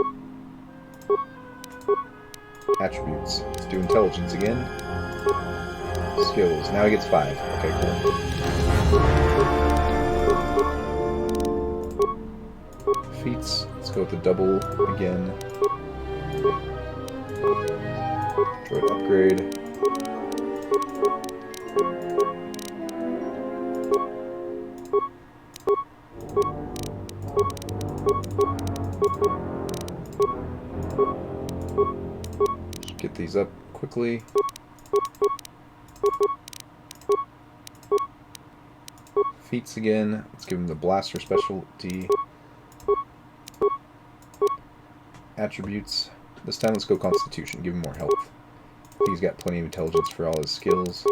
Attributes. Let's do intelligence again. Skills. Now he gets 5. Okay, cool. Feats. Let's go with the double again. Droid upgrade. Just get these up quickly. Feats again. Let's give him the blaster specialty. Attributes. This time let's go Constitution. Give him more health. I think he's got plenty of intelligence for all his skills.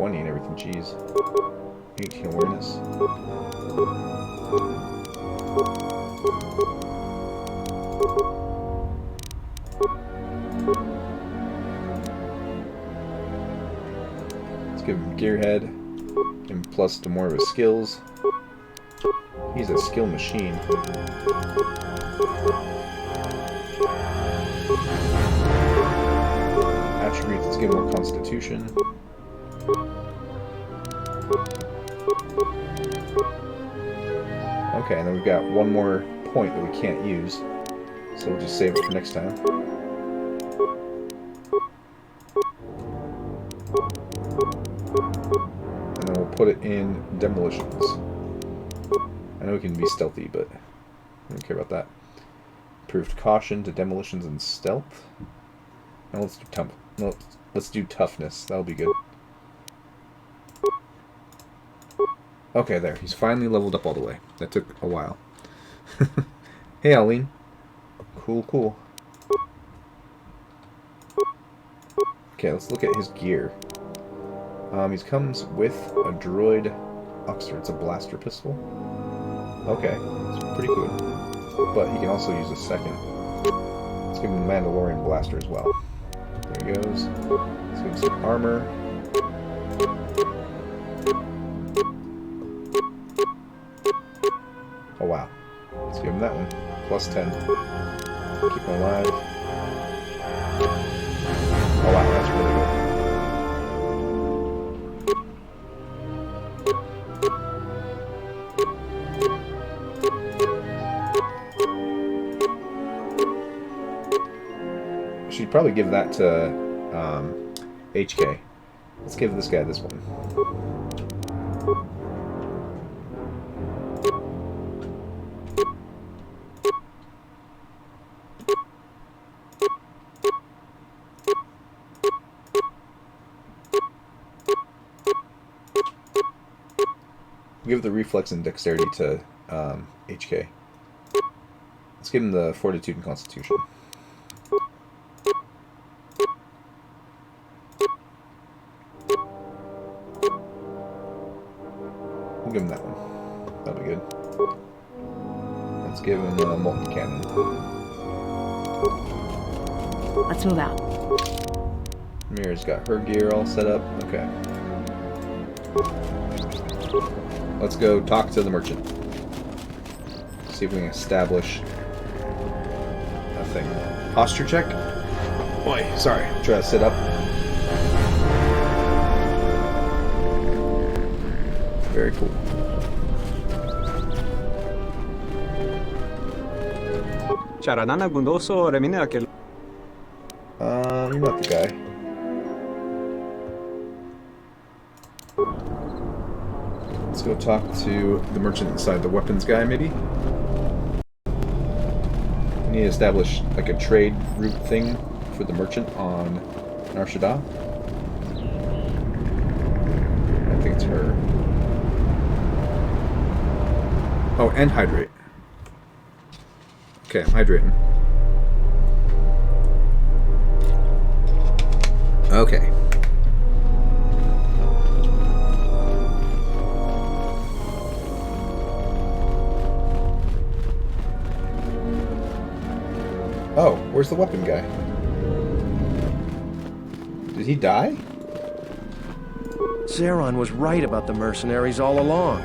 And everything, jeez. 18 awareness. Let's give him Gearhead. Give him plus to more of his skills. He's a skill machine. Attributes, let's give him more Constitution. Okay, and then we've got one more point that we can't use, so we'll just save it for next time. And then we'll put it in Demolitions. I know we can be stealthy, but I don't care about that. Improved Caution to Demolitions and Stealth. Now let's do Toughness. That'll be good. Okay, there. He's finally leveled up all the way. That took a while. Hey, Aline. Cool, cool. Okay, let's look at his gear. He comes with a droid Oxter. It's a blaster pistol. Okay, it's pretty good. But he can also use a second. Let's give him the Mandalorian blaster as well. There he goes. Let's give him some armor. Oh wow. Let's give him that one. Plus 10. Keep him alive. Oh wow, that's really good. Should probably give that to HK. Let's give this guy this one. Give the reflex and dexterity to HK. Let's give him the fortitude and constitution. We'll give him that one. That'll be good. Let's give him a molten cannon. Let's move out. Mira's got her gear all set up. Okay. Let's go talk to the merchant. See if we can establish a thing. Posture check. Boy, sorry. Try to sit up. Very cool. You're not the guy. Let's go talk to the merchant inside, the weapons guy, maybe? We need to establish like a trade route thing for the merchant on Nar Shaddaa. I think it's her. Oh, and hydrate. Okay, I'm hydrating. Okay. Oh, where's the weapon guy? Did he die? Zeron was right about the mercenaries all along.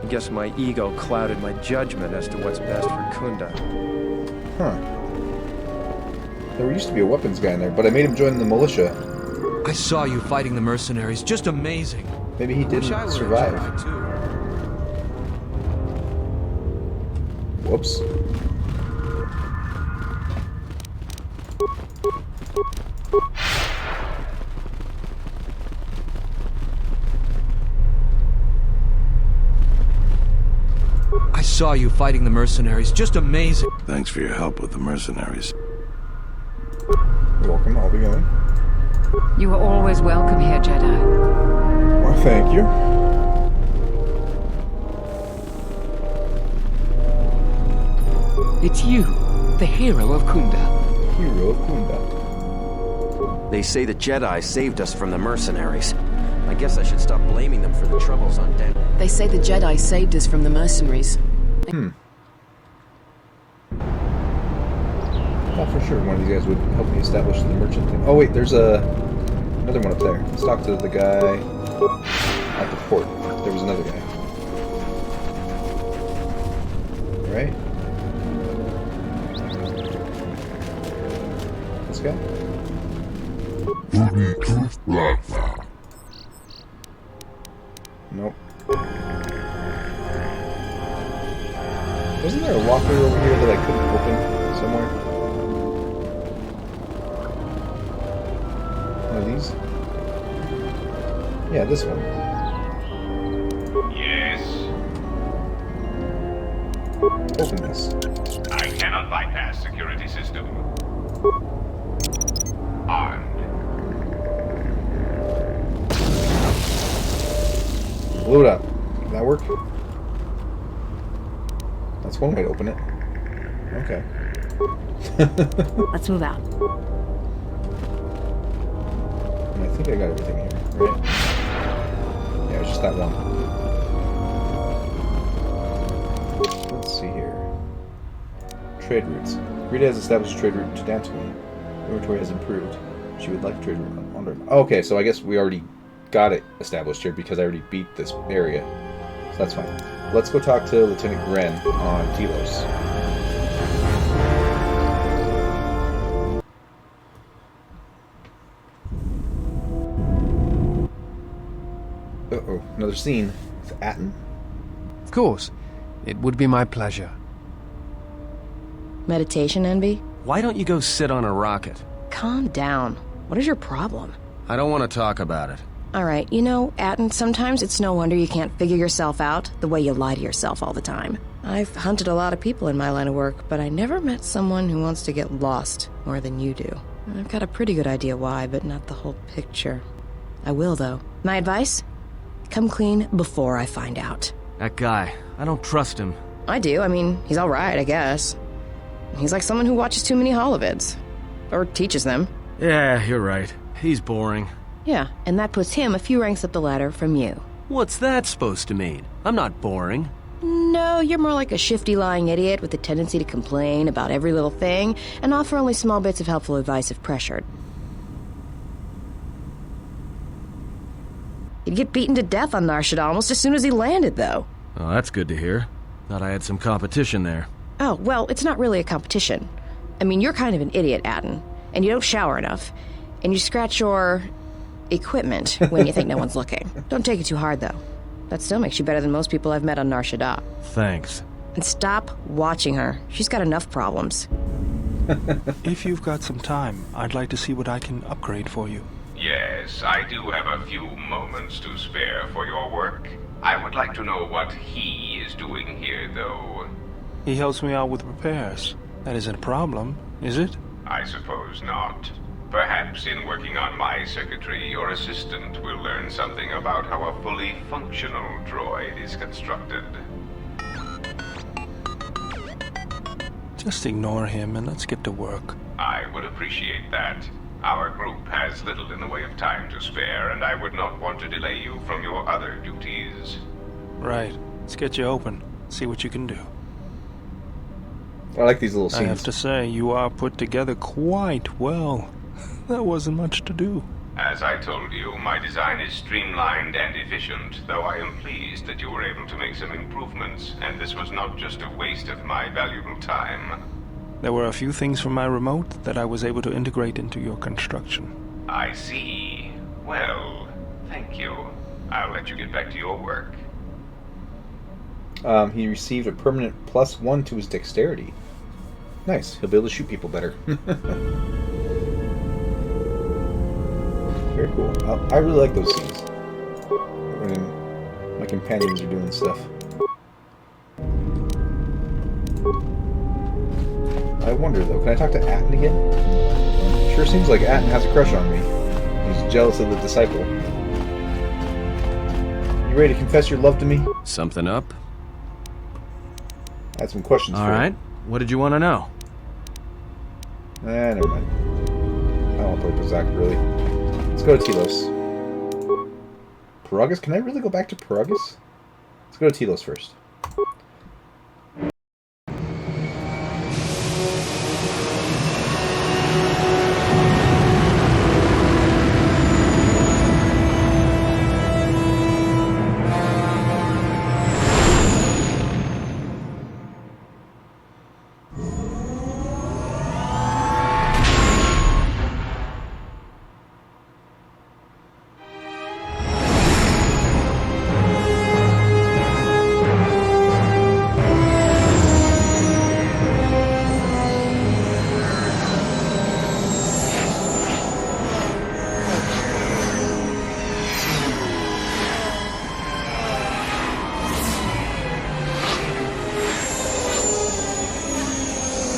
I guess my ego clouded my judgment as to what's best for Kunda. Huh. There used to be a weapons guy in there, but I made him join the militia. I saw you fighting the mercenaries. Just amazing. Maybe he didn't survive. Whoops. I saw you fighting the mercenaries. Just amazing. Thanks for your help with the mercenaries. You're welcome. I'll be going. You are always welcome here, Jedi. Well, thank you. It's you, the hero of Kunda. Hero of Kunda. They say the Jedi saved us from the mercenaries. I guess I should stop blaming them for the troubles on Den. They say the Jedi saved us from the mercenaries. I thought for sure one of these guys would help me establish the merchant thing. Oh wait, there's another one up there. Let's talk to the guy at the port. There was another guy. Right? This guy? Nope. Wasn't there a locker over here that I couldn't open somewhere? One of these? Yeah, this one. Yes. Open this. I cannot bypass security system. Armed. Blew it up. Did that work? That's one way to open it. Okay. Let's move out. I think I got everything here, right? Yeah, it's just that one. Let's see here. Trade routes. Rita has established a trade route to Dantooine. Inventory has improved. She would like a trade route under. Okay, so I guess we already got it established here because I already beat this area. So that's fine. Let's go talk to Lieutenant Gren on Telos. Uh-oh, another scene with Atten. Of course. It would be my pleasure. Meditation, Envy? Why don't you go sit on a rocket? Calm down. What is your problem? I don't want to talk about it. Alright, you know, Atten, sometimes it's no wonder you can't figure yourself out the way you lie to yourself all the time. I've hunted a lot of people in my line of work, but I never met someone who wants to get lost more than you do. I've got a pretty good idea why, but not the whole picture. I will, though. My advice? Come clean before I find out. That guy, I don't trust him. I do. I mean, he's alright, I guess. He's like someone who watches too many holovids. Or teaches them. Yeah, you're right. He's boring. Yeah, and that puts him a few ranks up the ladder from you. What's that supposed to mean? I'm not boring. No, you're more like a shifty, lying idiot with a tendency to complain about every little thing and offer only small bits of helpful advice if pressured. He'd get beaten to death on Nar Shaddaa almost as soon as he landed, though. Oh, that's good to hear. Thought I had some competition there. Oh, well, it's not really a competition. I mean, you're kind of an idiot, Atten, and you don't shower enough, and you scratch your equipment when you think no one's looking. Don't take it too hard, though. That still makes you better than most people I've met on Nar Shaddaa. Thanks. And stop watching her. She's got enough problems. If you've got some time, I'd like to see what I can upgrade for you. Yes, I do have a few moments to spare for your work. I would like to know what he is doing here, though. He helps me out with repairs. That isn't a problem, is it? I suppose not. Perhaps in working on my circuitry, your assistant will learn something about how a fully functional droid is constructed. Just ignore him and let's get to work. I would appreciate that. Our group has little in the way of time to spare, and I would not want to delay you from your other duties. Right. Let's get you open. See what you can do. I like these little scenes. I have to say, you are put together quite well. That wasn't much to do. As I told you, my design is streamlined and efficient, though I am pleased that you were able to make some improvements, and this was not just a waste of my valuable time. There were a few things from my remote that I was able to integrate into your construction. I see. Well, thank you. I'll let you get back to your work. He received a permanent +1 to his dexterity. Nice. He'll be able to shoot people better. Very cool. I really like those scenes when my companions are doing stuff. I wonder though, can I talk to Atten again? Sure seems like Atten has a crush on me. He's jealous of the disciple. You ready to confess your love to me? Something up? I had some questions for you. Alright. What did you want to know? Never mind. I don't want to play Pazak, really. Let's go to Telos. Paragus? Can I really go back to Paragus? Let's go to Telos first.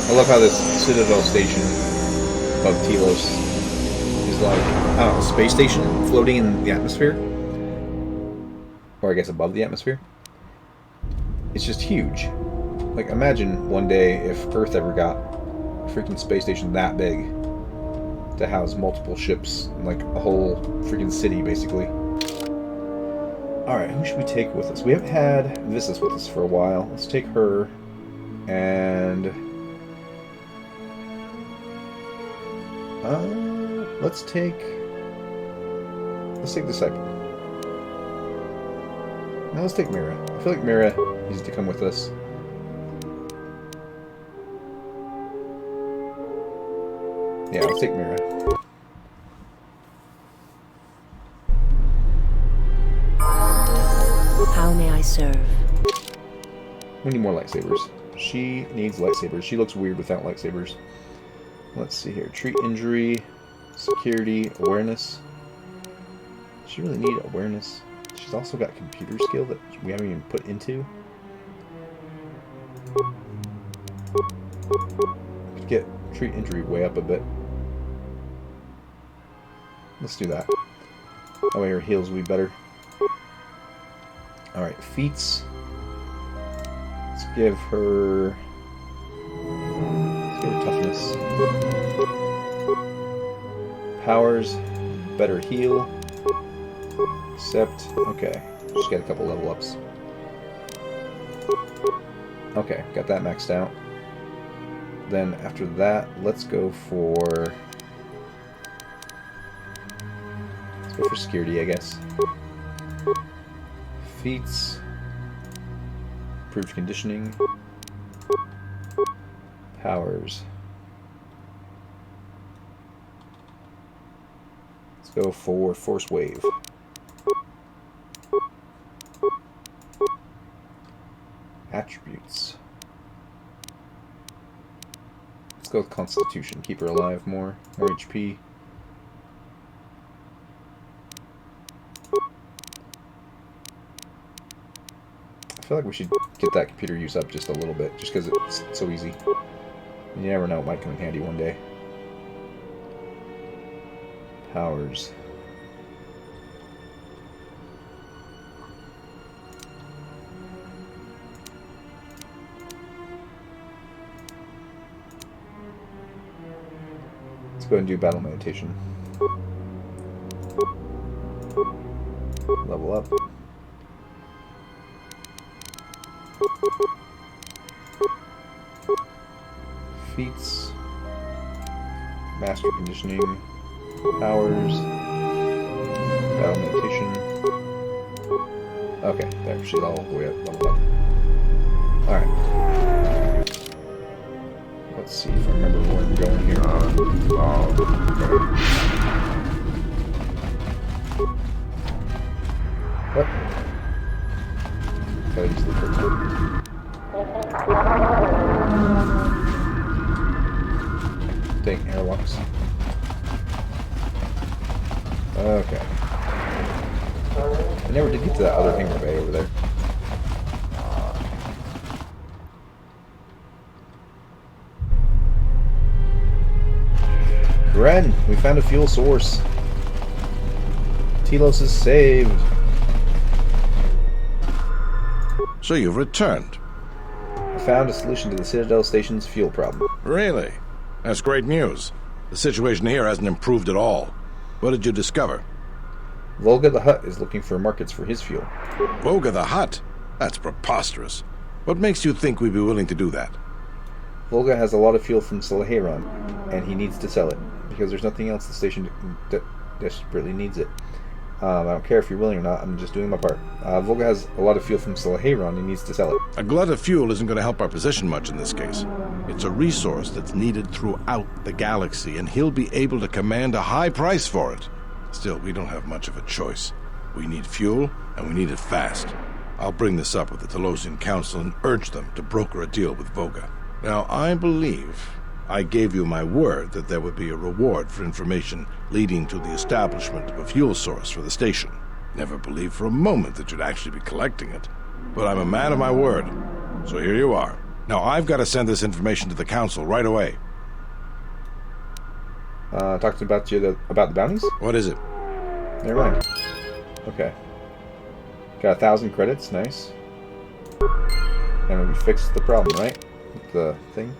I love how this Citadel station of Telos is like, I don't know, a space station floating in the atmosphere. Or I guess above the atmosphere. It's just huge. Like, imagine one day if Earth ever got a freaking space station that big to house multiple ships, like a whole freaking city, basically. Alright, who should we take with us? We haven't had Visas with us for a while. Let's take her and... let's take Disciple. Now let's take Mira. I feel like Mira needs to come with us. Yeah, let's take Mira. How may I serve? We need more lightsabers. She needs lightsabers. She looks weird without lightsabers. Let's see here. Treat injury, security, awareness. Does she really need awareness? She's also got computer skill that we haven't even put into. Could get treat injury way up a bit. Let's do that. That way her heals will be better. Alright, feats. Let's give her... toughness. Powers, better heal. Accept. Okay, just get a couple level ups. Okay, got that maxed out. Then after that, let's go for security, I guess. Feats, improved conditioning. Powers. Let's go for Force Wave. Attributes. Let's go with Constitution. Keep her alive more. More HP. I feel like we should get that computer use up just a little bit, just because it's so easy. You never know, it might come in handy one day. Powers. Let's go ahead and do battle meditation. Level up. Feats, master conditioning, powers, battle meditation. Okay, there, she's all the way up, level up. Alright. Let's see if I remember where I'm going here. What? Gotta use the quick time. Dang, airlocks. Okay. I never did get to that other hangar bay over there. Ren, we found a fuel source. Telos is saved. So you've returned. I found a solution to the Citadel Station's fuel problem. Really? That's great news. The situation here hasn't improved at all. What did you discover? Volga the Hutt is looking for markets for his fuel. Volga the Hutt? That's preposterous. What makes you think we'd be willing to do that? Volga has a lot of fuel from Salaheron, and he needs to sell it, because there's nothing else the station desperately needs it. I don't care if you're willing or not, I'm just doing my part. Volga has a lot of fuel from Salaheron, he needs to sell it. A glut of fuel isn't going to help our position much in this case. It's a resource that's needed throughout the galaxy, and he'll be able to command a high price for it. Still, we don't have much of a choice. We need fuel, and we need it fast. I'll bring this up with the Telosian Council and urge them to broker a deal with Volga. Now, I believe I gave you my word that there would be a reward for information leading to the establishment of a fuel source for the station. Never believed for a moment that you'd actually be collecting it. But I'm a man of my word, so here you are. Now, I've got to send this information to the Council right away. Talked about the bounties? What is it? Never mind. Okay. Got 1,000 credits, nice. And we fixed the problem, right? With the thing.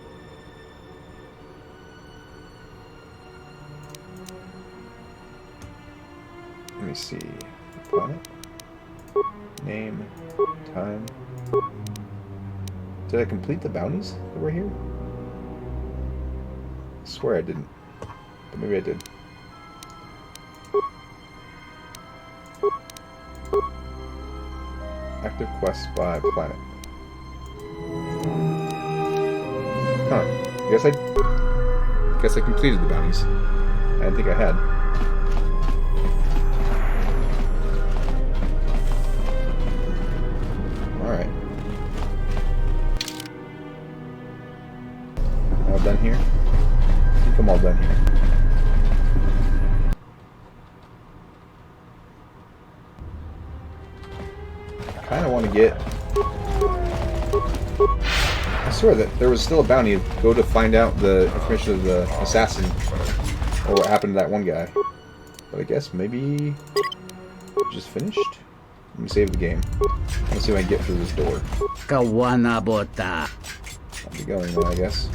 Let me see. Planet. Name. Time. Did I complete the bounties that were here? I swear I didn't. But maybe I did. Active quests by planet. Huh. Guess I completed the bounties. I didn't think I had. Alright. All done here? I think I'm all done here. I kind of want to get... I swear that there was still a bounty. Go to find out the information of the assassin. Or what happened to that one guy. But I guess maybe... just finished? Let me save the game. Let's see if I can get through this door. I'll be going now, I guess.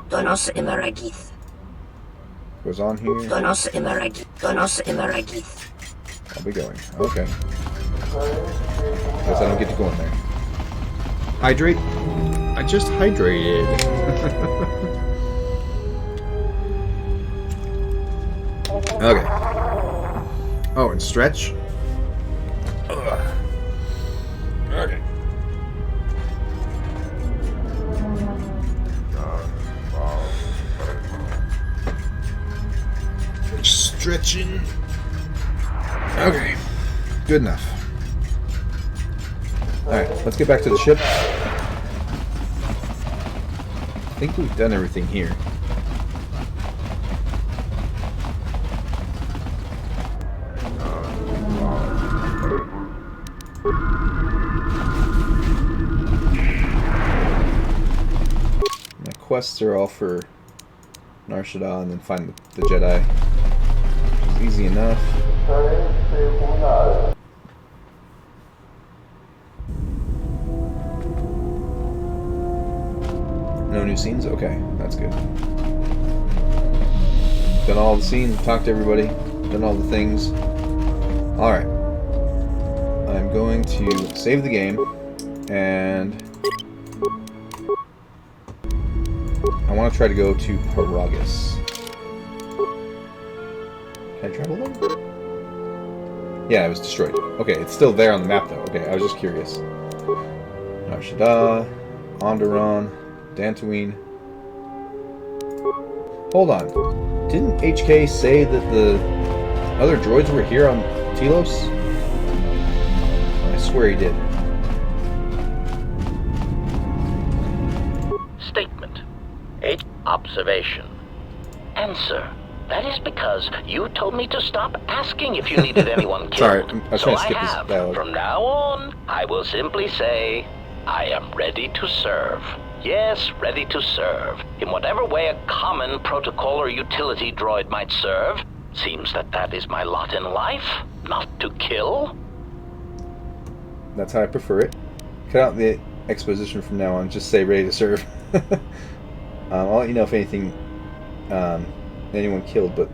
Donos Emeragith. Goes on here. Donos Emeragith. Donos Emeragith. I'll be going. Okay. Guess I don't get to go in there. Hydrate? I just hydrated. Okay. Oh, and stretch? Ugh. Okay. Stretching. Okay. Good enough. Alright, let's get back to the ship. I think we've done everything here. My quests are all for Nar Shaddaa and then find the Jedi. Which is easy enough. No new scenes? Okay, that's good. Done all the scenes, talked to everybody, done all the things. Alright. I'm going to save the game, and I want to try to go to Paragus. Can I travel there? Yeah, it was destroyed. Okay, it's still there on the map though. Okay, I was just curious. Nar Shaddaa, Onderon, Dantooine. Hold on. Didn't HK say that the other droids were here on Telos? I swear he did. Statement. Observation. Answer. That is because you told me to stop asking if you needed anyone killed. Sorry, I was so trying to I skip have. this dialogue. From now on, I will simply say, I am ready to serve. Yes, ready to serve. In whatever way a common protocol or utility droid might serve. Seems that is my lot in life. Not to kill. That's how I prefer it. Cut out the exposition from now on. Just say ready to serve. I'll let you know if anything, anyone killed, but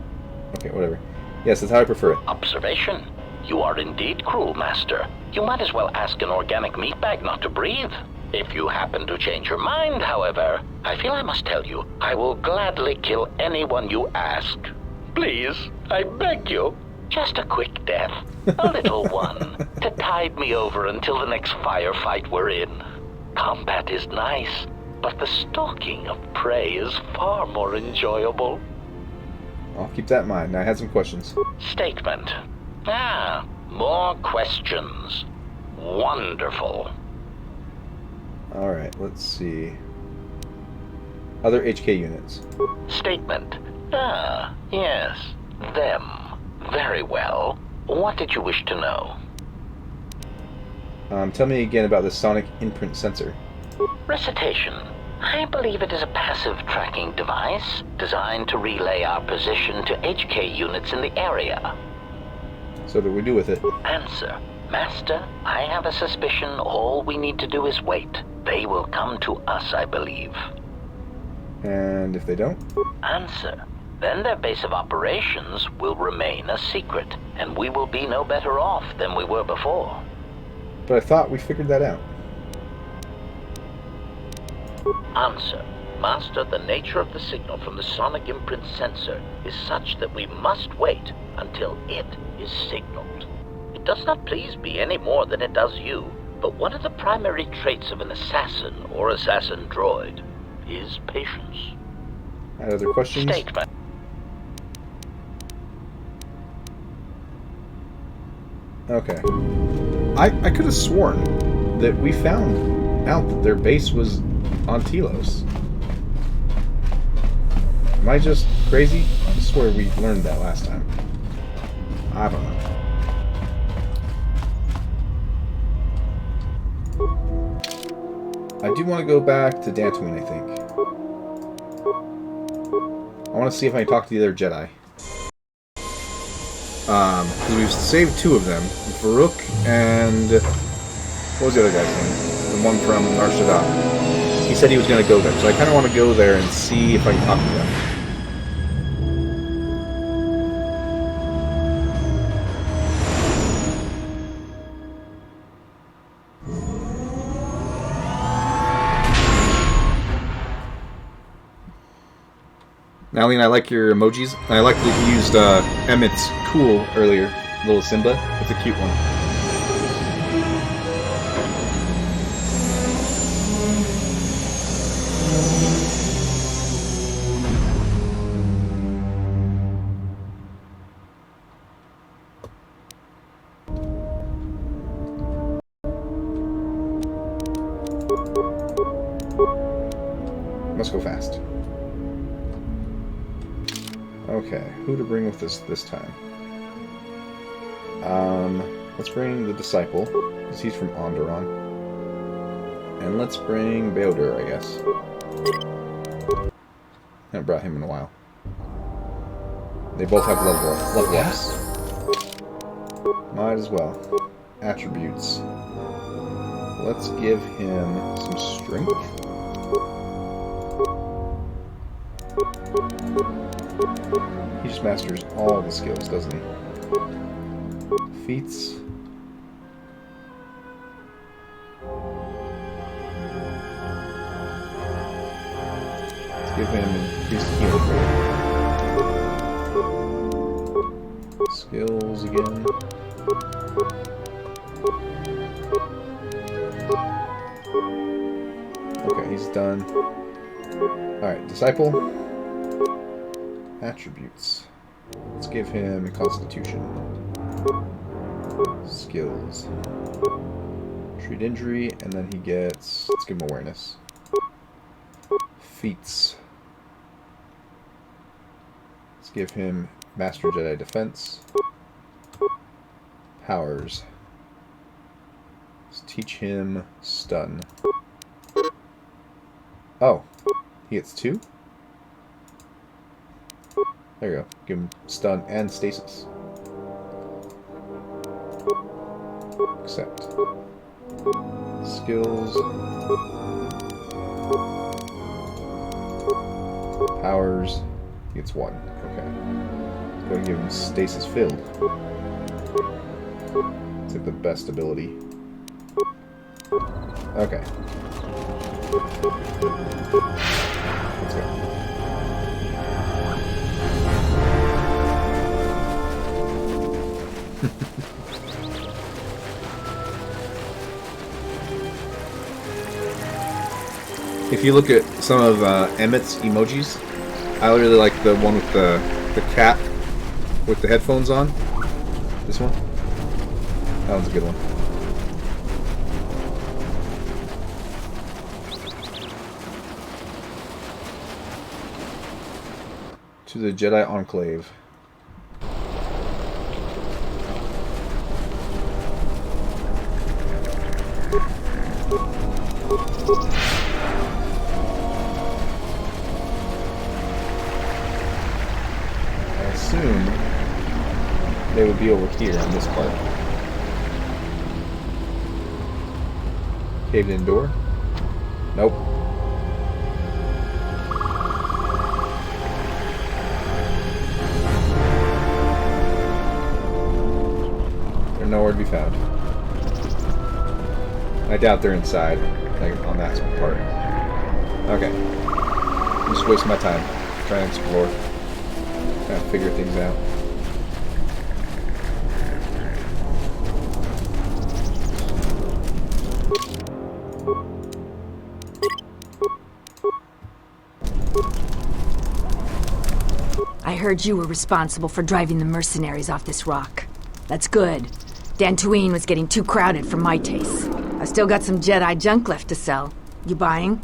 okay, whatever. Yes, that's how I prefer it. Observation. You are indeed cruel, Master. You might as well ask an organic meat bag not to breathe. If you happen to change your mind, however, I feel I must tell you, I will gladly kill anyone you ask. Please, I beg you, just a quick death. A little one, to tide me over until the next firefight we're in. Combat is nice, but the stalking of prey is far more enjoyable. I'll keep that in mind. I had some questions. Statement. More questions. Wonderful. Alright, let's see. Other HK units. Statement. Yes. Them. Very well. What did you wish to know? Tell me again about the sonic imprint sensor. Recitation. I believe it is a passive tracking device designed to relay our position to HK units in the area. So what do we do with it? Answer. Master, I have a suspicion all we need to do is wait. They will come to us, I believe. And if they don't? Answer. Then their base of operations will remain a secret, and we will be no better off than we were before. But I thought we figured that out. Answer. Master, the nature of the signal from the sonic imprint sensor is such that we must wait until it is signaled. It does not please me any more than it does you, but one of the primary traits of an assassin or assassin droid is patience. Other questions? Statement. Okay. I could have sworn that we found out that their base was on Telos. Am I just crazy? I swear we learned that last time. I don't know. I do want to go back to Dantooine, I think. I want to see if I can talk to the other Jedi. Because we've saved two of them. Varuk and... what was the other guy's name? The one from Nar Shaddaa. He said he was going to go there, so I kind of want to go there and see if I can talk to them. Natalie, I like your emojis. I like that you used Emmett's cool earlier, little Simba. It's a cute one. Must go fast. Okay, who to bring with us this time? Let's bring the Disciple, because he's from Onderon. And let's bring Beodur, I guess. Haven't brought him in a while. They both have level ups. Might as well. Attributes. Let's give him some strength. He just masters all the skills, doesn't he? Feats. Let's give him increased healing rate. Skills again. Okay, he's done. Alright, Disciple. Attributes. Let's give him a Constitution. Skills. Treat injury, and then he gets... Let's give him awareness. Feats. Let's give him Master Jedi Defense. Powers. Let's teach him Stun. Oh. He gets 2? There you go. Give him Stun and Stasis. Accept. Skills. Powers. He gets 1. Okay. Go and give him Stasis Filled. It's like the best ability. Okay. Let's go. If you look at some of Emmett's emojis, I really like the one with the cat with the headphones on. This one. That one's a good one. To the Jedi Enclave. I assume they would be over here on this part. Caved in door? Nope. They're nowhere to be found. I doubt they're inside, like on that part. Okay. I'm just wasting my time trying to explore, trying to figure things out. I heard you were responsible for driving the mercenaries off this rock. That's good. Dantooine was getting too crowded for my taste. I still got some Jedi junk left to sell. You buying?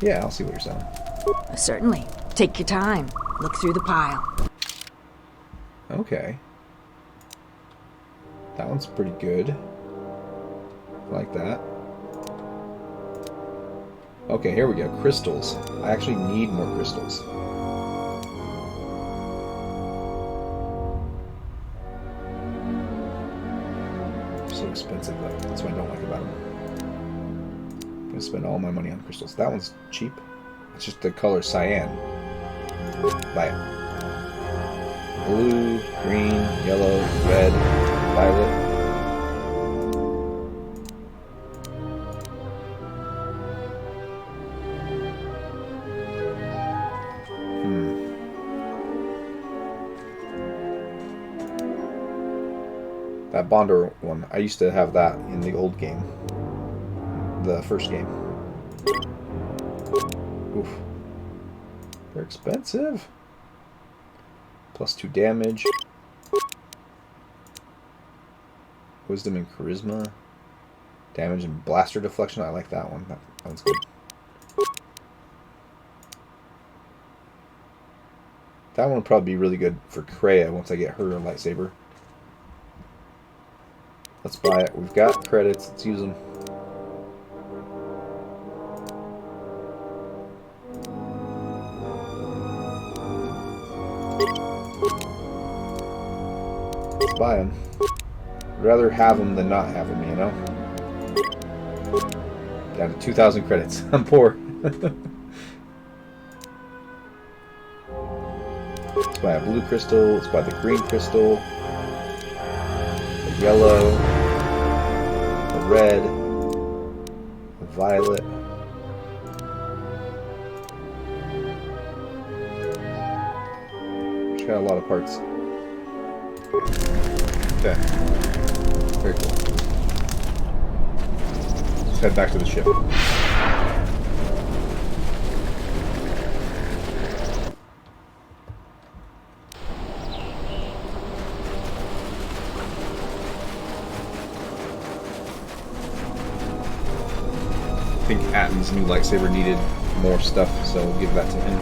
Yeah, I'll see what you're selling. Certainly. Take your time. Look through the pile. Okay. That one's pretty good. I like that. Okay, here we go. Crystals. I actually need more crystals. So expensive though. That's what I don't like about them. I'm gonna spend all my money on crystals. That one's cheap. It's just the color cyan. Buy it. Blue, green, yellow, red, violet. That Bondor one, I used to have that in the old game. The first game. Oof. They're expensive. +2 damage. Wisdom and Charisma. Damage and Blaster Deflection. I like that one. That one's good. That one would probably be really good for Kreia once I get her lightsaber. Let's buy it. We've got credits. Let's use them. Let's buy them. I'd rather have them than not have them, you know? Down to 2,000 credits. I'm poor. Let's buy a blue crystal. Let's buy the green crystal. The yellow. The red. The violet. She's got a lot of parts. Okay. Very cool. Let's head back to the ship. think Atton's new lightsaber needed more stuff, so we'll give that to him.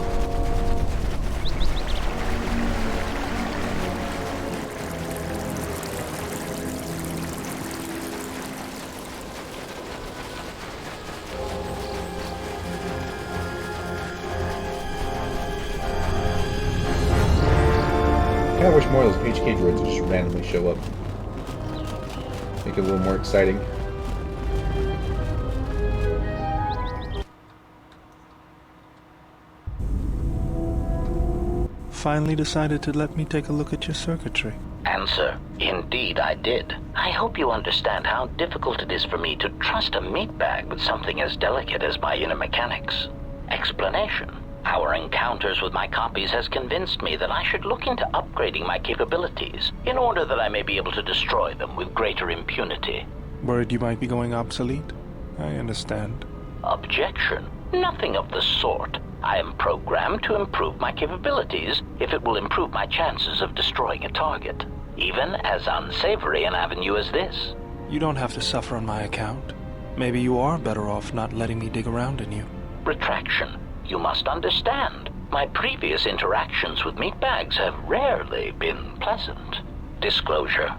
I wish more of those HK droids would just randomly show up. Make it a little more exciting. Finally decided to let me take a look at your circuitry. Answer: indeed I did. I hope you understand how difficult it is for me to trust a meat bag with something as delicate as my inner mechanics. Explanation: our encounters with my copies has convinced me that I should look into upgrading my capabilities in order that I may be able to destroy them with greater impunity. Worried you might be going obsolete? I understand. Objection: nothing of the sort. I am programmed to improve my capabilities if it will improve my chances of destroying a target, even as unsavory an avenue as this. You don't have to suffer on my account. Maybe you are better off not letting me dig around in you. Retraction: you must understand, my previous interactions with meatbags have rarely been pleasant. Disclosure: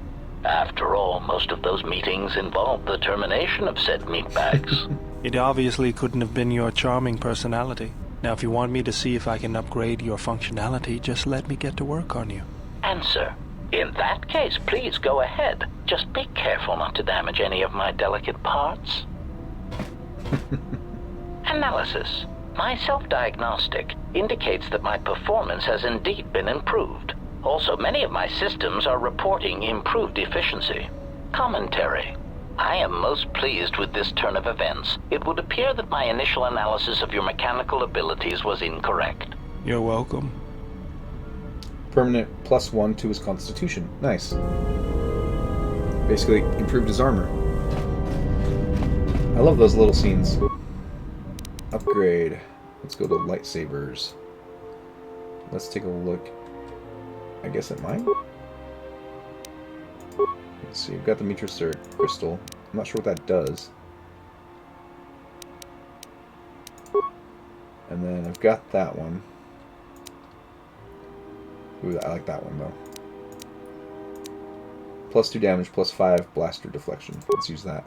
after all, most of those meetings involved the termination of said meatbags. It obviously couldn't have been your charming personality. Now, if you want me to see if I can upgrade your functionality, just let me get to work on you. Answer: in that case, please go ahead. Just be careful not to damage any of my delicate parts. Analysis: my self-diagnostic indicates that my performance has indeed been improved. Also, many of my systems are reporting improved efficiency. Commentary: I am most pleased with this turn of events. It would appear that my initial analysis of your mechanical abilities was incorrect. You're welcome. Permanent +1 to his constitution. Nice. Basically improved his armor. I love those little scenes. Upgrade. Let's go to lightsabers. Let's take a look, I guess, at mine? Let's see, we've got the Metroster crystal. I'm not sure what that does. And then I've got that one. Ooh, I like that one though. +2 damage, +5 blaster deflection. Let's use that.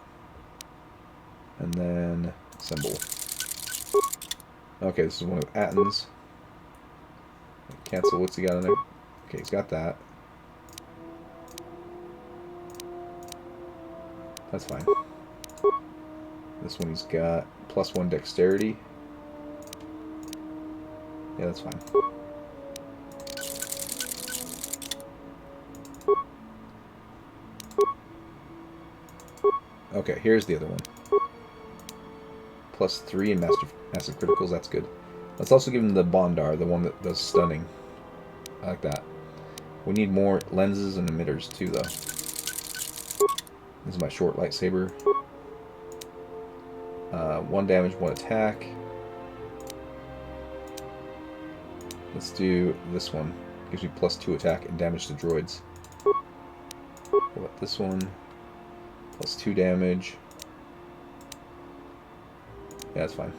And then symbol. Okay, this is one of Atton's. Cancel, what's he got in there? Okay, he's got that. That's fine. This one he's got +1 dexterity. Yeah, that's fine. Okay, here's the other one. +3 in massive criticals, that's good. Let's also give him the Bondar, the one that does stunning. I like that. We need more lenses and emitters too, though. This is my short lightsaber. 1 damage, 1 attack. Let's do this one. Gives me +2 attack and damage to droids. What about this one? +2 damage. Yeah, that's fine.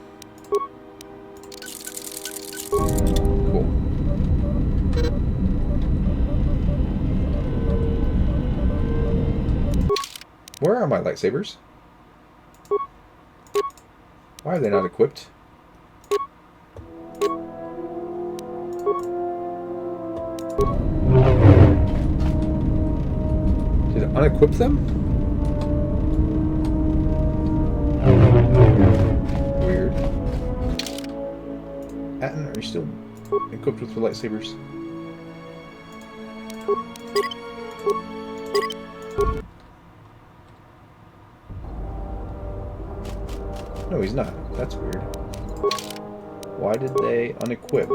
Cool. Where are my lightsabers? Why are they not equipped? Did it unequip them? Weird. Atton, are you still equipped with the lightsabers? No, he's not. That's weird. Why did they unequip?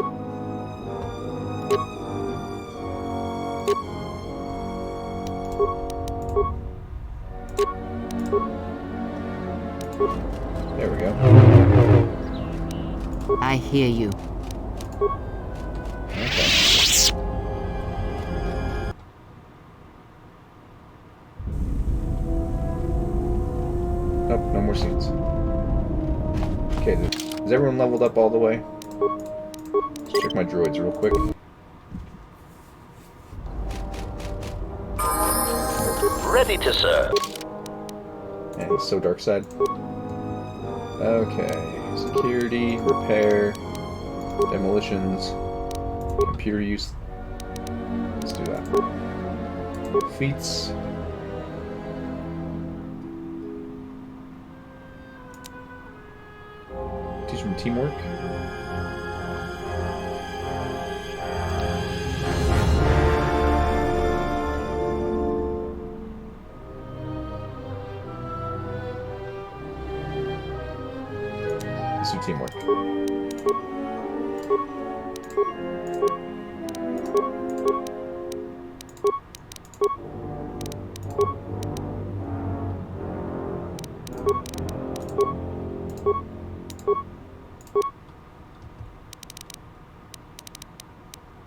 There we go. I hear you. Okay. Nope, no more scenes. Okay, is everyone leveled up all the way? Let's check my droids real quick. Ready to serve. And he's so dark side. Okay, security, repair, demolitions, computer use. Let's do that. Feats. Teach them teamwork. Let's do teamwork.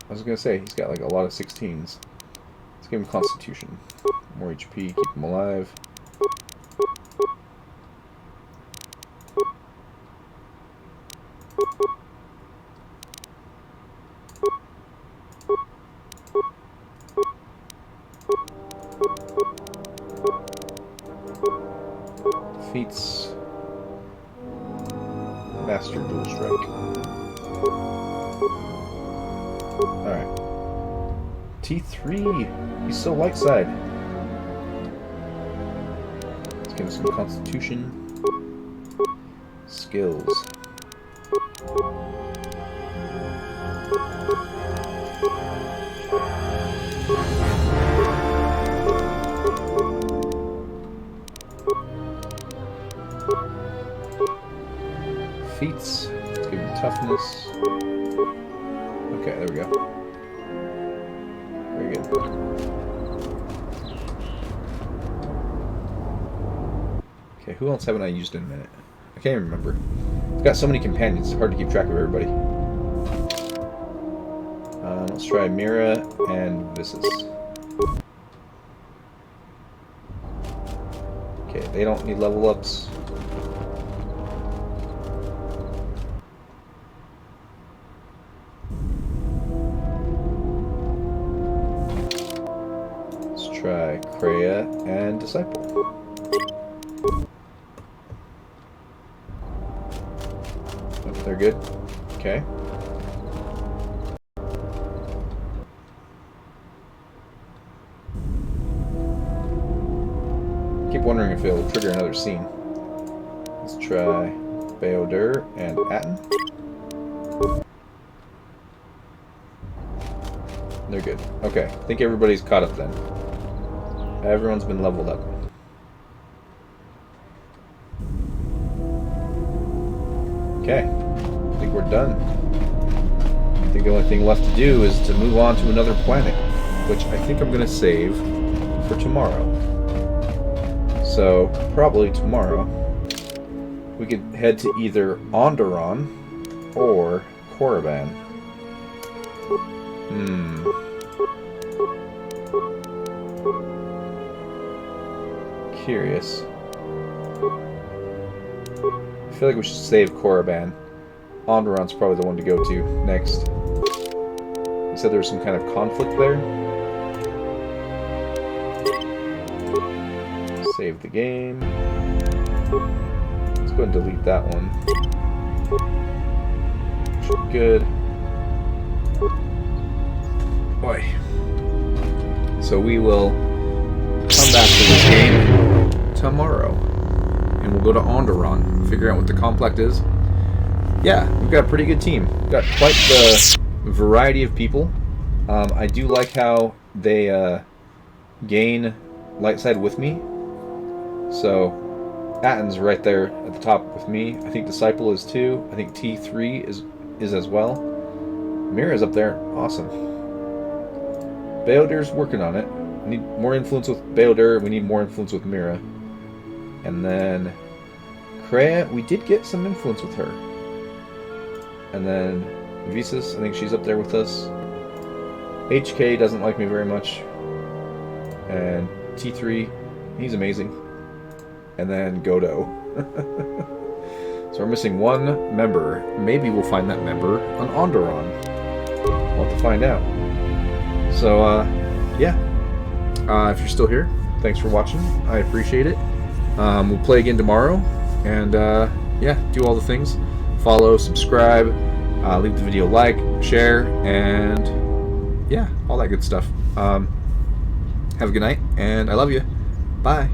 I was gonna say, he's got like a lot of 16s. Let's give him Constitution. More HP, keep him alive. Defeats Master Dual Strike. Alright. T3! He's so light side. Let's give him some Constitution. Skills. Feats. Let's give him toughness. Okay, there we go. Very good. Okay, who else haven't I used in a minute? I can't even remember. I've got so many companions, it's hard to keep track of everybody. Let's try Mira and Visas. Okay, they don't need level ups. Try Kreia and Disciple. Oh, they're good. Okay. Keep wondering if it'll trigger another scene. Let's try Beodur and Atten. They're good. Okay, I think everybody's caught up then. Everyone's been leveled up. Okay, I think we're done. I think the only thing left to do is to move on to another planet, which I think I'm going to save for tomorrow. So, probably tomorrow, we could head to either Onderon or Korriban. Curious. I feel like we should save Korriban. Onderon's probably the one to go to next. You said there was some kind of conflict there? Save the game. Let's go and delete that one. Should be good. Boy. So we will come back to this game tomorrow. And we'll go to Onderon, figure out what the complex is. Yeah, we've got a pretty good team. We've got quite the variety of people. I do like how they gain light side with me. So, Atten's right there at the top with me. I think Disciple is too. I think T3 is as well. Mira's up there. Awesome. Beodur's working on it. We need more influence with Beodur. We need more influence with Mira. And then Kreia, we did get some influence with her. And then Visas, I think she's up there with us. HK doesn't like me very much. And T3, he's amazing. And then Godo. So we're missing one member. Maybe we'll find that member on Onderon. We'll have to find out. So, yeah. If you're still here, thanks for watching. I appreciate it. We'll play again tomorrow. And, yeah, do all the things. Follow, subscribe, leave the video a like, share, and, yeah, all that good stuff. Have a good night, and I love you. Bye.